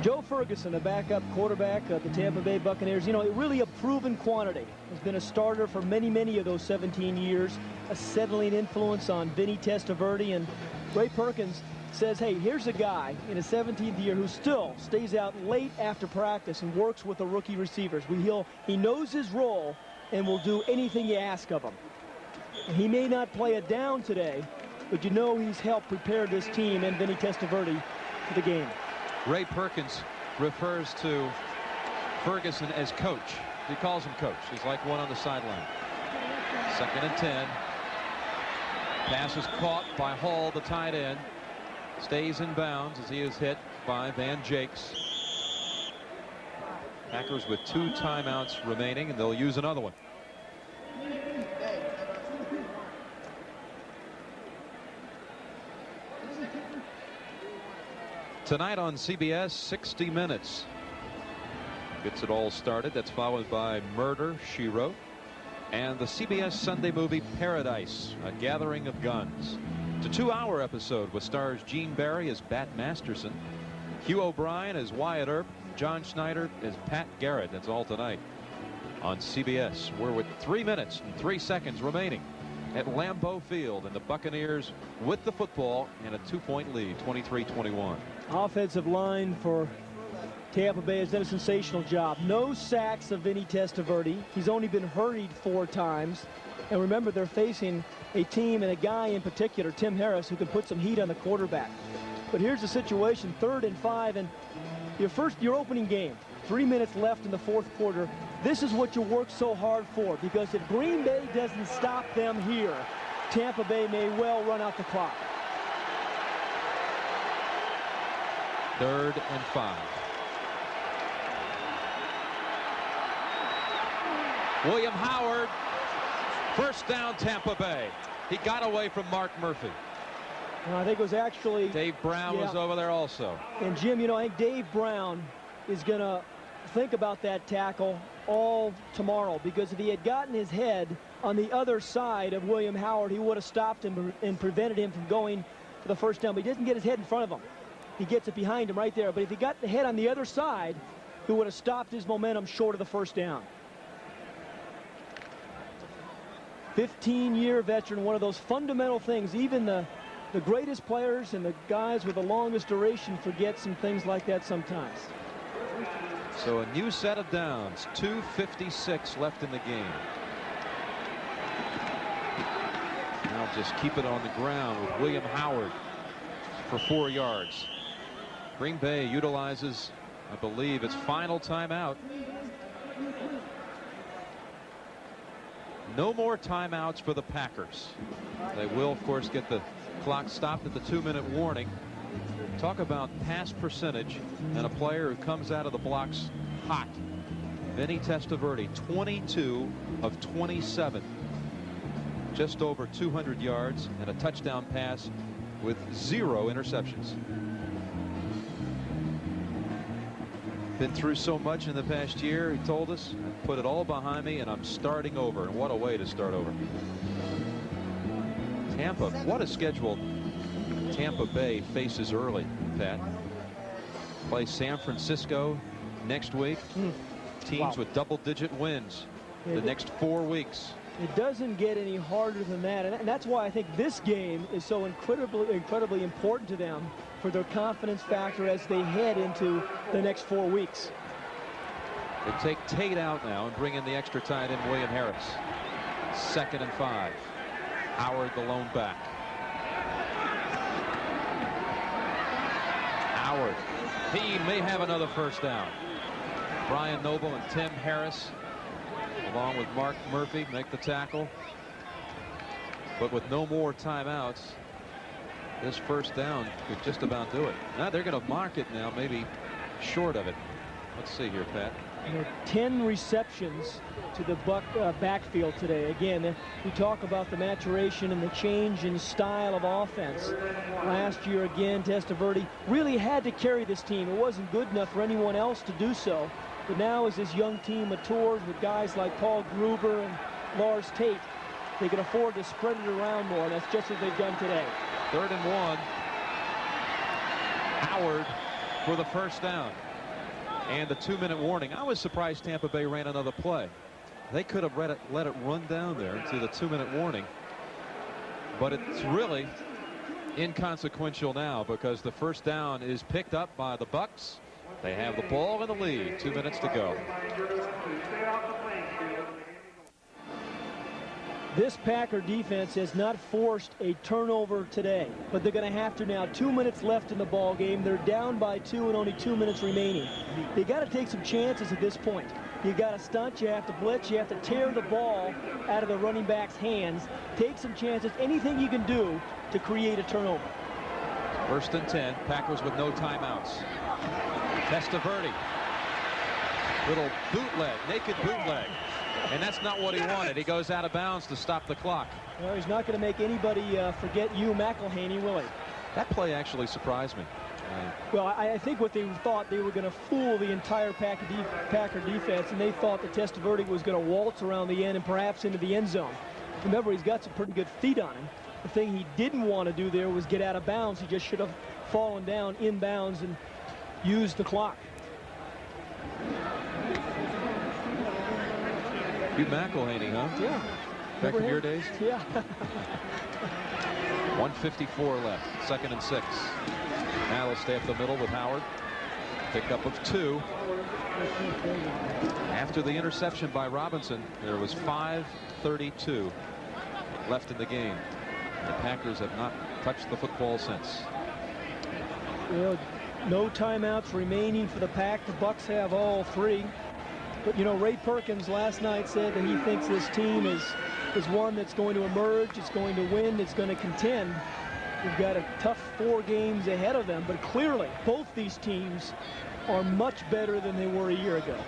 Speaker 2: Joe Ferguson, a backup quarterback of the Tampa Bay Buccaneers, you know, really a proven quantity. Has been a starter for many, many of those 17 years, a settling influence on Vinny Testaverde, and Ray Perkins says, hey, here's a guy in his 17th year who still stays out late after practice and works with the rookie receivers. He knows his role and will do anything you ask of him. And he may not play it down today, but you know he's helped prepare this team and Vinny Testaverde for the game.
Speaker 5: Ray Perkins refers to Ferguson as coach. He calls him coach. He's like one on the sideline. 2nd and 10. Pass is caught by Hall, the tight end. Stays in bounds as he is hit by Van Jakes. Packers with 2 timeouts remaining, and they'll use another one. Tonight on CBS, 60 Minutes. Gets it all started. That's followed by Murder, She Wrote, and the CBS Sunday movie Paradise, A Gathering of Guns. It's a 2-hour episode with stars Gene Barry as Bat Masterson, Hugh O'Brien as Wyatt Earp, John Schneider as Pat Garrett. That's all tonight on CBS. We're with 3 minutes and 3 seconds remaining at Lambeau Field, and the Buccaneers with the football and a 2-point lead, 23-21.
Speaker 2: Offensive line for Tampa Bay has done a sensational job. No sacks of Vinny Testaverde. He's only been hurried 4 times. And remember, they're facing a team and a guy in particular, Tim Harris, who can put some heat on the quarterback. But here's the situation, 3rd and 5, and your opening game, 3 minutes left in the 4th quarter. This is what you work so hard for, because if Green Bay doesn't stop them here, Tampa Bay may well run out the clock.
Speaker 5: 3rd and 5. William Howard, first down, Tampa Bay. He got away from Mark Murphy.
Speaker 2: I think it was actually
Speaker 5: Dave Brown was over there also.
Speaker 2: And Jim, you know, I think Dave Brown is going to think about that tackle all tomorrow, because if he had gotten his head on the other side of William Howard, he would have stopped him and prevented him from going for the first down. But he doesn't get his head in front of him. He gets it behind him right there. But if he got the head on the other side, he would have stopped his momentum short of the first down. 15-year veteran, one of those fundamental things. Even the greatest players and the guys with the longest duration forget some things like that sometimes.
Speaker 5: So a new set of downs, 2:56 left in the game. Now just keep it on the ground with William Howard for 4 yards. Green Bay utilizes, I believe, its final timeout. No more timeouts for the Packers. They will, of course, get the clock stopped at the 2-minute warning. Talk about pass percentage and a player who comes out of the blocks hot. Vinny Testaverde, 22 of 27. Just over 200 yards and a touchdown pass with 0 interceptions. Been through so much in the past year, he told us. I put it all behind me and I'm starting over. And what a way to start over. Tampa, what a schedule Tampa Bay faces early, Pat. Play San Francisco next week. Teams with double-digit wins the next 4 weeks.
Speaker 2: It doesn't get any harder than that, and that's why I think this game is so incredibly important to them for their confidence factor as they head into the next 4 weeks.
Speaker 5: They take Tate out now and bring in the extra tight end William Harris. 2nd and 5. Howard the lone back. Howard, he may have another first down. Brian Noble and Tim Harris, along with Mark Murphy, make the tackle. But with no more timeouts, this first down could just about do it. Now they're going to mark it now, maybe short of it. Let's see here, Pat.
Speaker 2: 10 receptions to the Buck backfield today. Again, we talk about the maturation and the change in style of offense. Last year, again, Testaverde really had to carry this team. It wasn't good enough for anyone else to do so. But now as this young team matures with guys like Paul Gruber and Lars Tate, they can afford to spread it around more, and that's just what they've done today.
Speaker 5: 3rd and 1. Howard for the first down. And the 2-minute warning. I was surprised Tampa Bay ran another play. They could have let it run down there into the 2-minute warning. But it's really inconsequential now because the first down is picked up by the Bucs. They have the ball in the lead. 2 minutes to go.
Speaker 2: This Packer defense has not forced a turnover today, but they're going to have to now. 2 minutes left in the ball game. They're down by 2 and only 2 minutes remaining. You got to take some chances at this point. You got to stunt, you have to blitz, you have to tear the ball out of the running back's hands. Take some chances, anything you can do to create a turnover.
Speaker 5: 1st and 10, Packers with no timeouts. Testaverde, little bootleg, naked bootleg. And that's not what he wanted. He goes out of bounds to stop the clock.
Speaker 2: Well, he's not going to make anybody forget Hugh McElhaney, will he?
Speaker 5: That play actually surprised me.
Speaker 2: Well, I think what they thought, they were going to fool the entire Packer defense, and they thought that Testaverde was going to waltz around the end and perhaps into the end zone. Remember, he's got some pretty good feet on him. The thing he didn't want to do there was get out of bounds. He just should have fallen down inbounds and used the clock.
Speaker 5: Hugh McElhaney, huh?
Speaker 2: Yeah.
Speaker 5: Back in your days?
Speaker 2: Yeah.
Speaker 5: 1:54 left. 2nd and 6. Now they'll stay up the middle with Howard. Pickup of 2. After the interception by Robinson, there was 5:32 left in the game. The Packers have not touched the football since.
Speaker 2: Well, no timeouts remaining for the Pack. The Bucs have all 3. But, you know, Ray Perkins last night said that he thinks this team is one that's going to emerge, it's going to win, it's going to contend. We've got a tough 4 games ahead of them, but clearly both these teams are much better than they were a year ago.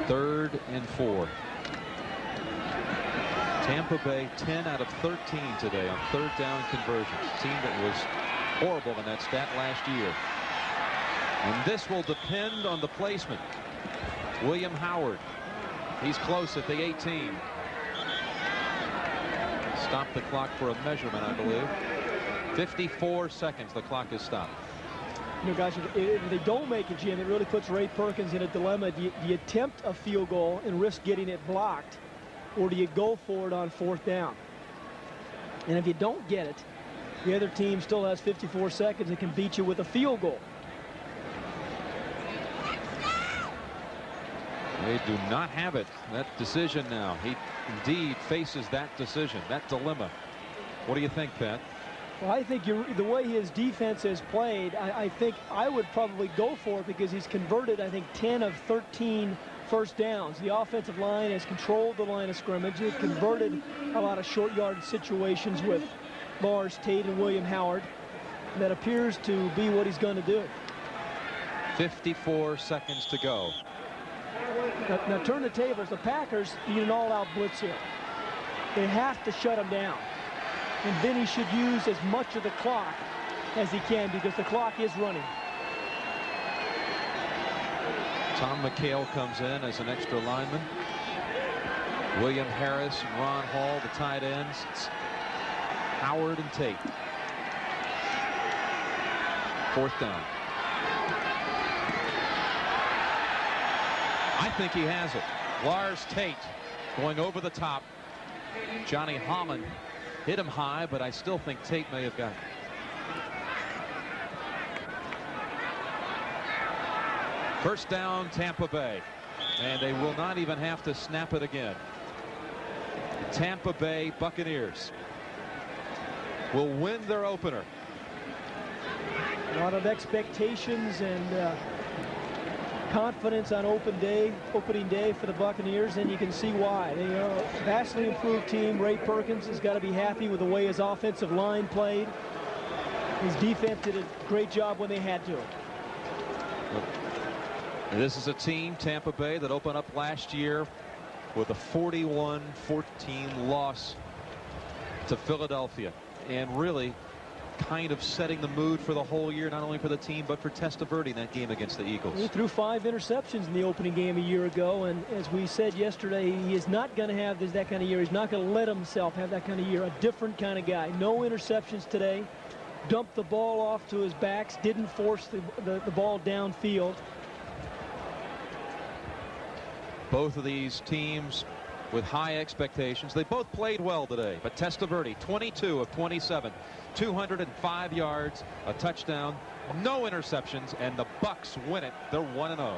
Speaker 5: 3rd and 4. Tampa Bay 10 out of 13 today on 3rd down conversions. Team that was horrible in that stat last year. And this will depend on the placement. William Howard. He's close at the 18. Stop the clock for a measurement, I believe. 54 seconds. The clock is stopped.
Speaker 2: You know, guys, if they don't make it, Jim, it really puts Ray Perkins in a dilemma. Do you attempt a field goal and risk getting it blocked, or do you go for it on 4th down? And if you don't get it, the other team still has 54 seconds and can beat you with a field goal.
Speaker 5: They do not have it. That decision now. He indeed faces that decision, that dilemma. What do you think, Pat?
Speaker 2: Well, I think the way his defense has played, I think I would probably go for it because he's converted, I think, 10 of 13 first downs. The offensive line has controlled the line of scrimmage. They've converted a lot of short yard situations with Lars Tate and William Howard. And that appears to be what he's going to do.
Speaker 5: 54 seconds to go.
Speaker 2: Now turn the tables. The Packers need an all-out blitz here. They have to shut him down. And Vinny should use as much of the clock as he can because the clock is running.
Speaker 5: Tom McHale comes in as an extra lineman. William Harris and Ron Hall, the tight ends. It's Howard and Tate. 4th down. I think he has it. Lars Tate going over the top. Johnny Holland hit him high, but I still think Tate may have got it. First down, Tampa Bay. And they will not even have to snap it again. Tampa Bay Buccaneers will win their opener.
Speaker 2: A lot of expectations and confidence on opening day for the Buccaneers, and you can see why. They are a vastly improved team. Ray Perkins has got to be happy with the way his offensive line played. His defense did a great job when they had to.
Speaker 5: This is a team, Tampa Bay, that opened up last year with a 41-14 loss to Philadelphia, and really kind of setting the mood for the whole year, not only for the team but for Testaverde in that game against the Eagles.
Speaker 2: He threw 5 interceptions in the opening game a year ago, and as we said yesterday, he is not going to have that kind of year. He's not going to let himself have that kind of year. A different kind of guy. No interceptions today. Dumped the ball off to his backs. Didn't force the ball downfield.
Speaker 5: Both of these teams with high expectations. They both played well today, but Testaverde 22 of 27, 205 yards, a touchdown, no interceptions, and the Bucs win it. They're 1-0.